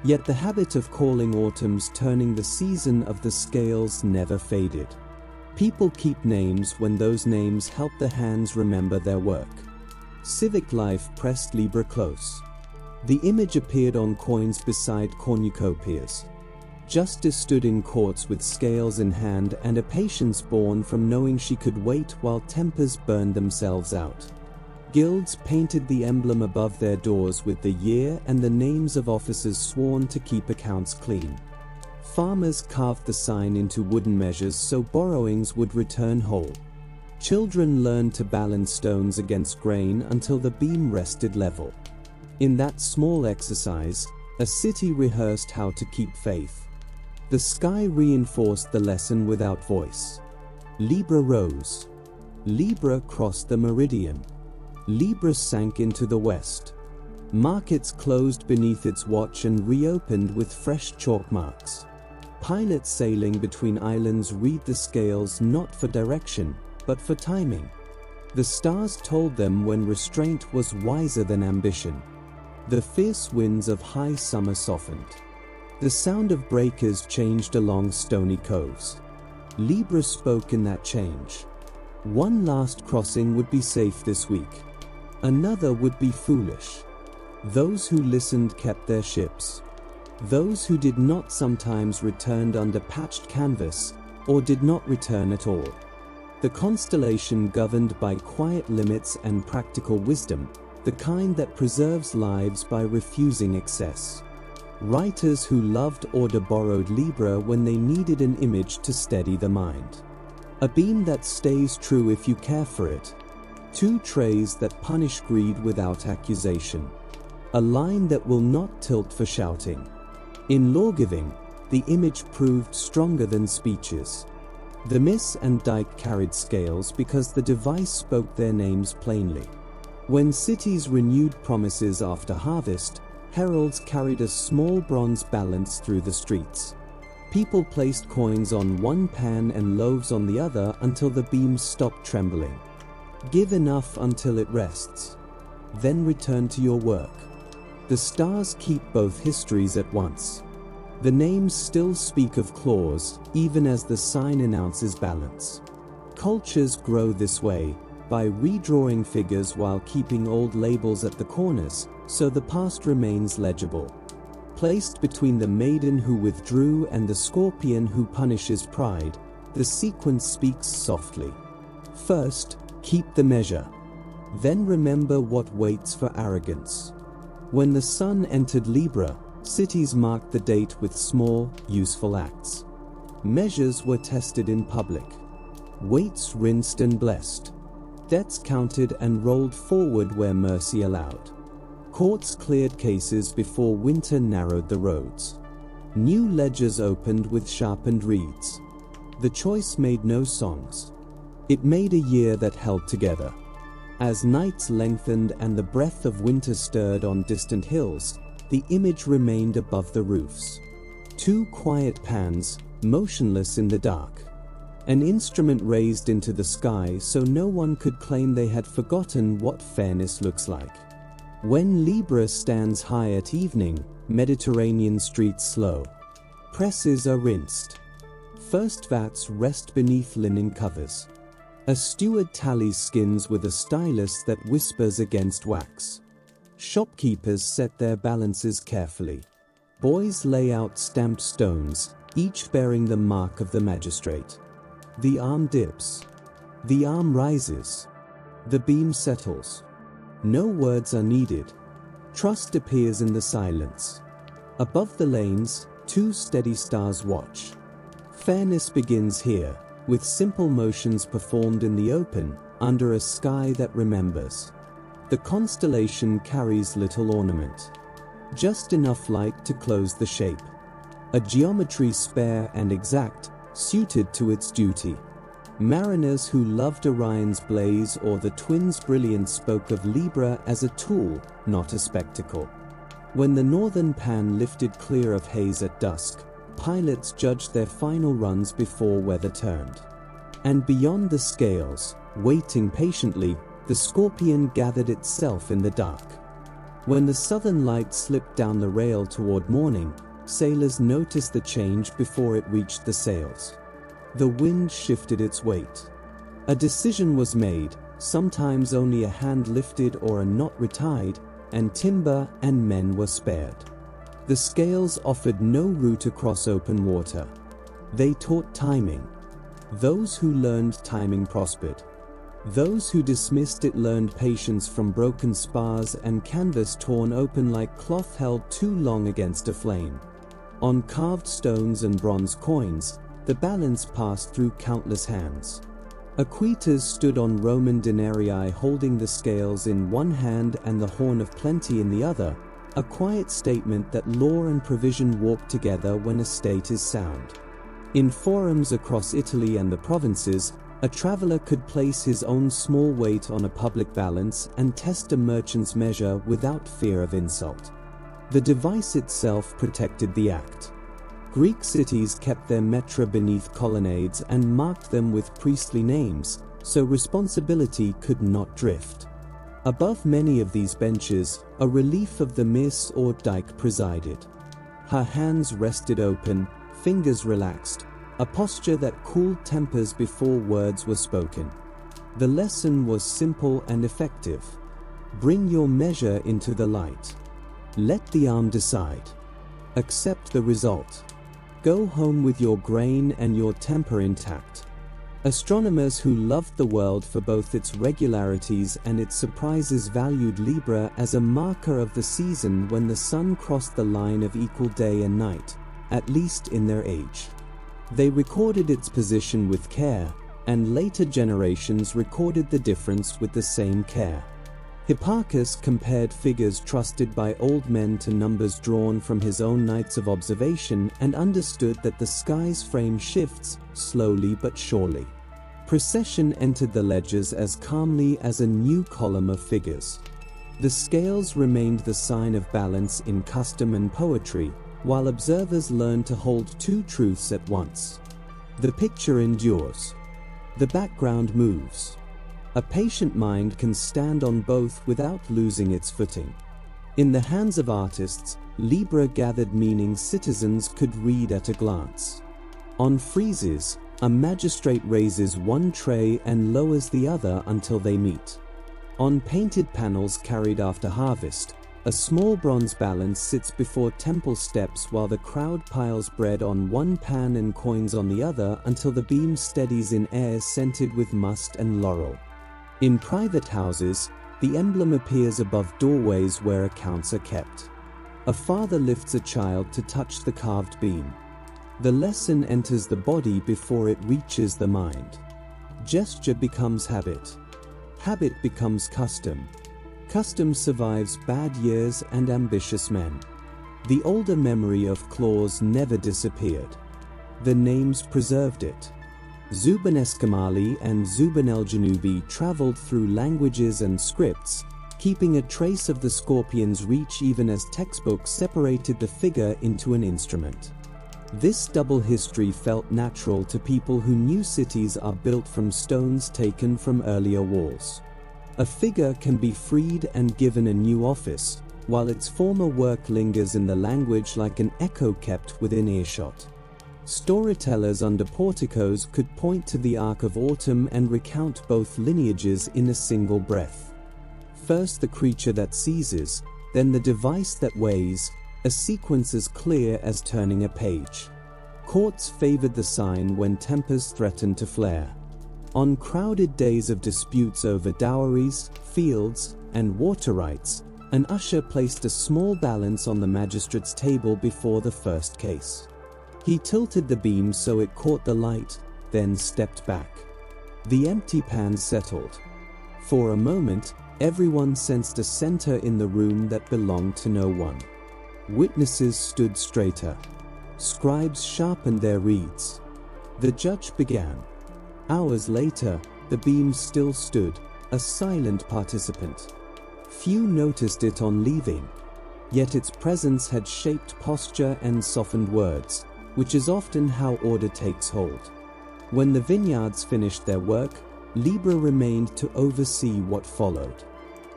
Yet the habit of calling autumns turning the season of the scales never faded. People keep names when those names help the hands remember their work. Civic life pressed Libra close. The image appeared on coins beside cornucopias. Justice stood in courts with scales in hand and a patience born from knowing she could wait while tempers burned themselves out. Guilds painted the emblem above their doors with the year and the names of officers sworn to keep accounts clean. Farmers carved the sign into wooden measures so borrowings would return whole. Children learned to balance stones against grain until the beam rested level. In that small exercise, a city rehearsed how to keep faith. The sky reinforced the lesson without voice. Libra rose. Libra crossed the meridian. Libra sank into the west. Markets closed beneath its watch and reopened with fresh chalk marks. Pilots sailing between islands read the scales not for direction, but for timing. The stars told them when restraint was wiser than ambition. The fierce winds of high summer softened. The sound of breakers changed along stony coves. Libra spoke in that change. One last crossing would be safe this week. Another would be foolish. Those who listened kept their ships. Those who did not sometimes returned under patched canvas, or did not return at all. The constellation governed by quiet limits and practical wisdom, the kind that preserves lives by refusing excess. Writers who loved order borrowed Libra when they needed an image to steady the mind. A beam that stays true if you care for it. Two trays that punish greed without accusation. A line that will not tilt for shouting. In lawgiving, the image proved stronger than speeches. The Miss and Dyke carried scales because the device spoke their names plainly. When cities renewed promises after harvest, heralds carried a small bronze balance through the streets. People placed coins on one pan and loaves on the other until the beams stopped trembling. Give enough until it rests. Then return to your work. The stars keep both histories at once. The names still speak of claws, even as the sign announces balance. Cultures grow this way, by redrawing figures while keeping old labels at the corners, so the past remains legible. Placed between the maiden who withdrew and the scorpion who punishes pride, the sequence speaks softly. First, keep the measure. Then remember what waits for arrogance. When the sun entered Libra, cities marked the date with small, useful acts. Measures were tested in public. Weights rinsed and blessed. Debts counted and rolled forward where mercy allowed. Courts cleared cases before winter narrowed the roads. New ledgers opened with sharpened reeds. The choice made no songs. It made a year that held together. As nights lengthened and the breath of winter stirred on distant hills, the image remained above the roofs. Two quiet pans, motionless in the dark. An instrument raised into the sky so no one could claim they had forgotten what fairness looks like. When Libra stands high at evening, Mediterranean streets slow. Presses are rinsed. First vats rest beneath linen covers. A steward tallies skins with a stylus that whispers against wax. Shopkeepers set their balances carefully. Boys lay out stamped stones, each bearing the mark of the magistrate. The arm dips. The arm rises. The beam settles. No words are needed. Trust appears in the silence. Above the lanes, two steady stars watch. Fairness begins here, with simple motions performed in the open, under a sky that remembers. The constellation carries little ornament. Just enough light to close the shape. A geometry spare and exact, suited to its duty. Mariners who loved Orion's blaze or the twins' brilliance spoke of Libra as a tool, not a spectacle. When the northern pan lifted clear of haze at dusk, pilots judged their final runs before weather turned. And beyond the scales, waiting patiently, the scorpion gathered itself in the dark. When the southern light slipped down the rail toward morning, sailors noticed the change before it reached the sails. The wind shifted its weight. A decision was made, sometimes only a hand lifted or a knot retied, and timber and men were spared. The scales offered no route across open water. They taught timing. Those who learned timing prospered. Those who dismissed it learned patience from broken spars and canvas torn open like cloth held too long against a flame. On carved stones and bronze coins, the balance passed through countless hands. Equators stood on Roman denarii holding the scales in one hand and the horn of plenty in the other, a quiet statement that law and provision walk together when a state is sound. In forums across Italy and the provinces, a traveler could place his own small weight on a public balance and test a merchant's measure without fear of insult. The device itself protected the act. Greek cities kept their metra beneath colonnades and marked them with priestly names, so responsibility could not drift. Above many of these benches, a relief of the Myrrh or Dike presided. Her hands rested open, fingers relaxed, a posture that cooled tempers before words were spoken. The lesson was simple and effective. Bring your measure into the light. Let the arm decide. Accept the result. Go home with your grain and your temper intact. Astronomers who loved the world for both its regularities and its surprises valued Libra as a marker of the season when the sun crossed the line of equal day and night, at least in their age. They recorded its position with care, and later generations recorded the difference with the same care. Hipparchus compared figures trusted by old men to numbers drawn from his own nights of observation and understood that the sky's frame shifts, slowly but surely. Precession entered the ledgers as calmly as a new column of figures. The scales remained the sign of balance in custom and poetry, while observers learned to hold two truths at once. The picture endures. The background moves. A patient mind can stand on both without losing its footing. In the hands of artists, Libra gathered meaning citizens could read at a glance. On friezes, a magistrate raises one tray and lowers the other until they meet. On painted panels carried after harvest, a small bronze balance sits before temple steps while the crowd piles bread on one pan and coins on the other until the beam steadies in air scented with must and laurel. In private houses, the emblem appears above doorways where accounts are kept. A father lifts a child to touch the carved beam. The lesson enters the body before it reaches the mind. Gesture becomes habit. Habit becomes custom. Custom survives bad years and ambitious men. The older memory of claws never disappeared. The names preserved it. Zubin Eskamali and Zubin el-Janubi traveled through languages and scripts, keeping a trace of the scorpion's reach even as textbooks separated the figure into an instrument. This double history felt natural to people who knew cities are built from stones taken from earlier walls. A figure can be freed and given a new office, while its former work lingers in the language like an echo kept within earshot. Storytellers under porticos could point to the arc of autumn and recount both lineages in a single breath. First the creature that seizes, then the device that weighs, a sequence as clear as turning a page. Courts favored the sign when tempers threatened to flare. On crowded days of disputes over dowries, fields, and water rights, an usher placed a small balance on the magistrate's table before the first case. He tilted the beam so it caught the light, then stepped back. The empty pan settled. For a moment, everyone sensed a center in the room that belonged to no one. Witnesses stood straighter. Scribes sharpened their reeds. The judge began. Hours later, the beam still stood, a silent participant. Few noticed it on leaving, yet its presence had shaped posture and softened words, which is often how order takes hold. When the vineyards finished their work, Libra remained to oversee what followed.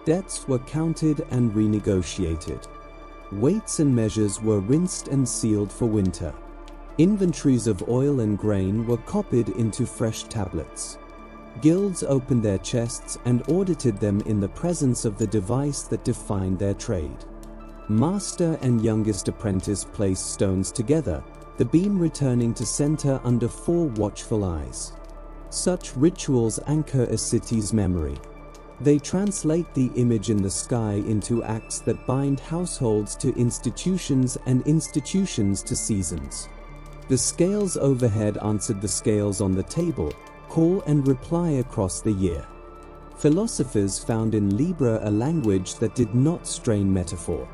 Debts were counted and renegotiated. Weights and measures were rinsed and sealed for winter. Inventories of oil and grain were copied into fresh tablets. Guilds opened their chests and audited them in the presence of the device that defined their trade. Master and youngest apprentice placed stones together, the beam returning to center under 4 watchful eyes. Such rituals anchor a city's memory. They translate the image in the sky into acts that bind households to institutions and institutions to seasons. The scales overhead answered the scales on the table, call and reply across the year. Philosophers found in Libra a language that did not strain metaphor.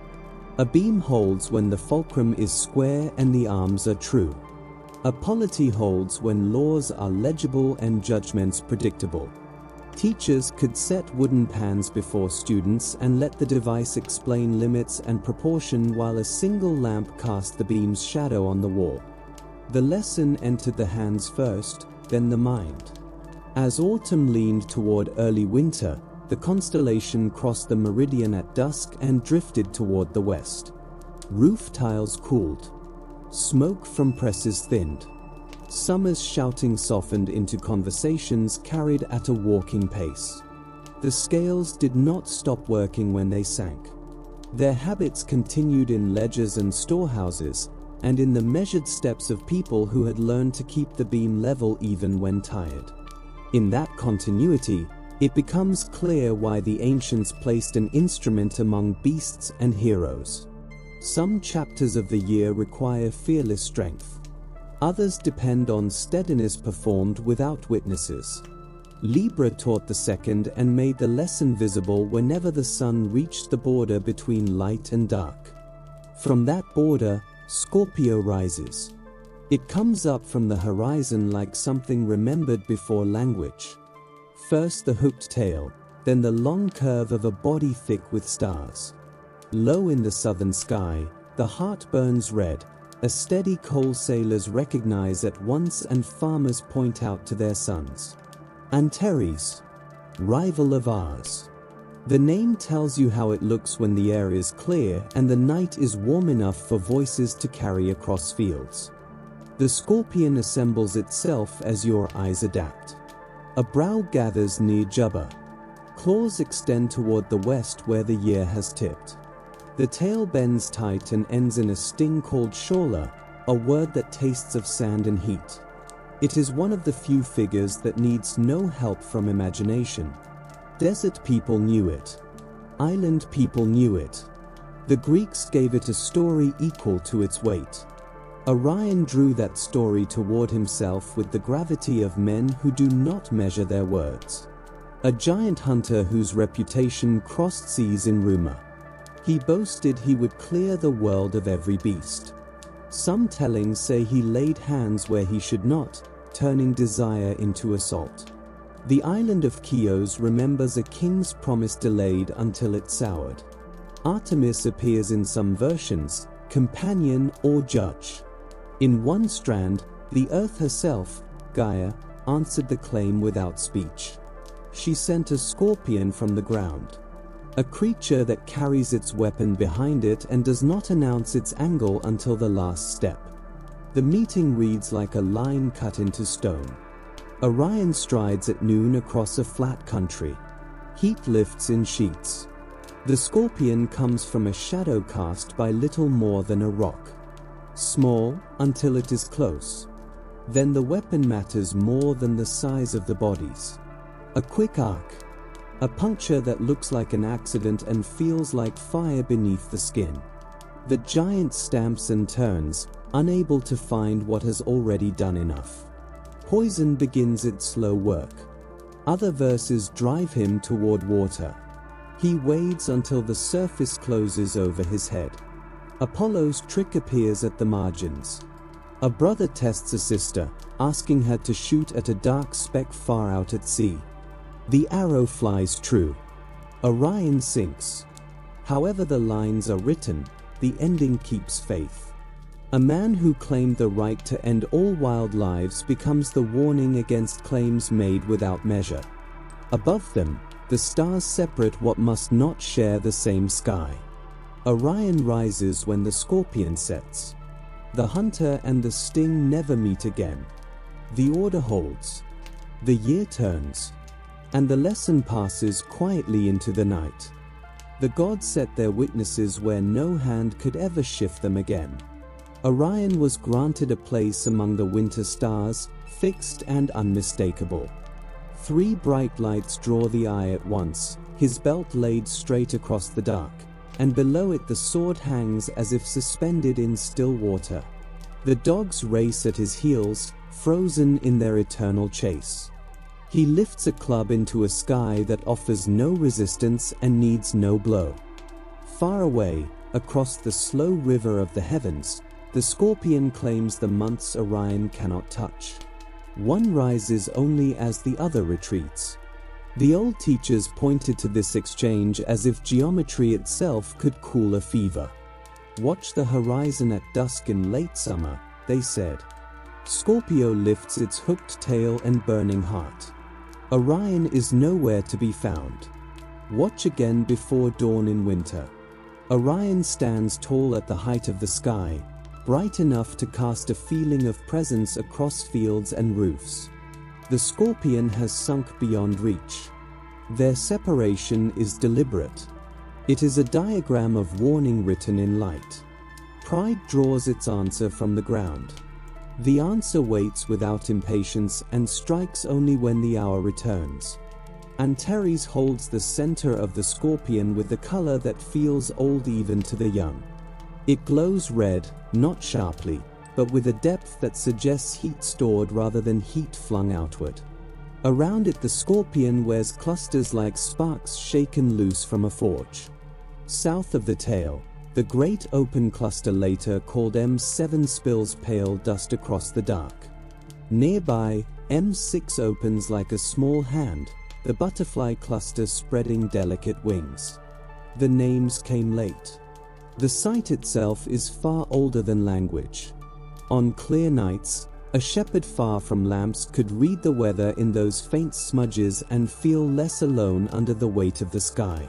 A beam holds when the fulcrum is square and the arms are true. A polity holds when laws are legible and judgments predictable. Teachers could set wooden pans before students and let the device explain limits and proportion while a single lamp cast the beam's shadow on the wall. The lesson entered the hands first, then the mind. As autumn leaned toward early winter, the constellation crossed the meridian at dusk and drifted toward the west. Roof tiles cooled. Smoke from presses thinned. Summer's shouting softened into conversations carried at a walking pace. The scales did not stop working when they sank. Their habits continued in ledgers and storehouses, and in the measured steps of people who had learned to keep the beam level even when tired. In that continuity, it becomes clear why the ancients placed an instrument among beasts and heroes. Some chapters of the year require fearless strength. Others depend on steadiness performed without witnesses. Libra taught the second and made the lesson visible whenever the sun reached the border between light and dark. From that border, Scorpio rises. It comes up from the horizon like something remembered before language. First the hooked tail, then the long curve of a body thick with stars. Low in the southern sky, the heart burns red, a steady coal sailors recognize at once and farmers point out to their sons. Antares, rival of ours. The name tells you how it looks when the air is clear and the night is warm enough for voices to carry across fields. The scorpion assembles itself as your eyes adapt. A brow gathers near Jubba. Claws extend toward the west where the year has tipped. The tail bends tight and ends in a sting called shola, a word that tastes of sand and heat. It is one of the few figures that needs no help from imagination. Desert people knew it. Island people knew it. The Greeks gave it a story equal to its weight. Orion drew that story toward himself with the gravity of men who do not measure their words. A giant hunter whose reputation crossed seas in rumor. He boasted he would clear the world of every beast. Some tellings say he laid hands where he should not, turning desire into assault. The island of Chios remembers a king's promise delayed until it soured. Artemis appears in some versions, companion or judge. In one strand, the earth herself, Gaia, answered the claim without speech. She sent a scorpion from the ground. A creature that carries its weapon behind it and does not announce its angle until the last step. The meeting reads like a line cut into stone. Orion strides at noon across a flat country. Heat lifts in sheets. The scorpion comes from a shadow cast by little more than a rock. Small, until it is close. Then the weapon matters more than the size of the bodies. A quick arc. A puncture that looks like an accident and feels like fire beneath the skin. The giant stamps and turns, unable to find what has already done enough. Poison begins its slow work. Other verses drive him toward water. He wades until the surface closes over his head. Apollo's trick appears at the margins. A brother tests a sister, asking her to shoot at a dark speck far out at sea. The arrow flies true. Orion sinks. However the lines are written, the ending keeps faith. A man who claimed the right to end all wild lives becomes the warning against claims made without measure. Above them, the stars separate what must not share the same sky. Orion rises when the scorpion sets. The hunter and the sting never meet again. The order holds. The year turns. And the lesson passes quietly into the night. The gods set their witnesses where no hand could ever shift them again. Orion was granted a place among the winter stars, fixed and unmistakable. 3 bright lights draw the eye at once, his belt laid straight across the dark, and below it the sword hangs as if suspended in still water. The dogs race at his heels, frozen in their eternal chase. He lifts a club into a sky that offers no resistance and needs no blow. Far away, across the slow river of the heavens, the scorpion claims the months Orion cannot touch. One rises only as the other retreats. The old teachers pointed to this exchange as if geometry itself could cool a fever. Watch the horizon at dusk in late summer, they said. Scorpio lifts its hooked tail and burning heart. Orion is nowhere to be found. Watch again before dawn in winter. Orion stands tall at the height of the sky, bright enough to cast a feeling of presence across fields and roofs. The scorpion has sunk beyond reach. Their separation is deliberate. It is a diagram of warning written in light. Pride draws its answer from the ground. The answer waits without impatience and strikes only when the hour returns. Antares holds the center of the scorpion with the color that feels old even to the young. It glows red, not sharply, but with a depth that suggests heat stored rather than heat flung outward. Around it the scorpion wears clusters like sparks shaken loose from a forge. South of the tail, the great open cluster later called M7 spills pale dust across the dark. Nearby, M6 opens like a small hand, the butterfly cluster spreading delicate wings. The names came late. The site itself is far older than language. On clear nights, a shepherd far from lamps could read the weather in those faint smudges and feel less alone under the weight of the sky.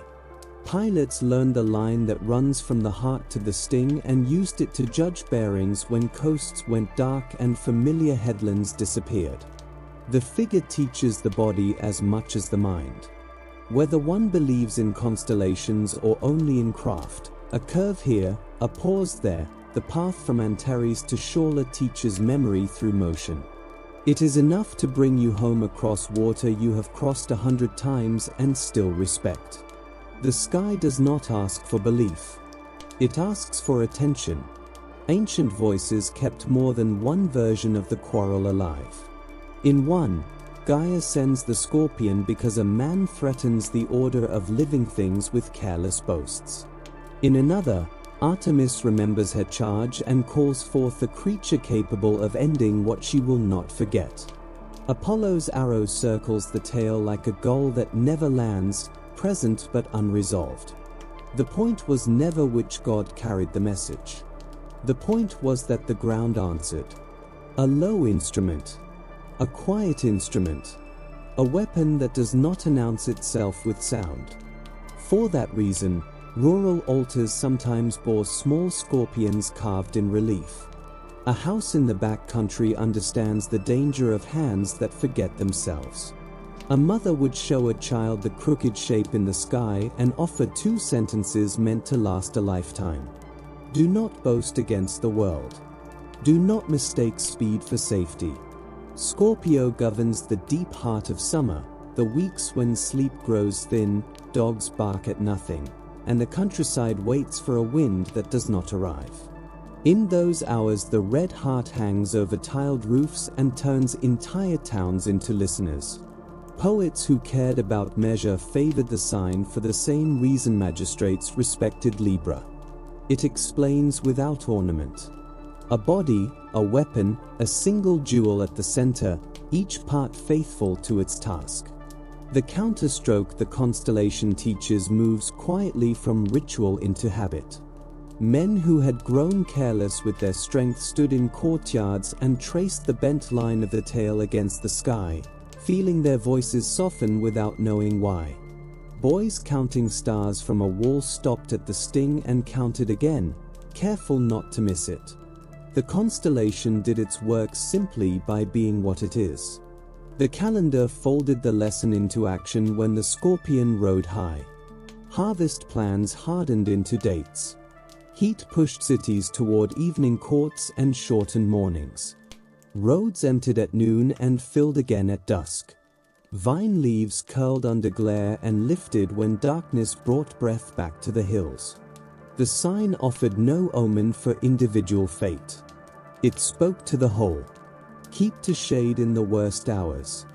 Pilots learned the line that runs from the heart to the sting and used it to judge bearings when coasts went dark and familiar headlands disappeared. The figure teaches the body as much as the mind. Whether one believes in constellations or only in craft, a curve here, a pause there, the path from Antares to Shawla teaches memory through motion. It is enough to bring you home across water you have crossed 100 times and still respect. The sky does not ask for belief. It asks for attention. Ancient voices kept more than one version of the quarrel alive. In one, Gaia sends the scorpion because a man threatens the order of living things with careless boasts. In another, Artemis remembers her charge and calls forth a creature capable of ending what she will not forget. Apollo's arrow circles the tail like a goal that never lands, present but unresolved. The point was never which god carried the message. The point was that the ground answered. A low instrument. A quiet instrument. A weapon that does not announce itself with sound. For that reason, rural altars sometimes bore small scorpions carved in relief. A house in the back country understands the danger of hands that forget themselves. A mother would show a child the crooked shape in the sky and offer 2 sentences meant to last a lifetime. Do not boast against the world. Do not mistake speed for safety. Scorpio governs the deep heart of summer, the weeks when sleep grows thin, dogs bark at nothing, and the countryside waits for a wind that does not arrive. In those hours the red heart hangs over tiled roofs and turns entire towns into listeners. Poets who cared about measure favored the sign for the same reason magistrates respected Libra. It explains without ornament. A body, a weapon, a single jewel at the center, each part faithful to its task. The counterstroke the constellation teaches moves quietly from ritual into habit. Men who had grown careless with their strength stood in courtyards and traced the bent line of the tail against the sky, feeling their voices soften without knowing why. Boys counting stars from a wall stopped at the sting and counted again, careful not to miss it. The constellation did its work simply by being what it is. The calendar folded the lesson into action when the scorpion rode high. Harvest plans hardened into dates. Heat pushed cities toward evening courts and shortened mornings. Roads emptied at noon and filled again at dusk. Vine leaves curled under glare and lifted when darkness brought breath back to the hills. The sign offered no omen for individual fate. It spoke to the whole. Keep to shade in the worst hours.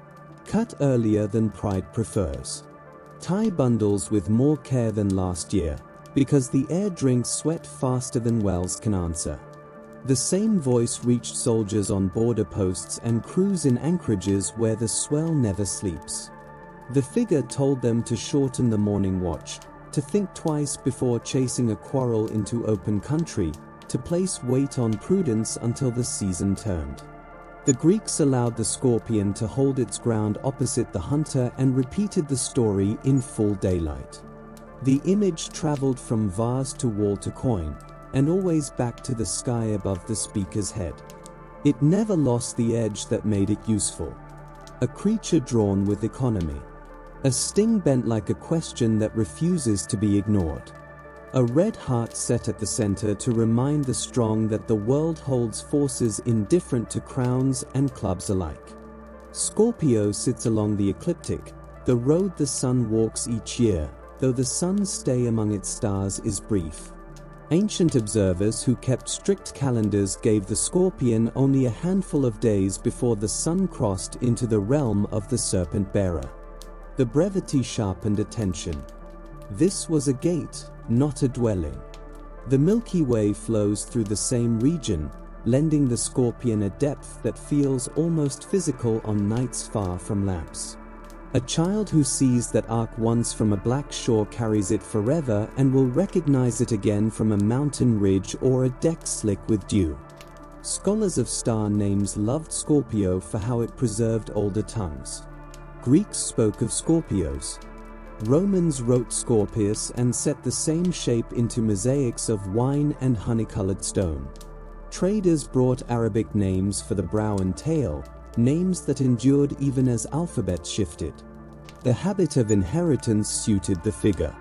Cut earlier than pride prefers. Tie bundles with more care than last year, because the air drinks sweat faster than wells can answer. The same voice reached soldiers on border posts and crews in anchorages where the swell never sleeps. The figure told them to shorten the morning watch, to think twice before chasing a quarrel into open country, to place weight on prudence until the season turned. The Greeks allowed the scorpion to hold its ground opposite the hunter and repeated the story in full daylight. The image traveled from vase to wall to coin, and always back to the sky above the speaker's head. It never lost the edge that made it useful. A creature drawn with economy. A sting bent like a question that refuses to be ignored. A red heart set at the center to remind the strong that the world holds forces indifferent to crowns and clubs alike. Scorpio sits along the ecliptic, the road the sun walks each year, though the sun's stay among its stars is brief. Ancient observers who kept strict calendars gave the scorpion only a handful of days before the sun crossed into the realm of the serpent-bearer. The brevity sharpened attention. This was a gate, not a dwelling. The Milky Way flows through the same region, lending the scorpion a depth that feels almost physical on nights far from lamps. A child who sees that arc once from a black shore carries it forever and will recognize it again from a mountain ridge or a deck slick with dew. Scholars of star names loved Scorpio for how it preserved older tongues. Greeks spoke of Scorpios. Romans wrote Scorpius and set the same shape into mosaics of wine and honey-colored stone. Traders brought Arabic names for the brow and tail, names that endured even as alphabets shifted. The habit of inheritance suited the figure.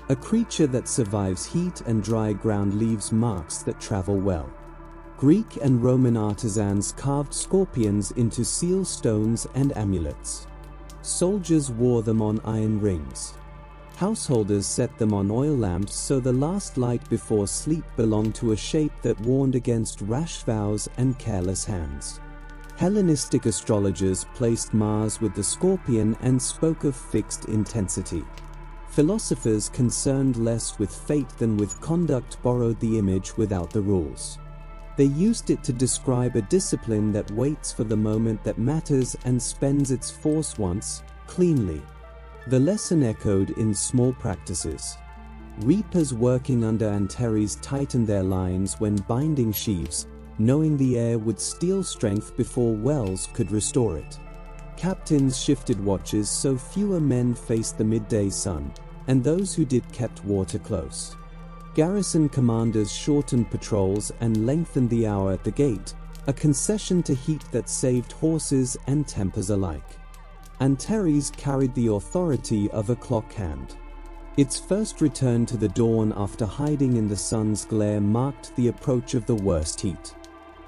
A creature that survives heat and dry ground leaves marks that travel well. Greek and Roman artisans carved scorpions into seal stones and amulets. Soldiers wore them on iron rings. Householders set them on oil lamps so the last light before sleep belonged to a shape that warned against rash vows and careless hands. Hellenistic astrologers placed Mars with the scorpion and spoke of fixed intensity. Philosophers concerned less with fate than with conduct borrowed the image without the rules. They used it to describe a discipline that waits for the moment that matters and spends its force once, cleanly. The lesson echoed in small practices. Reapers working under Antares tightened their lines when binding sheaves, knowing the air would steal strength before wells could restore it. Captains shifted watches so fewer men faced the midday sun, and those who did kept water close. Garrison commanders shortened patrols and lengthened the hour at the gate, a concession to heat that saved horses and tempers alike. Antares carried the authority of a clock hand. Its first return to the dawn after hiding in the sun's glare marked the approach of the worst heat.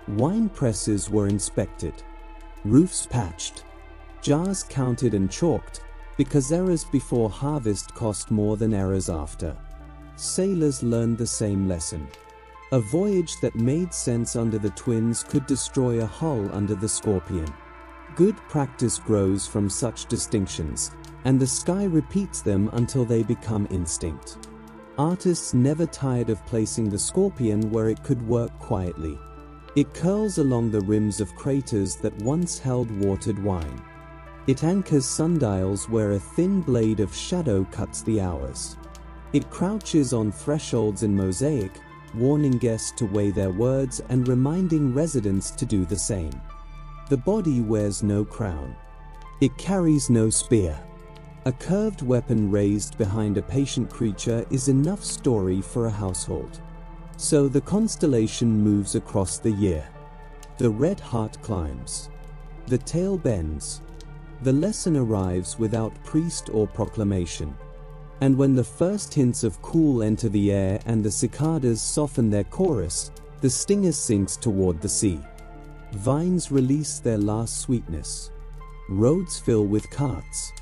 Wine presses were inspected, roofs patched, jars counted and chalked, because errors before harvest cost more than errors after. Sailors learned the same lesson. A voyage that made sense under the twins could destroy a hull under the scorpion. Good practice grows from such distinctions, and the sky repeats them until they become instinct. Artists never tired of placing the scorpion where it could work quietly. It curls along the rims of craters that once held watered wine. It anchors sundials where a thin blade of shadow cuts the hours. It crouches on thresholds in mosaic, warning guests to weigh their words and reminding residents to do the same. The body wears no crown. It carries no spear. A curved weapon raised behind a patient creature is enough story for a household. So the constellation moves across the year. The red heart climbs. The tail bends. The lesson arrives without priest or proclamation. And when the first hints of cool enter the air and the cicadas soften their chorus, the stinger sinks toward the sea. Vines release their last sweetness. Roads fill with carts.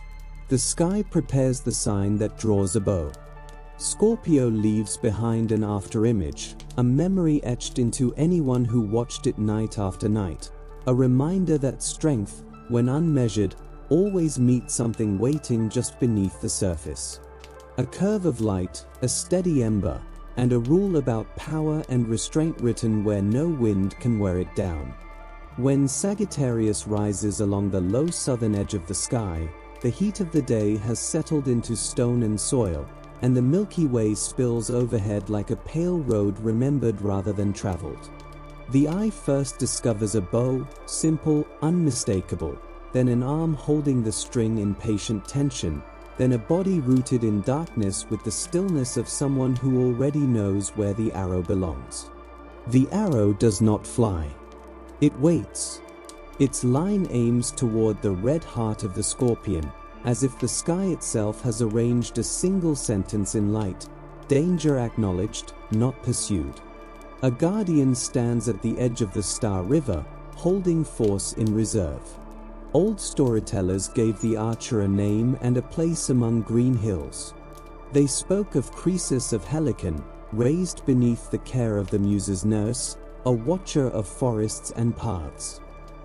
The sky prepares the sign that draws a bow. Scorpio leaves behind an afterimage, a memory etched into anyone who watched it night after night, a reminder that strength, when unmeasured, always meets something waiting just beneath the surface. A curve of light, a steady ember, and a rule about power and restraint written where no wind can wear it down. When Sagittarius rises along the low southern edge of the sky, the heat of the day has settled into stone and soil, and the Milky Way spills overhead like a pale road remembered rather than traveled. The eye first discovers a bow, simple, unmistakable, then an arm holding the string in patient tension, then a body rooted in darkness with the stillness of someone who already knows where the arrow belongs. The arrow does not fly. It waits. Its line aims toward the red heart of the scorpion, as if the sky itself has arranged a single sentence in light: danger acknowledged, not pursued. A guardian stands at the edge of the Star River, holding force in reserve. Old storytellers gave the archer a name and a place among green hills. They spoke of Croesus of Helicon, raised beneath the care of the muse's nurse, a watcher of forests and paths.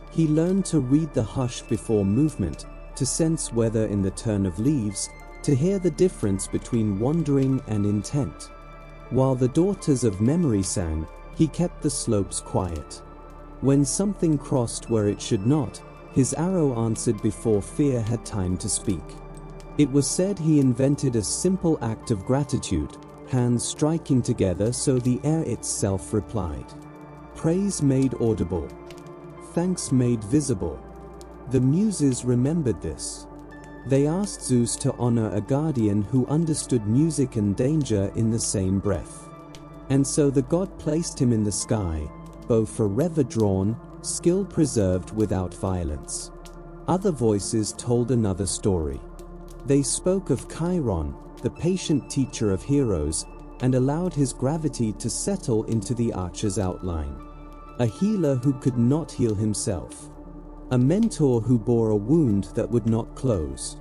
He learned to read the hush before movement, to sense weather in the turn of leaves, to hear the difference between wandering and intent. While the daughters of memory sang, he kept the slopes quiet. When something crossed where it should not, his arrow answered before fear had time to speak. It was said he invented a simple act of gratitude, hands striking together so the air itself replied. Praise made audible. Thanks made visible. The muses remembered this. They asked Zeus to honor a guardian who understood music and danger in the same breath. And so the god placed him in the sky, bow forever drawn, skill preserved without violence. Other voices told another story. They spoke of Chiron, the patient teacher of heroes, and allowed his gravity to settle into the archer's outline. a healer who could not heal himself, a mentor who bore a wound that would not close.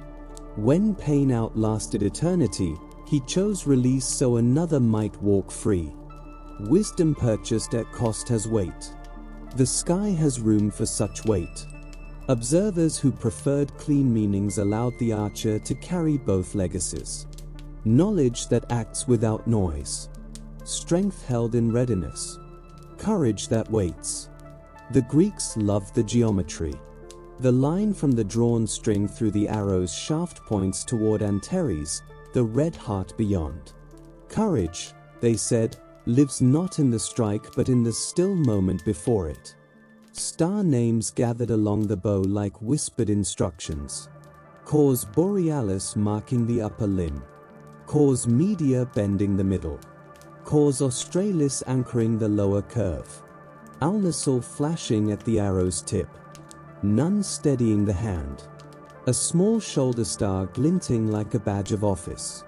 When pain outlasted eternity, he chose release so another might walk free. Wisdom purchased at cost has weight. The sky has room for such weight. Observers who preferred clean meanings allowed the archer to carry both legacies. Knowledge that acts without noise. Strength held in readiness. Courage that waits. The Greeks loved the geometry. The line from the drawn string through the arrow's shaft points toward Antares, the red heart beyond. Courage, they said, lives not in the strike but in the still moment before it. Star names gathered along the bow like whispered instructions. Cause Borealis marking the upper limb. Cause Media bending the middle. Cause Australis anchoring the lower curve. Alnisol flashing at the arrow's tip. None steadying the hand. A small shoulder star glinting like a badge of office.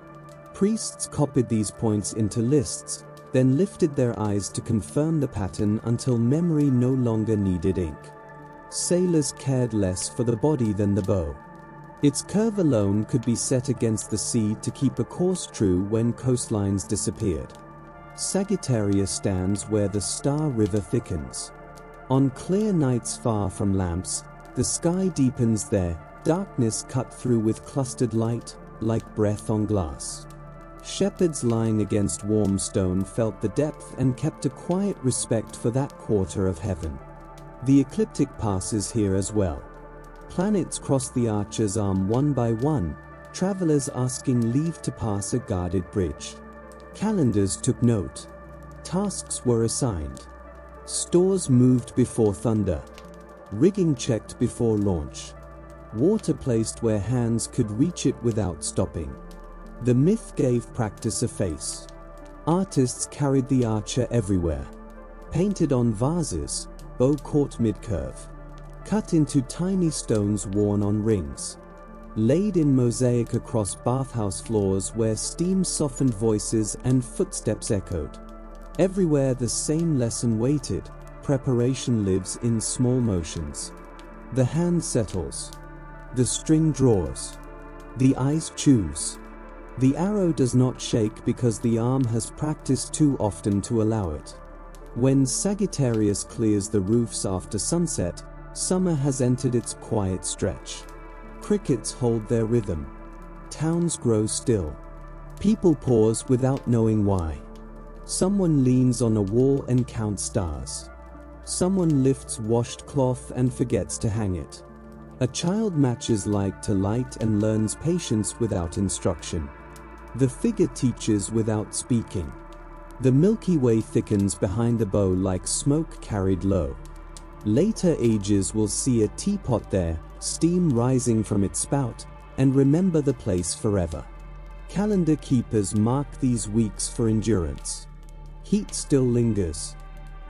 Priests copied these points into lists, then lifted their eyes to confirm the pattern until memory no longer needed ink. Sailors cared less for the body than the bow. Its curve alone could be set against the sea to keep a course true when coastlines disappeared. Sagittarius stands where the star river thickens. On clear nights far from lamps, the sky deepens there, darkness cut through with clustered light, like breath on glass. Shepherds lying against warm stone felt the depth and kept a quiet respect for that quarter of heaven. The ecliptic passes here as well. Planets cross the archer's arm one by one, travelers asking leave to pass a guarded bridge. Calendars took note. Tasks were assigned. Stores moved before thunder. Rigging checked before launch. Water placed where hands could reach it without stopping. The myth gave practice a face. Artists carried the archer everywhere. Painted on vases, bow caught mid-curve. Cut into tiny stones worn on rings. Laid in mosaic across bathhouse floors where steam softened voices and footsteps echoed. Everywhere the same lesson waited. Preparation lives in small motions. The hand settles. The string draws. The eyes choose. The arrow does not shake because the arm has practiced too often to allow it. When Sagittarius clears the roofs after sunset, summer has entered its quiet stretch. Crickets hold their rhythm. Towns grow still. People pause without knowing why. Someone leans on a wall and counts stars. Someone lifts washed cloth and forgets to hang it. A child matches light to light and learns patience without instruction. The figure teaches without speaking. The Milky Way thickens behind the bow like smoke carried low. Later ages will see a teapot there, steam rising from its spout, and remember the place forever. Calendar keepers mark these weeks for endurance. Heat still lingers.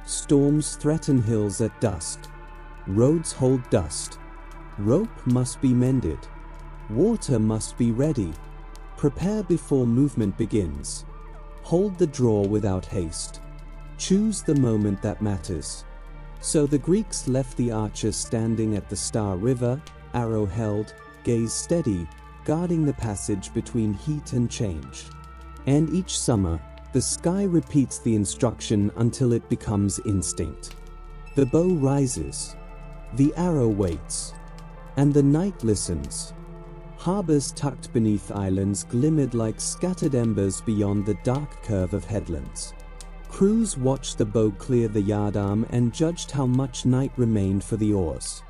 Storms threaten hills at dusk. Roads hold dust. Rope must be mended. Water must be ready. Prepare before movement begins. Hold the draw without haste. Choose the moment that matters. So the Greeks left the archer standing at the Star River, arrow held, gaze steady, guarding the passage between heat and change. And each summer, the sky repeats the instruction until it becomes instinct. The bow rises. The arrow waits. And the night listens. Harbors tucked beneath islands glimmered like scattered embers beyond the dark curve of headlands. Crews watched the bow clear the yardarm and judged how much night remained for the oars.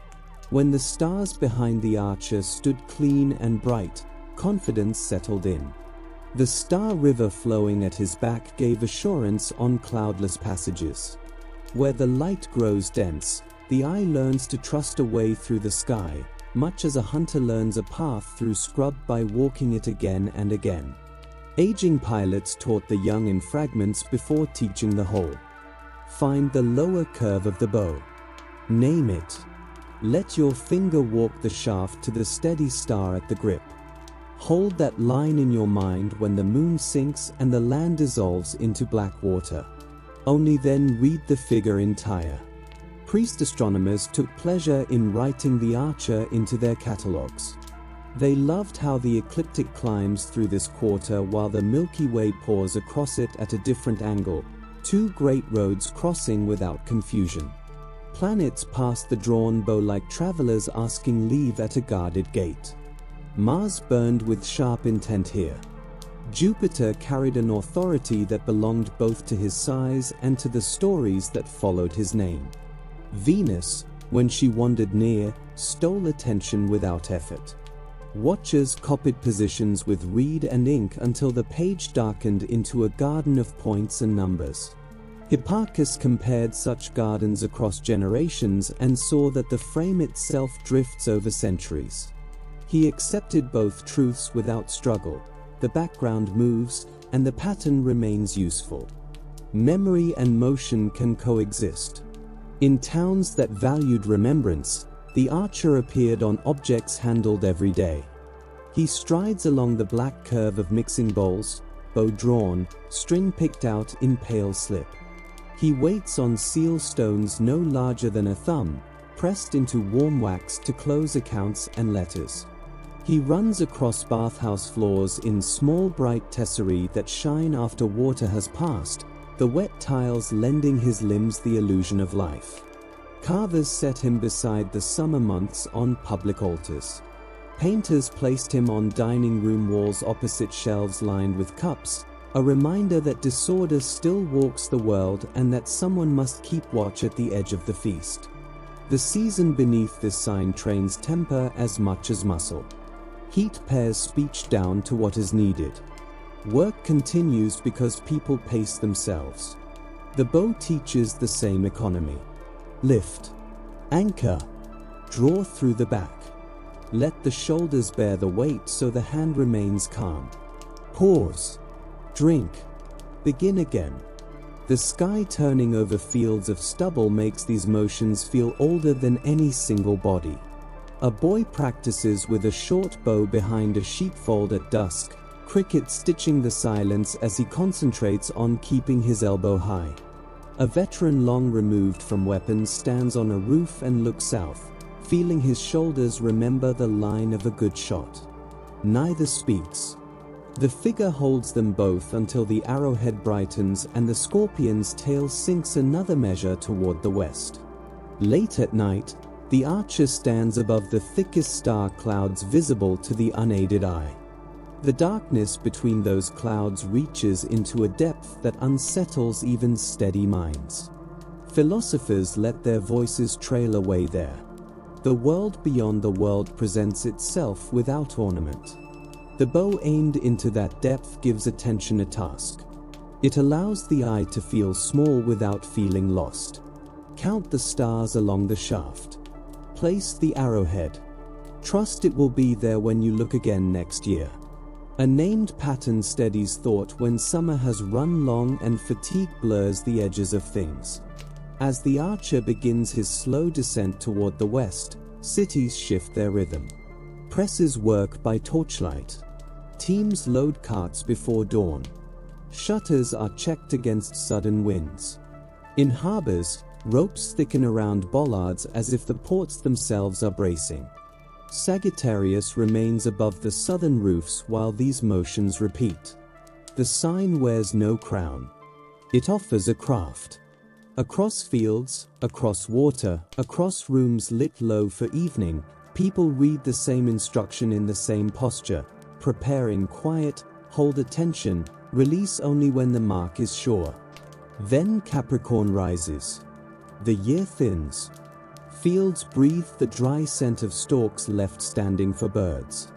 When the stars behind the archer stood clean and bright, confidence settled in. The Star River flowing at his back gave assurance on cloudless passages. Where the light grows dense, the eye learns to trust a way through the sky, much as a hunter learns a path through scrub by walking it again and again. Aging pilots taught the young in fragments before teaching the whole. Find the lower curve of the bow. Name it. Let your finger walk the shaft to the steady star at the grip. Hold that line in your mind when the moon sinks and the land dissolves into black water. Only then read the figure entire. Priest astronomers took pleasure in writing the Archer into their catalogues. They loved how the ecliptic climbs through this quarter while the Milky Way pours across it at a different angle, two great roads crossing without confusion. Planets passed the drawn bow like travelers asking leave at a guarded gate. Mars burned with sharp intent here. Jupiter carried an authority that belonged both to his size and to the stories that followed his name. Venus, when she wandered near, stole attention without effort. Watchers copied positions with reed and ink until the page darkened into a garden of points and numbers. Hipparchus compared such gardens across generations and saw that the frame itself drifts over centuries. He accepted both truths without struggle. The background moves, and the pattern remains useful. Memory and motion can coexist. In towns that valued remembrance, the Archer appeared on objects handled every day. He strides along the black curve of mixing bowls, bow drawn, string picked out in pale slip. He waits on seal stones no larger than a thumb, pressed into warm wax to close accounts and letters. He runs across bathhouse floors in small bright tesserae that shine after water has passed, the wet tiles lending his limbs the illusion of life. Carvers set him beside the summer months on public altars. Painters placed him on dining room walls opposite shelves lined with cups, a reminder that disorder still walks the world and that someone must keep watch at the edge of the feast. The season beneath this sign trains temper as much as muscle. Heat pares speech down to what is needed. Work continues because people pace themselves. The bow teaches the same economy. Lift. Anchor. Draw through the back. Let the shoulders bear the weight so the hand remains calm. Pause. Drink. Begin again. The sky turning over fields of stubble makes these motions feel older than any single body. A boy practices with a short bow behind a sheepfold at dusk, cricket stitching the silence as he concentrates on keeping his elbow high. A veteran long removed from weapons stands on a roof and looks south, feeling his shoulders remember the line of a good shot. Neither speaks. The figure holds them both until the arrowhead brightens and the scorpion's tail sinks another measure toward the west. Late at night, the Archer stands above the thickest star clouds visible to the unaided eye. The darkness between those clouds reaches into a depth that unsettles even steady minds. Philosophers let their voices trail away there. The world beyond the world presents itself without ornament. The bow aimed into that depth gives attention a task. It allows the eye to feel small without feeling lost. Count the stars along the shaft. Place the arrowhead. Trust it will be there when you look again next year. A named pattern steadies thought when summer has run long and fatigue blurs the edges of things. As the Archer begins his slow descent toward the west, cities shift their rhythm. Presses work by torchlight. Teams load carts before dawn. Shutters are checked against sudden winds. In harbors, ropes thicken around bollards as if the ports themselves are bracing. Sagittarius remains above the southern roofs while these motions repeat. The sign wears no crown. It offers a craft. Across fields, across water, across rooms lit low for evening, people read the same instruction in the same posture. Prepare in quiet, hold attention, release only when the mark is sure. Then Capricorn rises. The year thins. Fields breathe the dry scent of stalks left standing for birds.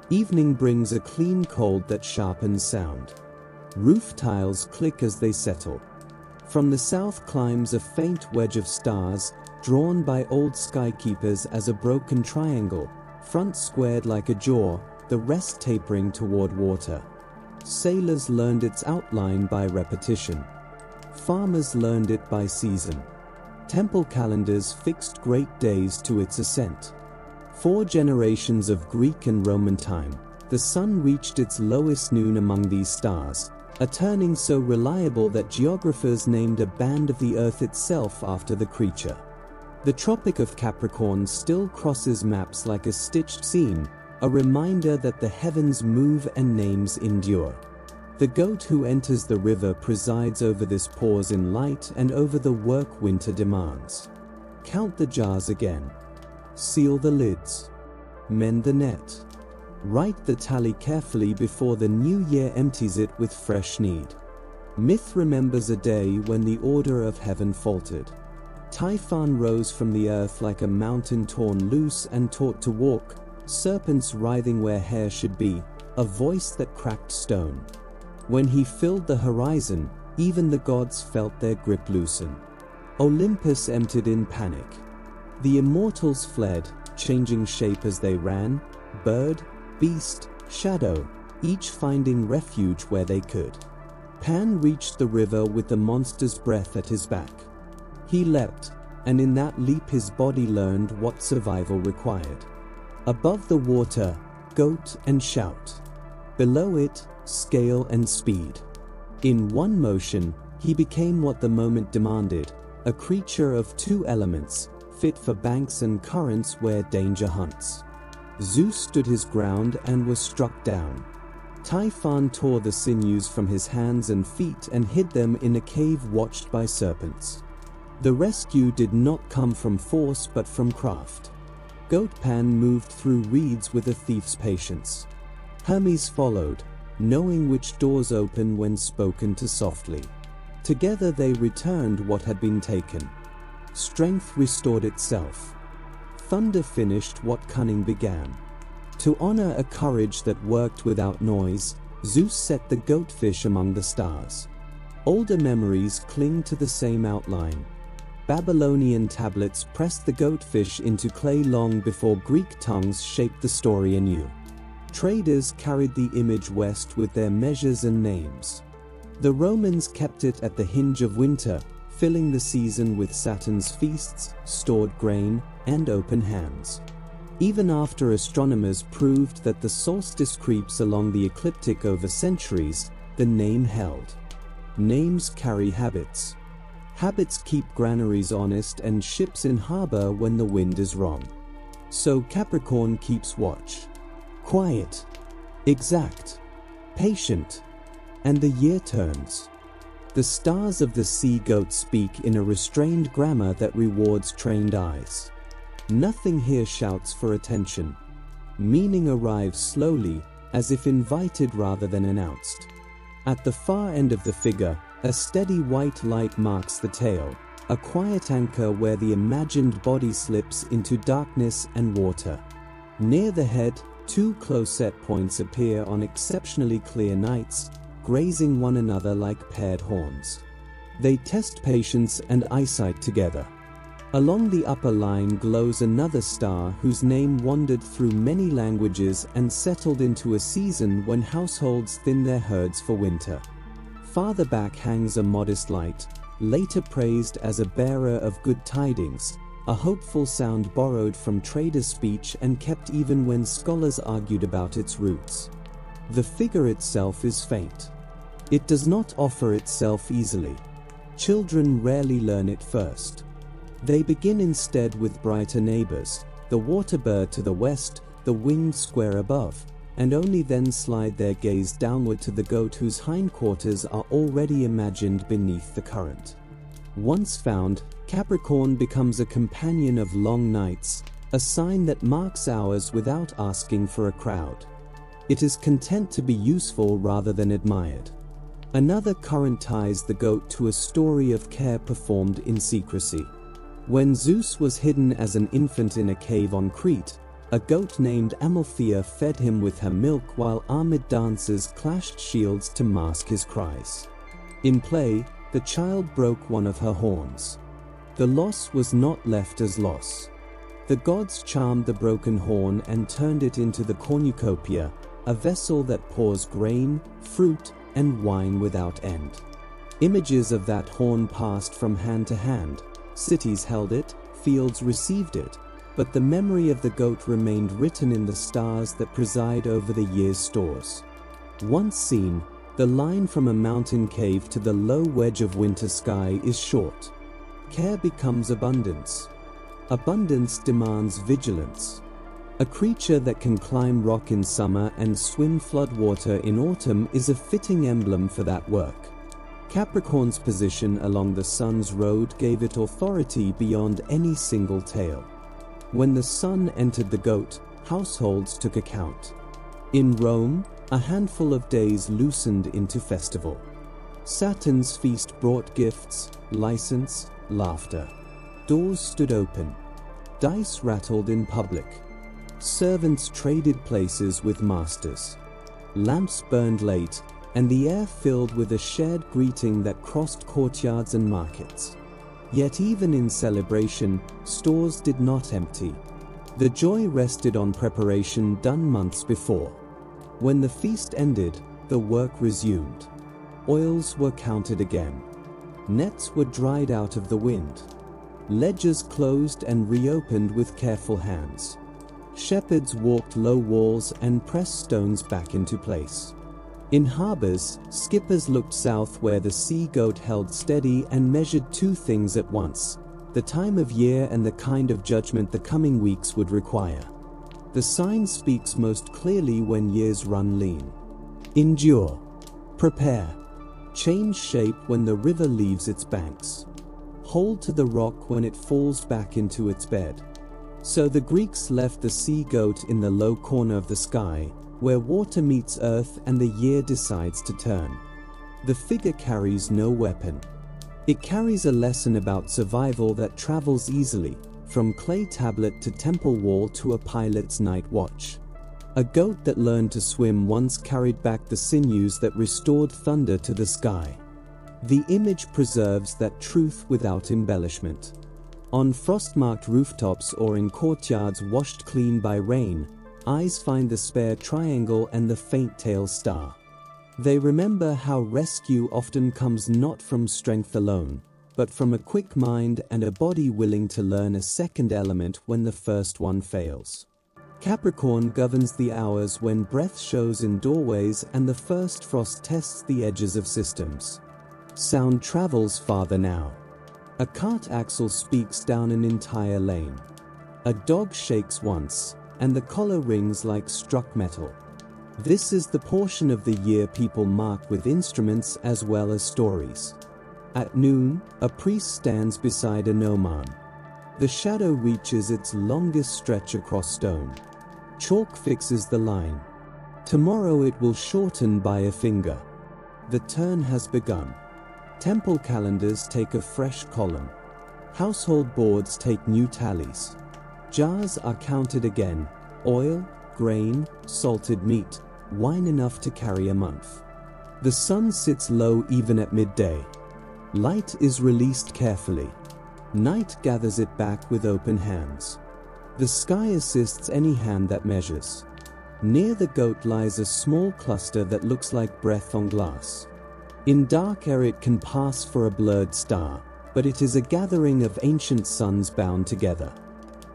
Evening brings a clean cold that sharpens sound. Roof tiles click as they settle. From the south climbs a faint wedge of stars, drawn by old skykeepers as a broken triangle, front squared like a jaw, the rest tapering toward water. Sailors learned its outline by repetition. Farmers learned it by season. Temple calendars fixed great days to its ascent. 4 generations of Greek and Roman time, the sun reached its lowest noon among these stars, a turning so reliable that geographers named a band of the earth itself after the creature. The Tropic of Capricorn still crosses maps like a stitched seam, a reminder that the heavens move and names endure. The goat who enters the river presides over this pause in light and over the work winter demands. Count the jars again. Seal the lids. Mend the net. Write the tally carefully before the new year empties it with fresh need. Myth remembers a day when the order of heaven faltered. Typhon rose from the earth like a mountain torn loose and taught to walk, serpents writhing where hair should be, a voice that cracked stone. When he filled the horizon, even the gods felt their grip loosen. Olympus emptied in panic. The immortals fled, changing shape as they ran, bird, beast, shadow, each finding refuge where they could. Pan reached the river with the monster's breath at his back. He leapt, and in that leap his body learned what survival required. Above the water, goat and shout. Below it, scale and speed. In one motion, he became what the moment demanded, a creature of two elements, fit for banks and currents where danger hunts. Zeus stood his ground and was struck down. Typhon tore the sinews from his hands and feet and hid them in a cave watched by serpents. The rescue did not come from force but from craft. Goat Pan moved through reeds with a thief's patience. Hermes followed, knowing which doors open when spoken to softly. Together they returned what had been taken. Strength restored itself. Thunder finished what cunning began. To honor a courage that worked without noise, Zeus set the goatfish among the stars. Older memories cling to the same outline. Babylonian tablets pressed the goatfish into clay long before Greek tongues shaped the story anew. Traders carried the image west with their measures and names. The Romans kept it at the hinge of winter, filling the season with Saturn's feasts, stored grain, and open hands. Even after astronomers proved that the solstice creeps along the ecliptic over centuries, the name held. Names carry habits. Habits keep granaries honest and ships in harbor when the wind is wrong. So Capricorn keeps watch. Quiet, exact, patient, and the year turns. The stars of the sea goat speak in a restrained grammar that rewards trained eyes. Nothing here shouts for attention. Meaning arrives slowly, as if invited rather than announced. At the far end of the figure, a steady white light marks the tail, a quiet anchor where the imagined body slips into darkness and water. Near the head, two close-set points appear on exceptionally clear nights, grazing one another like paired horns. They test patience and eyesight together. Along the upper line glows another star whose name wandered through many languages and settled into a season when households thin their herds for winter. Farther back hangs a modest light, later praised as a bearer of good tidings, a hopeful sound borrowed from trader speech and kept even when scholars argued about its roots. The figure itself is faint. It does not offer itself easily. Children rarely learn it first. They begin instead with brighter neighbors, the water bird to the west, the winged square above, and only then slide their gaze downward to the goat whose hindquarters are already imagined beneath the current. Once found, Capricorn becomes a companion of long nights, a sign that marks hours without asking for a crowd. It is content to be useful rather than admired. Another current ties the goat to a story of care performed in secrecy. When Zeus was hidden as an infant in a cave on Crete, a goat named Amalthea fed him with her milk while armored dancers clashed shields to mask his cries. In play, the child broke one of her horns. The loss was not left as loss. The gods charmed the broken horn and turned it into the cornucopia, a vessel that pours grain, fruit, and wine without end. Images of that horn passed from hand to hand. Cities held it, fields received it, but the memory of the goat remained written in the stars that preside over the year's stores. Once seen, the line from a mountain cave to the low wedge of winter sky is short. Care becomes abundance. Abundance demands vigilance. A creature that can climb rock in summer and swim floodwater in autumn is a fitting emblem for that work. Capricorn's position along the sun's road gave it authority beyond any single tale. When the sun entered the goat, households took account. In Rome, a handful of days loosened into festival. Saturn's feast brought gifts, license, laughter. Doors stood open. Dice rattled in public. Servants traded places with masters. Lamps burned late, and the air filled with a shared greeting that crossed courtyards and markets. Yet even in celebration, stores did not empty. The joy rested on preparation done months before. When the feast ended, the work resumed. Oils were counted again. Nets were dried out of the wind. Ledgers closed and reopened with careful hands. Shepherds walked low walls and pressed stones back into place. In harbors, skippers looked south where the sea goat held steady and measured two things at once: the time of year and the kind of judgment the coming weeks would require. The sign speaks most clearly when years run lean. Endure. Prepare. Change shape when the river leaves its banks. Hold to the rock when it falls back into its bed. So the Greeks left the sea goat in the low corner of the sky, where water meets earth and the year decides to turn. The figure carries no weapon. It carries a lesson about survival that travels easily, from clay tablet to temple wall to a pilot's night watch. A goat that learned to swim once carried back the sinews that restored thunder to the sky. The image preserves that truth without embellishment. On frost-marked rooftops or in courtyards washed clean by rain, eyes find the spare triangle and the faint tail star. They remember how rescue often comes not from strength alone, but from a quick mind and a body willing to learn a second element when the first one fails. Capricorn governs the hours when breath shows in doorways and the first frost tests the edges of systems. Sound travels farther now. A cart axle speaks down an entire lane. A dog shakes once, and the collar rings like struck metal. This is the portion of the year people mark with instruments as well as stories. At noon, a priest stands beside a gnomon. The shadow reaches its longest stretch across stone. Chalk fixes the line. Tomorrow it will shorten by a finger. The turn has begun. Temple calendars take a fresh column. Household boards take new tallies. Jars are counted again: oil, grain, salted meat, wine enough to carry a month. The sun sits low even at midday. Light is released carefully. Night gathers it back with open hands. The sky assists any hand that measures. Near the goat lies a small cluster that looks like breath on glass. In dark air it can pass for a blurred star, but it is a gathering of ancient suns bound together.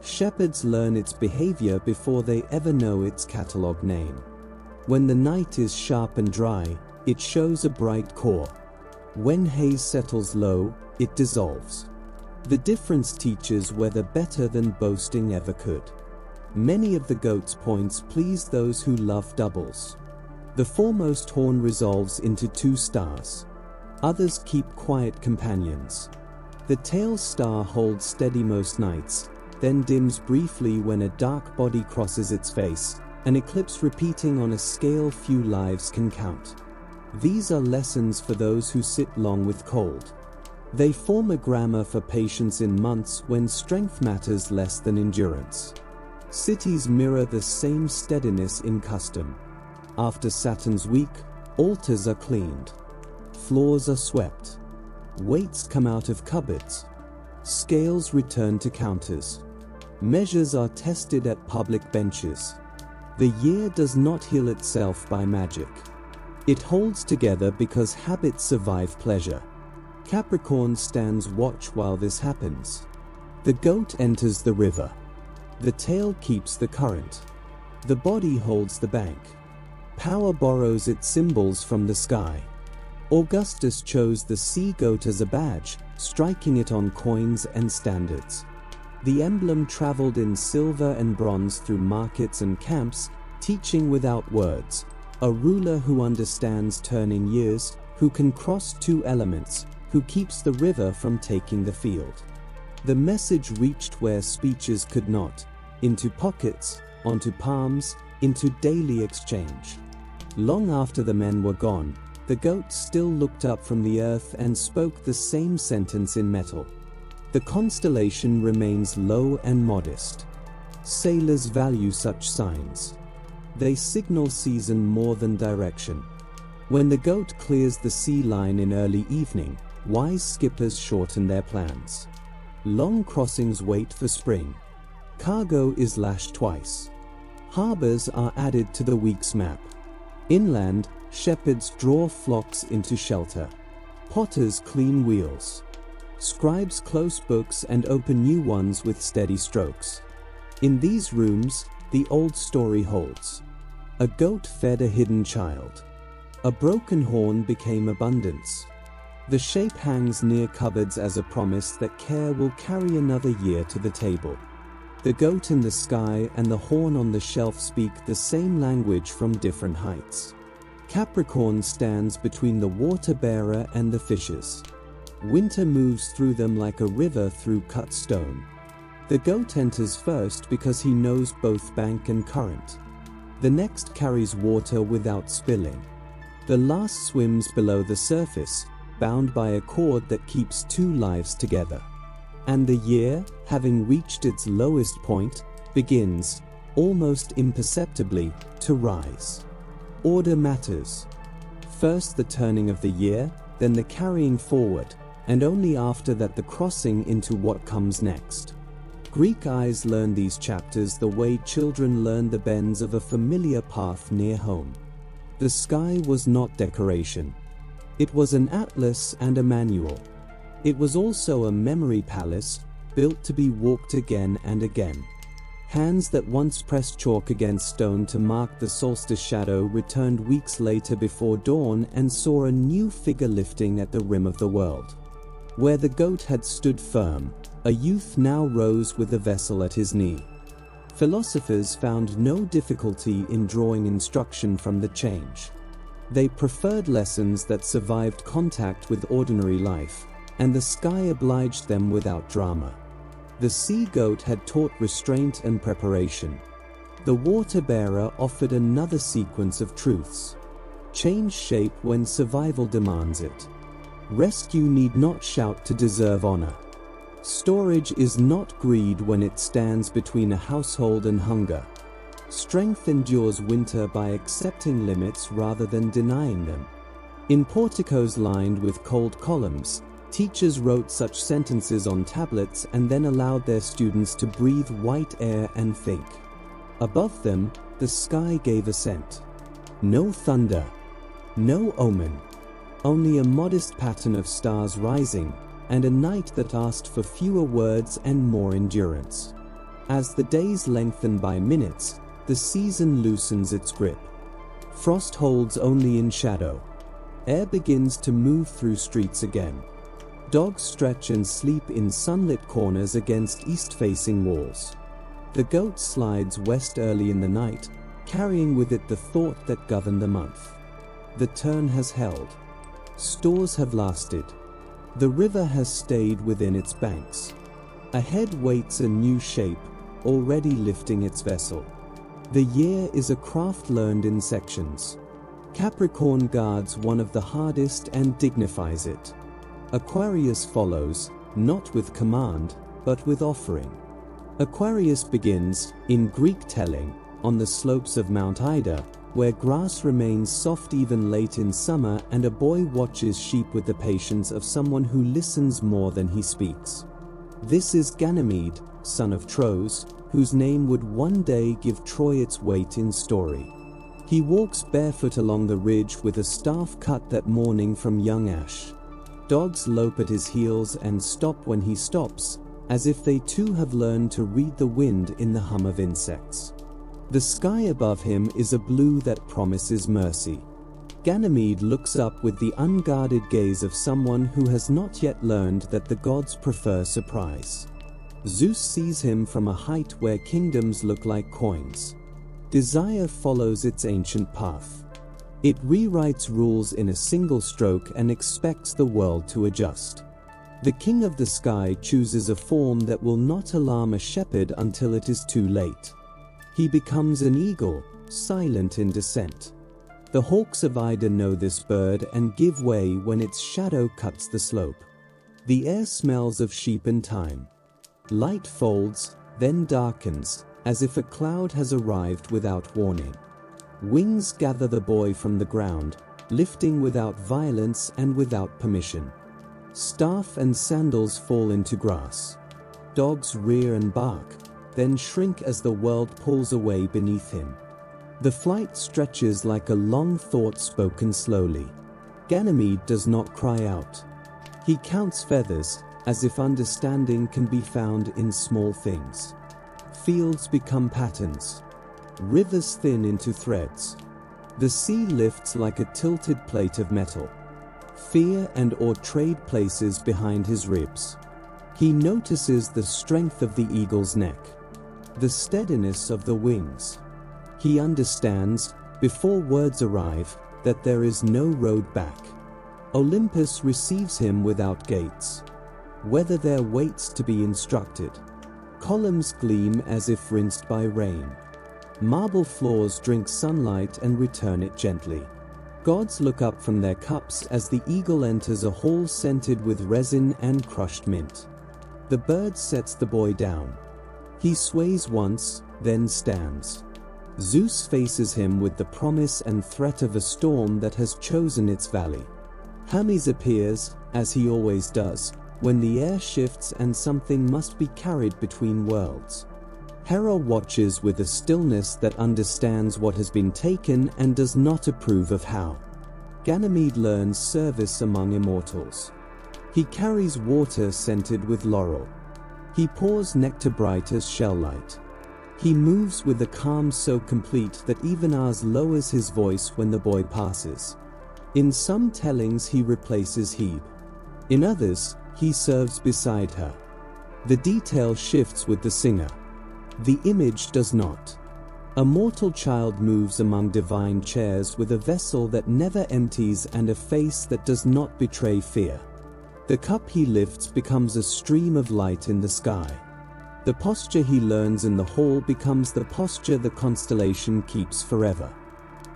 Shepherds learn its behavior before they ever know its catalog name. When the night is sharp and dry, it shows a bright core. When haze settles low, it dissolves. The difference teaches whether better than boasting ever could. Many of the goat's points please those who love doubles. The foremost horn resolves into 2 stars. Others keep quiet companions. The tail star holds steady most nights, then dims briefly when a dark body crosses its face, an eclipse repeating on a scale few lives can count. These are lessons for those who sit long with cold. They form a grammar for patience in months when strength matters less than endurance. Cities mirror the same steadiness in custom. After Saturn's week, altars are cleaned. Floors are swept. Weights come out of cupboards. Scales return to counters. Measures are tested at public benches. The year does not heal itself by magic. It holds together because habits survive pleasure. Capricorn stands watch while this happens. The goat enters the river. The tail keeps the current. The body holds the bank. Power borrows its symbols from the sky. Augustus chose the sea goat as a badge, striking it on coins and standards. The emblem traveled in silver and bronze through markets and camps, teaching without words, a ruler who understands turning years, who can cross two elements, who keeps the river from taking the field. The message reached where speeches could not, into pockets, onto palms, into daily exchange. Long after the men were gone, the goat still looked up from the earth and spoke the same sentence in metal. The constellation remains low and modest. Sailors value such signs. They signal season more than direction. When the goat clears the sea line in early evening, wise skippers shorten their plans. Long crossings wait for spring. Cargo is lashed twice. Harbors are added to the week's map. Inland, shepherds draw flocks into shelter. Potters clean wheels. Scribes close books and open new ones with steady strokes. In these rooms, the old story holds. A goat fed a hidden child. A broken horn became abundance. The shape hangs near cupboards as a promise that care will carry another year to the table. The goat in the sky and the horn on the shelf speak the same language from different heights. Capricorn stands between the water-bearer and the fishes. Winter moves through them like a river through cut stone. The goat enters first because he knows both bank and current. The next carries water without spilling. The last swims below the surface, bound by a cord that keeps two lives together. And the year, having reached its lowest point, begins, almost imperceptibly, to rise. Order matters. First the turning of the year, then the carrying forward, and only after that the crossing into what comes next. Greek eyes learn these chapters the way children learn the bends of a familiar path near home. The sky was not decoration. It was an atlas and a manual. It was also a memory palace, built to be walked again and again. Hands that once pressed chalk against stone to mark the solstice shadow returned weeks later before dawn and saw a new figure lifting at the rim of the world. Where the goat had stood firm, a youth now rose with a vessel at his knee. Philosophers found no difficulty in drawing instruction from the change. They preferred lessons that survived contact with ordinary life, and the sky obliged them without drama. The sea goat had taught restraint and preparation. The water-bearer offered another sequence of truths. Change shape when survival demands it. Rescue need not shout to deserve honor. Storage is not greed when it stands between a household and hunger. Strength endures winter by accepting limits rather than denying them. In porticos lined with cold columns, teachers wrote such sentences on tablets and then allowed their students to breathe white air and think. Above them, the sky gave assent. No thunder, no omen, only a modest pattern of stars rising, and a night that asked for fewer words and more endurance. As the days lengthen by minutes, the season loosens its grip. Frost holds only in shadow. Air begins to move through streets again. Dogs stretch and sleep in sunlit corners against east-facing walls. The goat slides west early in the night, carrying with it the thought that governed the month. The turn has held. Stores have lasted. The river has stayed within its banks. Ahead waits a new shape, already lifting its vessel. The year is a craft learned in sections. Capricorn guards one of the hardest and dignifies it. Aquarius follows, not with command, but with offering. Aquarius begins, in Greek telling, on the slopes of Mount Ida, where grass remains soft even late in summer and a boy watches sheep with the patience of someone who listens more than he speaks. This is Ganymede, son of Tros, whose name would one day give Troy its weight in story. He walks barefoot along the ridge with a staff cut that morning from young ash. Dogs lope at his heels and stop when he stops, as if they too have learned to read the wind in the hum of insects. The sky above him is a blue that promises mercy. Ganymede looks up with the unguarded gaze of someone who has not yet learned that the gods prefer surprise. Zeus sees him from a height where kingdoms look like coins. Desire follows its ancient path. It rewrites rules in a single stroke and expects the world to adjust. The king of the sky chooses a form that will not alarm a shepherd until it is too late. He becomes an eagle, silent in descent. The hawks of Ida know this bird and give way when its shadow cuts the slope. The air smells of sheep and thyme. Light folds, then darkens, as if a cloud has arrived without warning. Wings gather the boy from the ground, lifting without violence and without permission. Staff and sandals fall into grass. Dogs rear and bark, then shrink as the world pulls away beneath him. The flight stretches like a long thought spoken slowly. Ganymede does not cry out. He counts feathers, as if understanding can be found in small things. Fields become patterns. Rivers thin into threads. The sea lifts like a tilted plate of metal. Fear and awe trade places behind his ribs. He notices the strength of the eagle's neck, the steadiness of the wings. He understands, before words arrive, that there is no road back. Olympus receives him without gates. Whether there waits to be instructed. Columns gleam as if rinsed by rain. Marble floors drink sunlight and return it gently. Gods look up from their cups as the eagle enters a hall scented with resin and crushed mint. The bird sets the boy down. He sways once, then stands. Zeus faces him with the promise and threat of a storm that has chosen its valley. Hermes appears, as he always does, when the air shifts and something must be carried between worlds. Hera watches with a stillness that understands what has been taken and does not approve of how. Ganymede learns service among immortals. He carries water scented with laurel. He pours nectar bright as shell light. He moves with a calm so complete that even Ars lowers his voice when the boy passes. In some tellings he replaces Hebe. In others, he serves beside her. The detail shifts with the singer. The image does not. A mortal child moves among divine chairs with a vessel that never empties and a face that does not betray fear. The cup he lifts becomes a stream of light in the sky. The posture he learns in the hall becomes the posture the constellation keeps forever.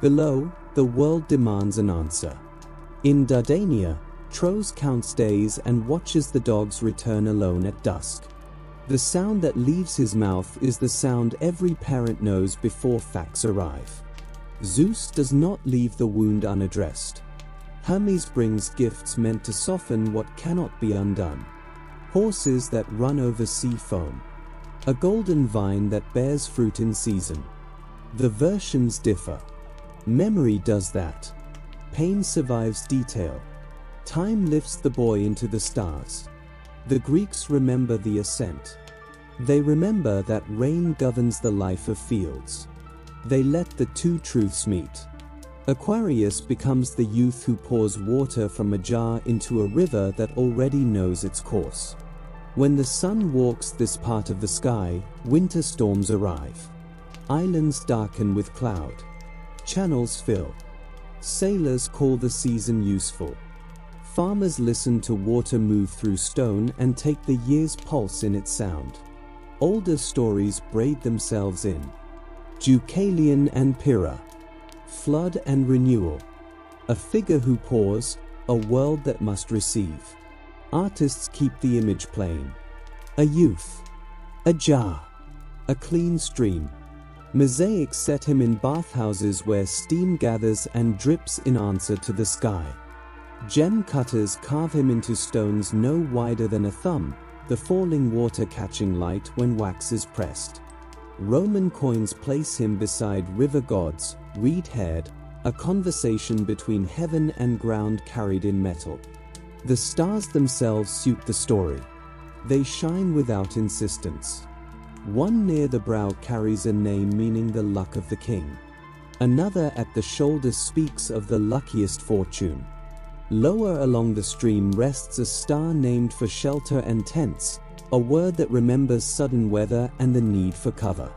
Below, the world demands an answer. In Dardania, Tros counts days and watches the dogs return alone at dusk. The sound that leaves his mouth is the sound every parent knows before facts arrive. Zeus does not leave the wound unaddressed. Hermes brings gifts meant to soften what cannot be undone. Horses that run over sea foam. A golden vine that bears fruit in season. The versions differ. Memory does that. Pain survives detail. Time lifts the boy into the stars. The Greeks remember the ascent. They remember that rain governs the life of fields. They let the two truths meet. Aquarius becomes the youth who pours water from a jar into a river that already knows its course. When the sun walks this part of the sky, winter storms arrive. Islands darken with cloud. Channels fill. Sailors call the season useful. Farmers listen to water move through stone and take the year's pulse in its sound. Older stories braid themselves in. Deucalion and Pyrrha. Flood and renewal. A figure who pours, a world that must receive. Artists keep the image plain. A youth. A jar. A clean stream. Mosaics set him in bathhouses where steam gathers and drips in answer to the sky. Gem cutters carve him into stones no wider than a thumb, the falling water catching light when wax is pressed. Roman coins place him beside river gods, reed-haired, a conversation between heaven and ground carried in metal. The stars themselves suit the story. They shine without insistence. One near the brow carries a name meaning the luck of the king. Another at the shoulder speaks of the luckiest fortune. Lower along the stream rests a star named for shelter and tents, a word that remembers sudden weather and the need for cover.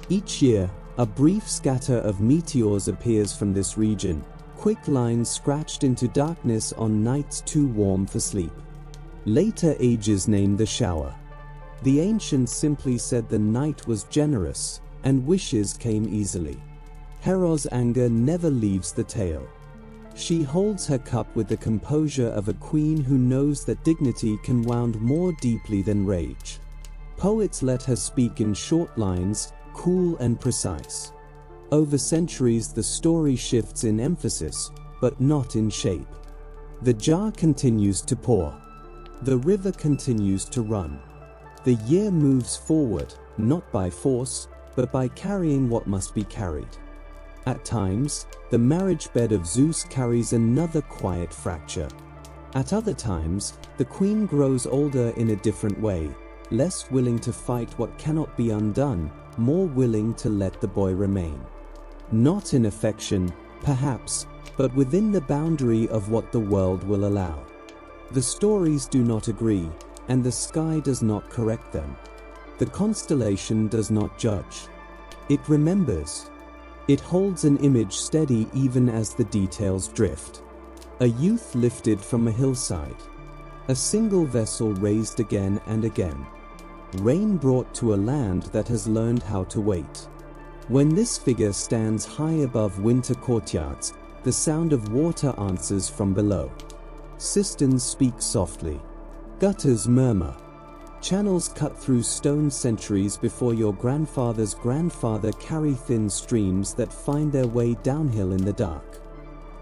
Each year, a brief scatter of meteors appears from this region, quick lines scratched into darkness on nights too warm for sleep. Later ages named the shower. The ancients simply said the night was generous, and wishes came easily. Hero's anger never leaves the tale. She holds her cup with the composure of a queen who knows that dignity can wound more deeply than rage. Poets let her speak in short lines, cool and precise. Over centuries the story shifts in emphasis, but not in shape. The jar continues to pour. The river continues to run. The year moves forward, not by force, but by carrying what must be carried. At times, the marriage bed of Zeus carries another quiet fracture. At other times, the queen grows older in a different way, less willing to fight what cannot be undone, more willing to let the boy remain. Not in affection, perhaps, but within the boundary of what the world will allow. The stories do not agree, and the sky does not correct them. The constellation does not judge. It remembers. It holds an image steady even as the details drift. A youth lifted from a hillside. A single vessel raised again and again. Rain brought to a land that has learned how to wait. When this figure stands high above winter courtyards, the sound of water answers from below. Cisterns speak softly. Gutters murmur. Channels cut through stone centuries before your grandfather's grandfather carry thin streams that find their way downhill in the dark.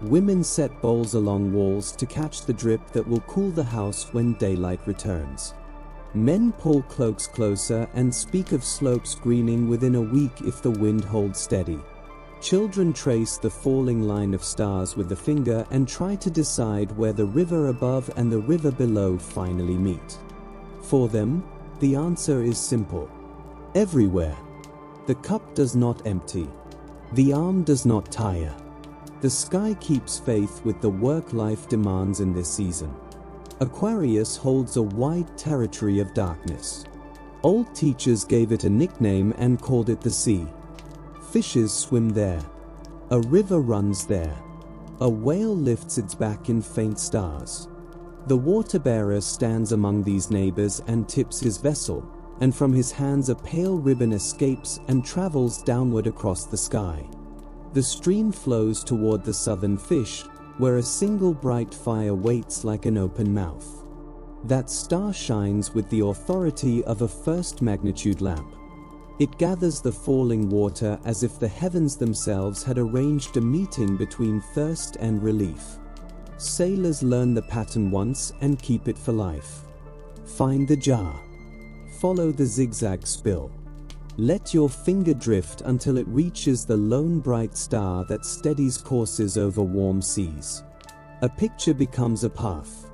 Women set bowls along walls to catch the drip that will cool the house when daylight returns. Men pull cloaks closer and speak of slopes greening within a week if the wind holds steady. Children trace the falling line of stars with the finger and try to decide where the river above and the river below finally meet. For them, the answer is simple. Everywhere. The cup does not empty. The arm does not tire. The sky keeps faith with the work life demands in this season. Aquarius holds a wide territory of darkness. Old teachers gave it a nickname and called it the sea. Fishes swim there. A river runs there. A whale lifts its back in faint stars. The water-bearer stands among these neighbors and tips his vessel, and from his hands a pale ribbon escapes and travels downward across the sky. The stream flows toward the southern fish, where a single bright fire waits like an open mouth. That star shines with the authority of a first-magnitude lamp. It gathers the falling water as if the heavens themselves had arranged a meeting between thirst and relief. Sailors learn the pattern once and keep it for life. Find the jar. Follow the zigzag spill. Let your finger drift until it reaches the lone bright star that steadies courses over warm seas. A picture becomes a path.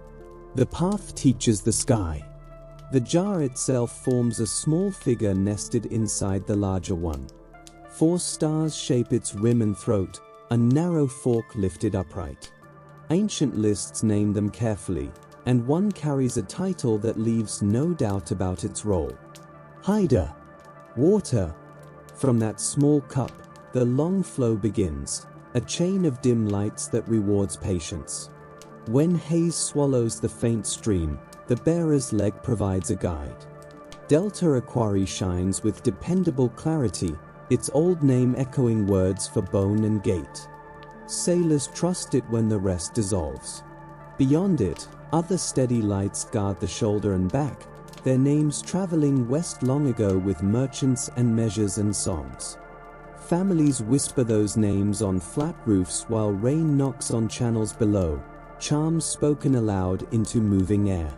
The path teaches the sky. The jar itself forms a small figure nested inside the larger one. 4 stars shape its rim and throat, a narrow fork lifted upright. Ancient lists name them carefully, and one carries a title that leaves no doubt about its role. Hider. Water. From that small cup, the long flow begins, a chain of dim lights that rewards patience. When haze swallows the faint stream, the bearer's leg provides a guide. Delta Aquarii shines with dependable clarity, its old name echoing words for bone and gait. Sailors trust it when the rest dissolves. Beyond it, other steady lights guard the shoulder and back, their names traveling west long ago with merchants and measures and songs. Families whisper those names on flat roofs while rain knocks on channels below, charms spoken aloud into moving air.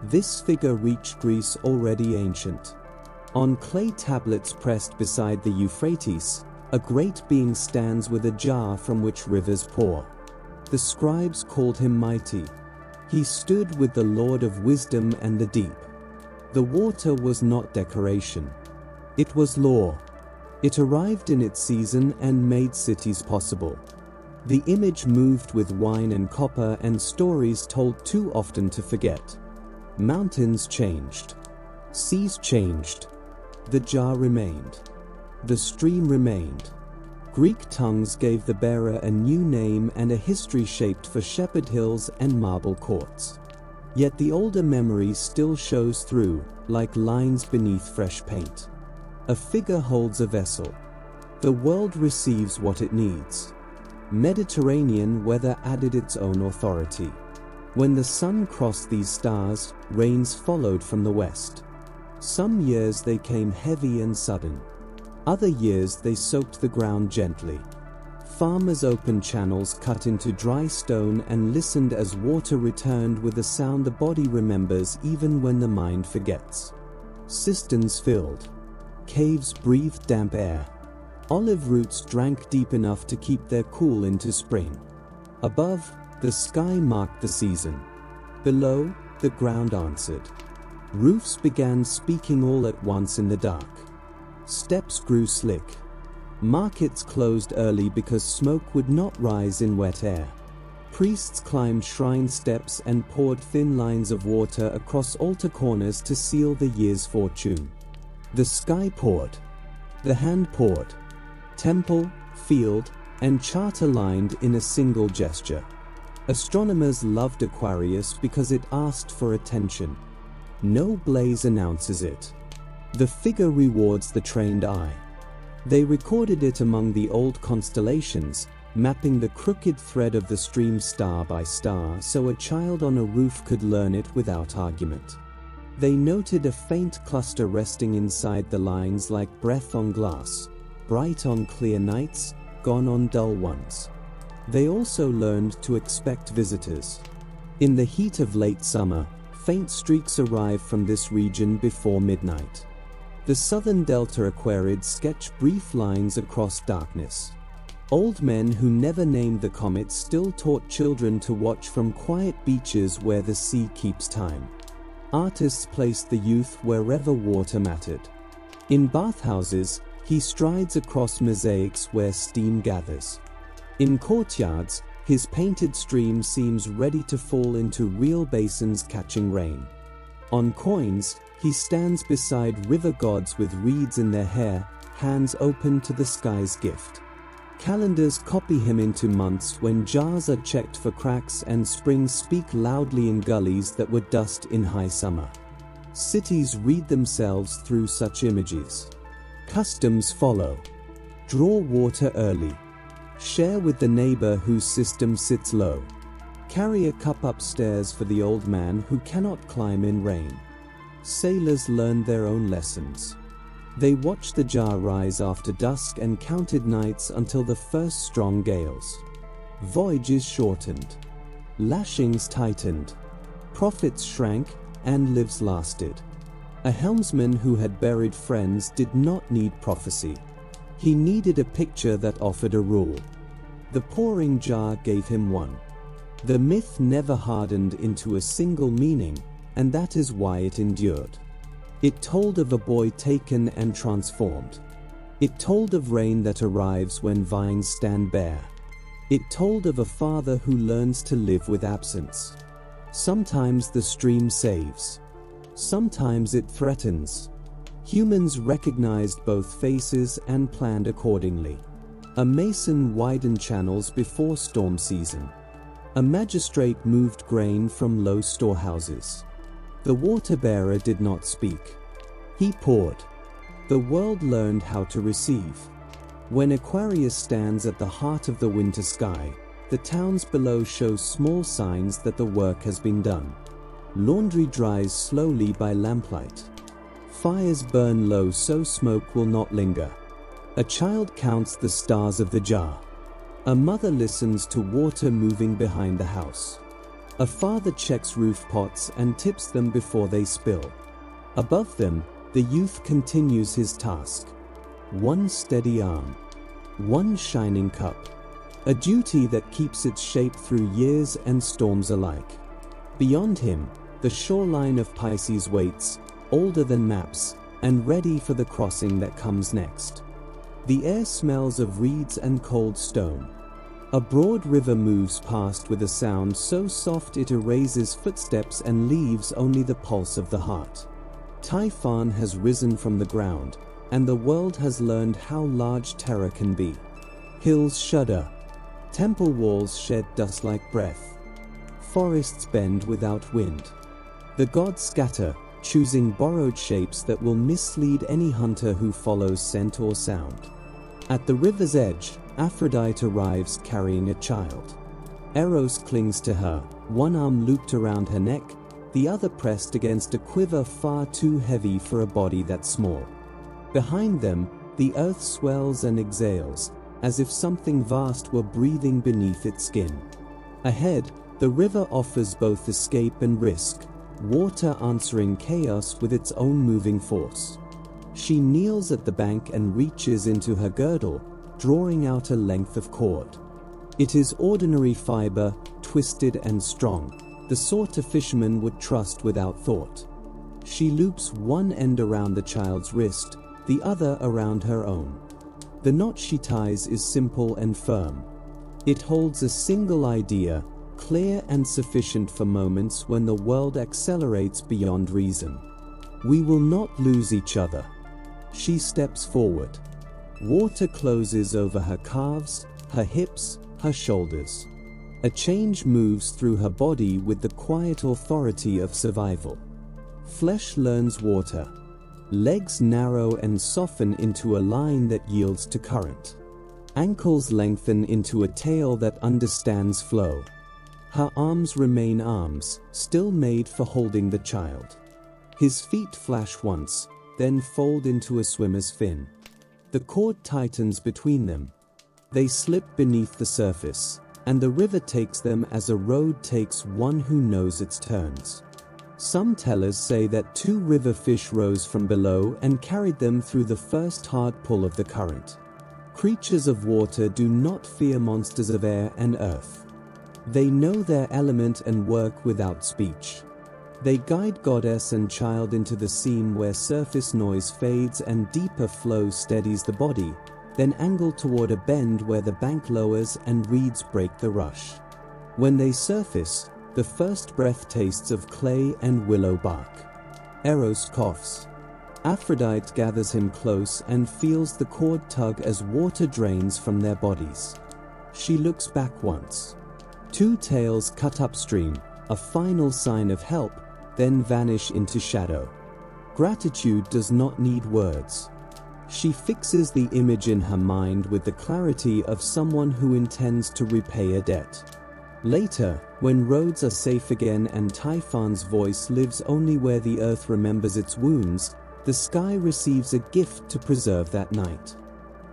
This figure reached Greece already ancient. On clay tablets pressed beside the Euphrates, a great being stands with a jar from which rivers pour. The scribes called him mighty. He stood with the Lord of wisdom and the deep. The water was not decoration. It was law. It arrived in its season and made cities possible. The image moved with wine and copper and stories told too often to forget. Mountains changed. Seas changed. The jar remained. The stream remained. Greek tongues gave the bearer a new name and a history shaped for shepherd hills and marble courts. Yet the older memory still shows through, like lines beneath fresh paint. A figure holds a vessel. The world receives what it needs. Mediterranean weather added its own authority. When the sun crossed these stars, rains followed from the west. Some years they came heavy and sudden. Other years they soaked the ground gently. Farmers opened channels cut into dry stone and listened as water returned with a sound the body remembers even when the mind forgets. Cisterns filled. Caves breathed damp air. Olive roots drank deep enough to keep their cool into spring. Above, the sky marked the season. Below, the ground answered. Roofs began speaking all at once in the dark. Steps grew slick. Markets closed early because smoke would not rise in wet air. Priests climbed shrine steps and poured thin lines of water across altar corners to seal the year's fortune. The sky poured. The hand poured. Temple, field, and chart aligned in a single gesture. Astronomers loved Aquarius because it asked for attention. No blaze announces it. The figure rewards the trained eye. They recorded it among the old constellations, mapping the crooked thread of the stream star by star so a child on a roof could learn it without argument. They noted a faint cluster resting inside the lines like breath on glass, bright on clear nights, gone on dull ones. They also learned to expect visitors. In the heat of late summer, faint streaks arrive from this region before midnight. The southern delta Aquarids sketch brief lines across darkness. Old men who never named the comet still taught children to watch from quiet beaches where the sea keeps time. Artists placed the youth wherever water mattered. In bathhouses, he strides across mosaics where steam gathers. In courtyards, his painted stream seems ready to fall into real basins catching rain. On coins, he stands beside river gods with reeds in their hair, hands open to the sky's gift. Calendars copy him into months when jars are checked for cracks and springs speak loudly in gullies that were dust in high summer. Cities read themselves through such images. Customs follow. Draw water early. Share with the neighbor whose system sits low. Carry a cup upstairs for the old man who cannot climb in rain. Sailors learned their own lessons. They watched the jar rise after dusk and counted nights until the first strong gales. Voyages shortened. Lashings tightened. Profits shrank and lives lasted. A helmsman who had buried friends did not need prophecy. He needed a picture that offered a rule. The pouring jar gave him one. The myth never hardened into a single meaning, and that is why it endured. It told of a boy taken and transformed. It told of rain that arrives when vines stand bare. It told of a father who learns to live with absence. Sometimes the stream saves. Sometimes it threatens. Humans recognized both faces and planned accordingly. A mason widened channels before storm season. A magistrate moved grain from low storehouses. The water-bearer did not speak. He poured. The world learned how to receive. When Aquarius stands at the heart of the winter sky, the towns below show small signs that the work has been done. Laundry dries slowly by lamplight. Fires burn low so smoke will not linger. A child counts the stars of the jar. A mother listens to water moving behind the house. A father checks roof pots and tips them before they spill. Above them, the youth continues his task. One steady arm. One shining cup. A duty that keeps its shape through years and storms alike. Beyond him, the shoreline of Pisces waits, older than maps, and ready for the crossing that comes next. The air smells of reeds and cold stone. A broad river moves past with a sound so soft it erases footsteps and leaves only the pulse of the heart. Typhon has risen from the ground, and the world has learned how large terror can be. Hills shudder. Temple walls shed dust like breath. Forests bend without wind. The gods scatter, choosing borrowed shapes that will mislead any hunter who follows scent or sound. At the river's edge, Aphrodite arrives carrying a child. Eros clings to her, one arm looped around her neck, the other pressed against a quiver far too heavy for a body that small. Behind them, the earth swells and exhales, as if something vast were breathing beneath its skin. Ahead, the river offers both escape and risk, water answering chaos with its own moving force. She kneels at the bank and reaches into her girdle, drawing out a length of cord. It is ordinary fiber, twisted and strong, the sort a fisherman would trust without thought. She loops one end around the child's wrist, the other around her own. The knot she ties is simple and firm. It holds a single idea, clear and sufficient for moments when the world accelerates beyond reason. We will not lose each other. She steps forward. Water closes over her calves, her hips, her shoulders. A change moves through her body with the quiet authority of survival. Flesh learns water. Legs narrow and soften into a line that yields to current. Ankles lengthen into a tail that understands flow. Her arms remain arms, still made for holding the child. His feet flash once, then fold into a swimmer's fin. The cord tightens between them. They slip beneath the surface, and the river takes them as a road takes one who knows its turns. Some tellers say that 2 river fish rose from below and carried them through the first hard pull of the current. Creatures of water do not fear monsters of air and earth. They know their element and work without speech. They guide goddess and child into the seam where surface noise fades and deeper flow steadies the body, then angle toward a bend where the bank lowers and reeds break the rush. When they surface, the first breath tastes of clay and willow bark. Eros coughs. Aphrodite gathers him close and feels the cord tug as water drains from their bodies. She looks back once. 2 tails cut upstream, a final sign of help, then vanish into shadow. Gratitude does not need words. She fixes the image in her mind with the clarity of someone who intends to repay a debt. Later, when roads are safe again and Typhon's voice lives only where the earth remembers its wounds, the sky receives a gift to preserve that night.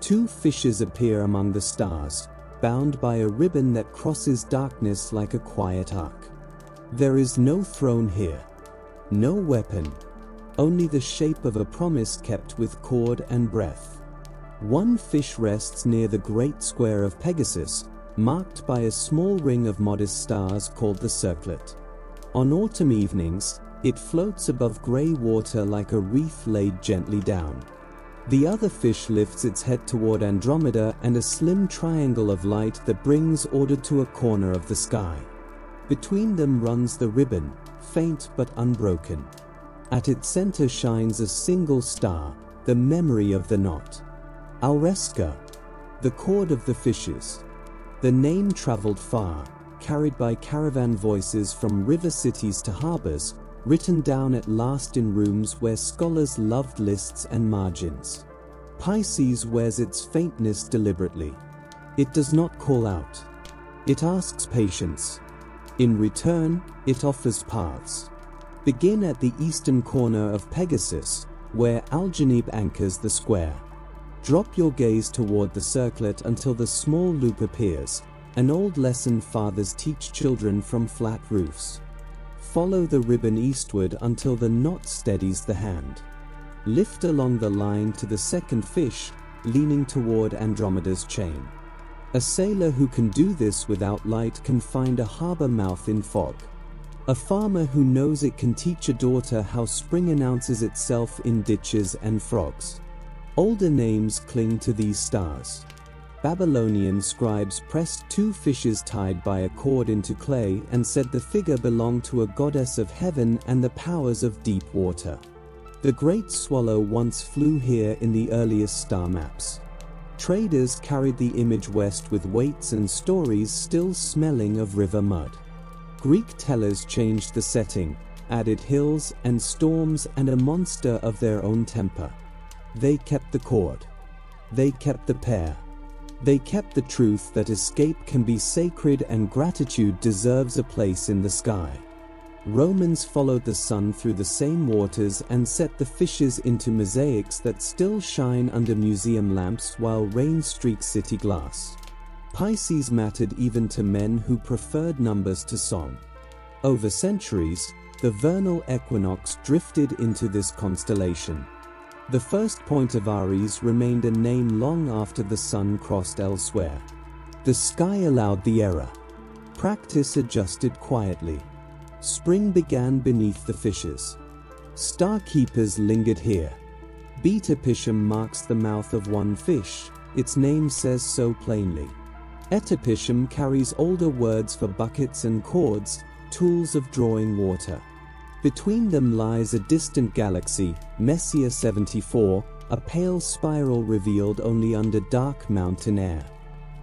2 fishes appear among the stars, bound by a ribbon that crosses darkness like a quiet arc. There is no throne here, no weapon, only the shape of a promise kept with cord and breath. 1 fish rests near the great square of Pegasus, marked by a small ring of modest stars called the circlet. On autumn evenings, it floats above grey water like a wreath laid gently down. The other fish lifts its head toward Andromeda and a slim triangle of light that brings order to a corner of the sky. Between them runs the ribbon, faint but unbroken. At its center shines a single star, the memory of the knot. Alrisha, the cord of the fishes. The name traveled far, carried by caravan voices from river cities to harbors, written down at last in rooms where scholars loved lists and margins. Pisces wears its faintness deliberately. It does not call out. It asks patience. In return, it offers paths. Begin at the eastern corner of Pegasus, where Algenib anchors the square. Drop your gaze toward the circlet until the small loop appears, an old lesson fathers teach children from flat roofs. Follow the ribbon eastward until the knot steadies the hand. Lift along the line to the second fish, leaning toward Andromeda's chain. A sailor who can do this without light can find a harbor mouth in fog. A farmer who knows it can teach a daughter how spring announces itself in ditches and frogs. Older names cling to these stars. Babylonian scribes pressed 2 fishes tied by a cord into clay and said the figure belonged to a goddess of heaven and the powers of deep water. The great swallow once flew here in the earliest star maps. Traders carried the image west with weights and stories still smelling of river mud. Greek tellers changed the setting, added hills and storms and a monster of their own temper. They kept the chord. They kept the pair. They kept the truth that escape can be sacred and gratitude deserves a place in the sky. Romans followed the sun through the same waters and set the fishes into mosaics that still shine under museum lamps while rain streaks city glass. Pisces mattered even to men who preferred numbers to song. Over centuries, the vernal equinox drifted into this constellation. The first point of Aries remained a name long after the sun crossed elsewhere. The sky allowed the error. Practice adjusted quietly. Spring began beneath the fishes. Star keepers lingered here. Beta Piscium marks the mouth of one fish. Its name says so plainly. Eta Piscium carries older words for buckets and cords, tools of drawing water. Between them lies a distant galaxy, Messier 74, a pale spiral revealed only under dark mountain air.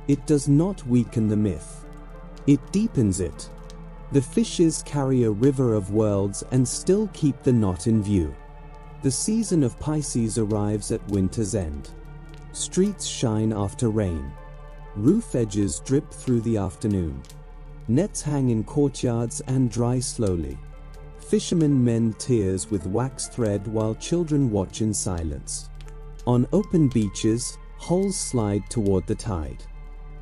It does not weaken the myth. It deepens it. The fishes carry a river of worlds and still keep the knot in view. The season of Pisces arrives at winter's end. Streets shine after rain. Roof edges drip through the afternoon. Nets hang in courtyards and dry slowly. Fishermen mend tears with wax thread while children watch in silence. On open beaches, hulls slide toward the tide.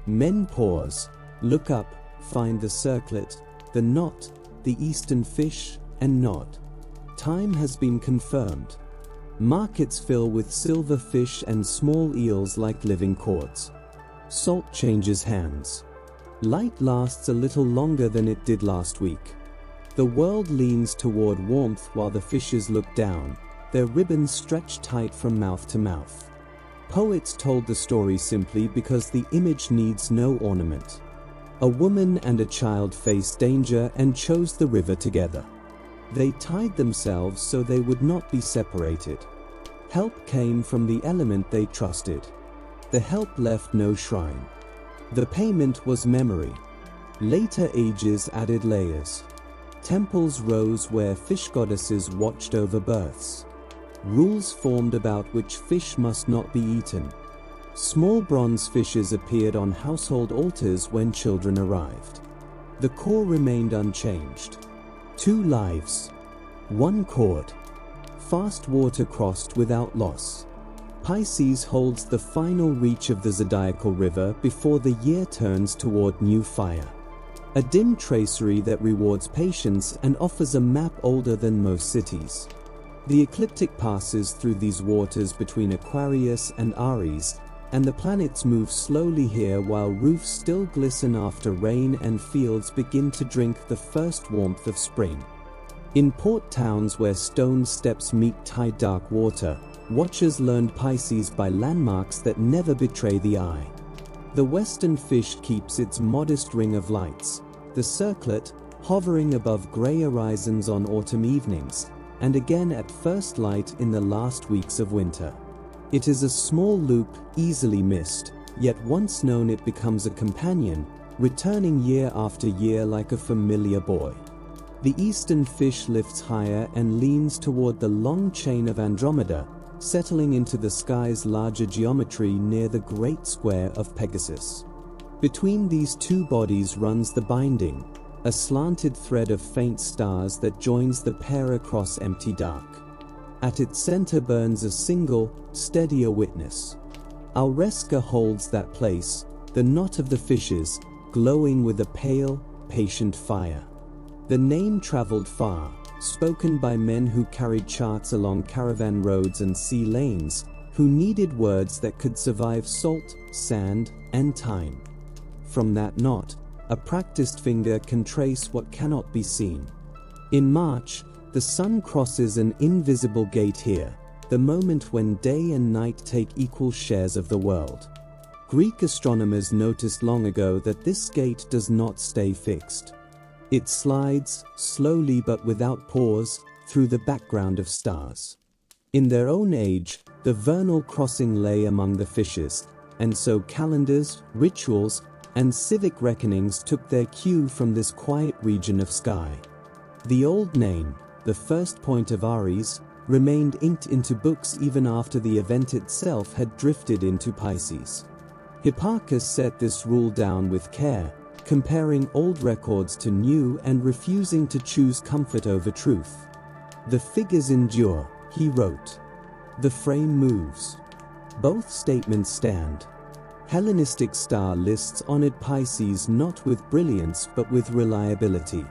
Men pause, look up, find the circlet, the knot, the eastern fish, and nod. Time has been confirmed. Markets fill with silver fish and small eels like living cords. Salt changes hands. Light lasts a little longer than it did last week. The world leans toward warmth while the fishes look down, their ribbons stretched tight from mouth to mouth. Poets told the story simply because the image needs no ornament. A woman and a child faced danger and chose the river together. They tied themselves so they would not be separated. Help came from the element they trusted. The help left no shrine. The payment was memory. Later ages added layers. Temples rose where fish goddesses watched over births. Rules formed about which fish must not be eaten. Small bronze fishes appeared on household altars when children arrived. The core remained unchanged. 2 lives. 1 cord. Fast water crossed without loss. Pisces holds the final reach of the zodiacal river before the year turns toward new fire. A dim tracery that rewards patience and offers a map older than most cities. The ecliptic passes through these waters between Aquarius and Aries, and the planets move slowly here while roofs still glisten after rain and fields begin to drink the first warmth of spring. In port towns where stone steps meet tide dark water, watchers learned Pisces by landmarks that never betray the eye. The western fish keeps its modest ring of lights, the circlet, hovering above gray horizons on autumn evenings, and again at first light in the last weeks of winter. It is a small loop, easily missed, yet once known it becomes a companion, returning year after year like a familiar boy. The eastern fish lifts higher and leans toward the long chain of Andromeda, settling into the sky's larger geometry near the great square of Pegasus. Between these 2 bodies runs the binding, a slanted thread of faint stars that joins the pair across empty dark. At its center burns a single, steadier witness. Alrisha holds that place, the knot of the fishes, glowing with a pale, patient fire. The name traveled far, spoken by men who carried charts along caravan roads and sea lanes, who needed words that could survive salt, sand, and time. From that knot, a practiced finger can trace what cannot be seen. In March, the sun crosses an invisible gate here, the moment when day and night take equal shares of the world. Greek astronomers noticed long ago that this gate does not stay fixed. It slides, slowly but without pause, through the background of stars. In their own age, the vernal crossing lay among the fishes, and so calendars, rituals, and civic reckonings took their cue from this quiet region of sky. The old name, the first point of Aries, remained inked into books even after the event itself had drifted into Pisces. Hipparchus set this rule down with care, comparing old records to new and refusing to choose comfort over truth. "The figures endure," he wrote. "The frame moves." Both statements stand. Hellenistic star lists honored Pisces not with brilliance but with reliability.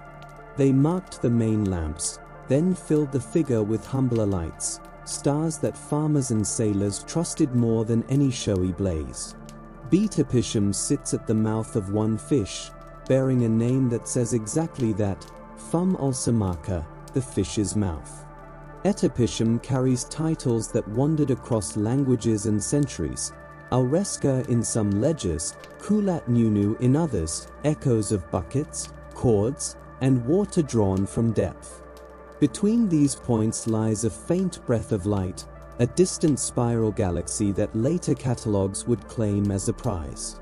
They marked the main lamps, then filled the figure with humbler lights, stars that farmers and sailors trusted more than any showy blaze. Beta Pisces sits at the mouth of one fish, bearing a name that says exactly that, Fum Ulsamaka, the fish's mouth. Eta Pisces carries titles that wandered across languages and centuries, Alrisha in some ledgers, Kulat Nunu in others, echoes of buckets, cords, and water drawn from depth. Between these points lies a faint breath of light, a distant spiral galaxy that later catalogues would claim as a prize.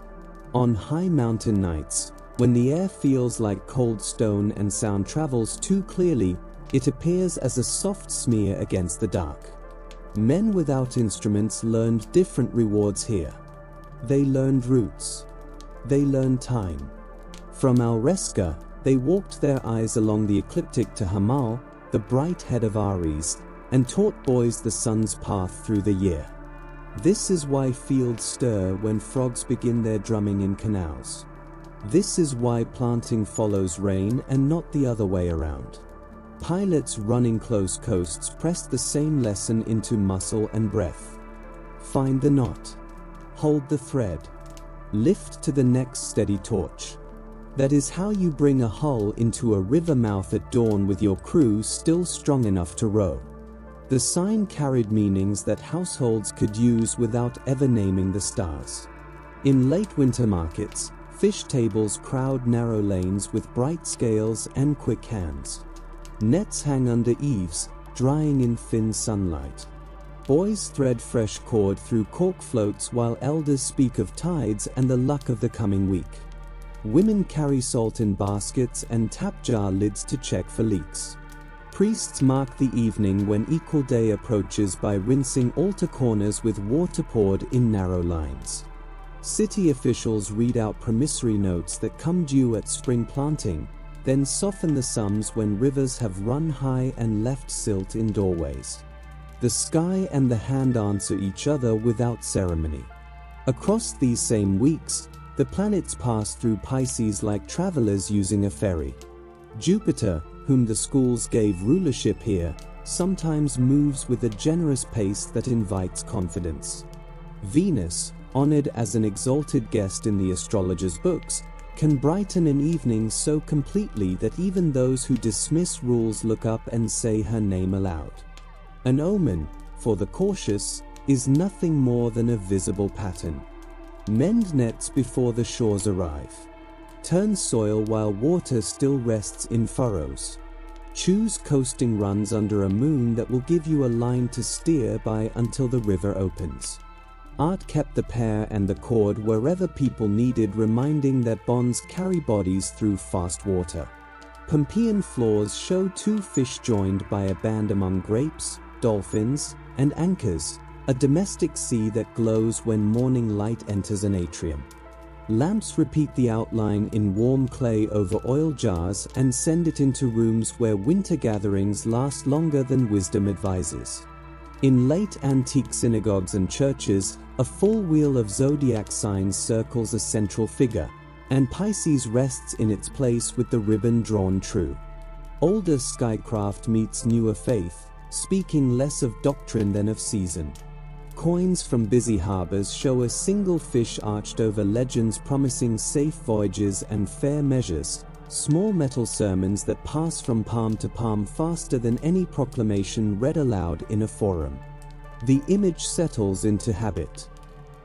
On high mountain nights, when the air feels like cold stone and sound travels too clearly, it appears as a soft smear against the dark. Men without instruments learned different rewards here. They learned roots. They learned time. From Alrisha, they walked their eyes along the ecliptic to Hamal, the bright head of Aries, and taught boys the sun's path through the year. This is why fields stir when frogs begin their drumming in canals. This is why planting follows rain and not the other way around. Pilots running close coasts pressed the same lesson into muscle and breath. Find the knot. Hold the thread. Lift to the next steady torch. That is how you bring a hull into a river mouth at dawn with your crew still strong enough to row. The sign carried meanings that households could use without ever naming the stars. In late winter markets, fish tables crowd narrow lanes with bright scales and quick hands. Nets hang under eaves, drying in thin sunlight. Boys thread fresh cord through cork floats while elders speak of tides and the luck of the coming week. Women carry salt in baskets and tap jar lids to check for leaks. Priests mark the evening when equal day approaches by rinsing altar corners with water poured in narrow lines. City officials read out promissory notes that come due at spring planting, then soften the sums when rivers have run high and left silt in doorways. The sky and the hand answer each other without ceremony. Across these same weeks, the planets pass through Pisces like travelers using a ferry. Jupiter, whom the schools gave rulership here, sometimes moves with a generous pace that invites confidence. Venus, honored as an exalted guest in the astrologers' books, can brighten an evening so completely that even those who dismiss rules look up and say her name aloud. An omen, for the cautious, is nothing more than a visible pattern. Mend nets before the shores arrive. Turn soil while water still rests in furrows. Choose coasting runs under a moon that will give you a line to steer by until the river opens. Art kept the pair and the cord wherever people needed, reminding that bonds carry bodies through fast water. Pompeian floors show two fish joined by a band among grapes, dolphins, and anchors, a domestic sea that glows when morning light enters an atrium. Lamps repeat the outline in warm clay over oil jars and send it into rooms where winter gatherings last longer than wisdom advises. In late antique synagogues and churches, a full wheel of zodiac signs circles a central figure, and Pisces rests in its place with the ribbon drawn true. Older skycraft meets newer faith, speaking less of doctrine than of season. Coins from busy harbors show a single fish arched over legends promising safe voyages and fair measures, small metal sermons that pass from palm to palm faster than any proclamation read aloud in a forum. The image settles into habit.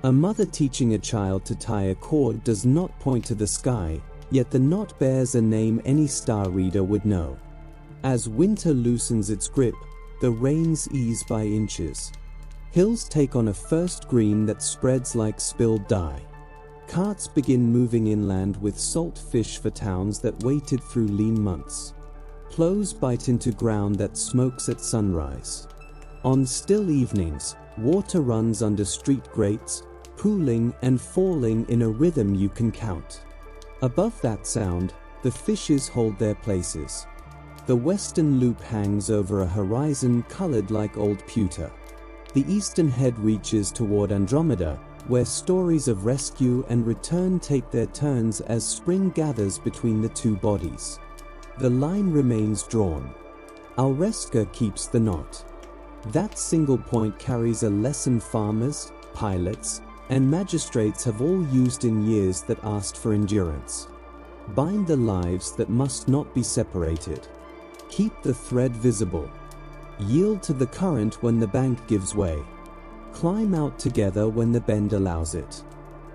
A mother teaching a child to tie a cord does not point to the sky, yet the knot bears a name any star reader would know. As winter loosens its grip, The rains ease by inches. Hills take on a first green that spreads like spilled dye. Carts begin moving inland with salt fish for towns that waited through lean months. Plows bite into ground that smokes at sunrise. On still evenings, water runs under street grates, pooling and falling in a rhythm you can count. Above that sound, the fishes hold their places. The western loop hangs over a horizon colored like old pewter. The eastern head reaches toward Andromeda, where stories of rescue and return take their turns as spring gathers between the two bodies. The line remains drawn. Alrisha keeps the knot. That single point carries a lesson farmers, pilots, and magistrates have all used in years that asked for endurance. Bind the lives that must not be separated. Keep the thread visible. Yield to the current when the bank gives way. Climb out together when the bend allows it.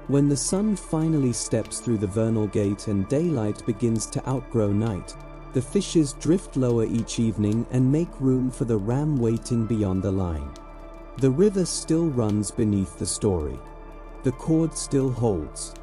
When the sun finally steps through the vernal gate and daylight begins to outgrow night, the fishes drift lower each evening and make room for the ram waiting beyond the line. The river still runs beneath the story. The cord still holds.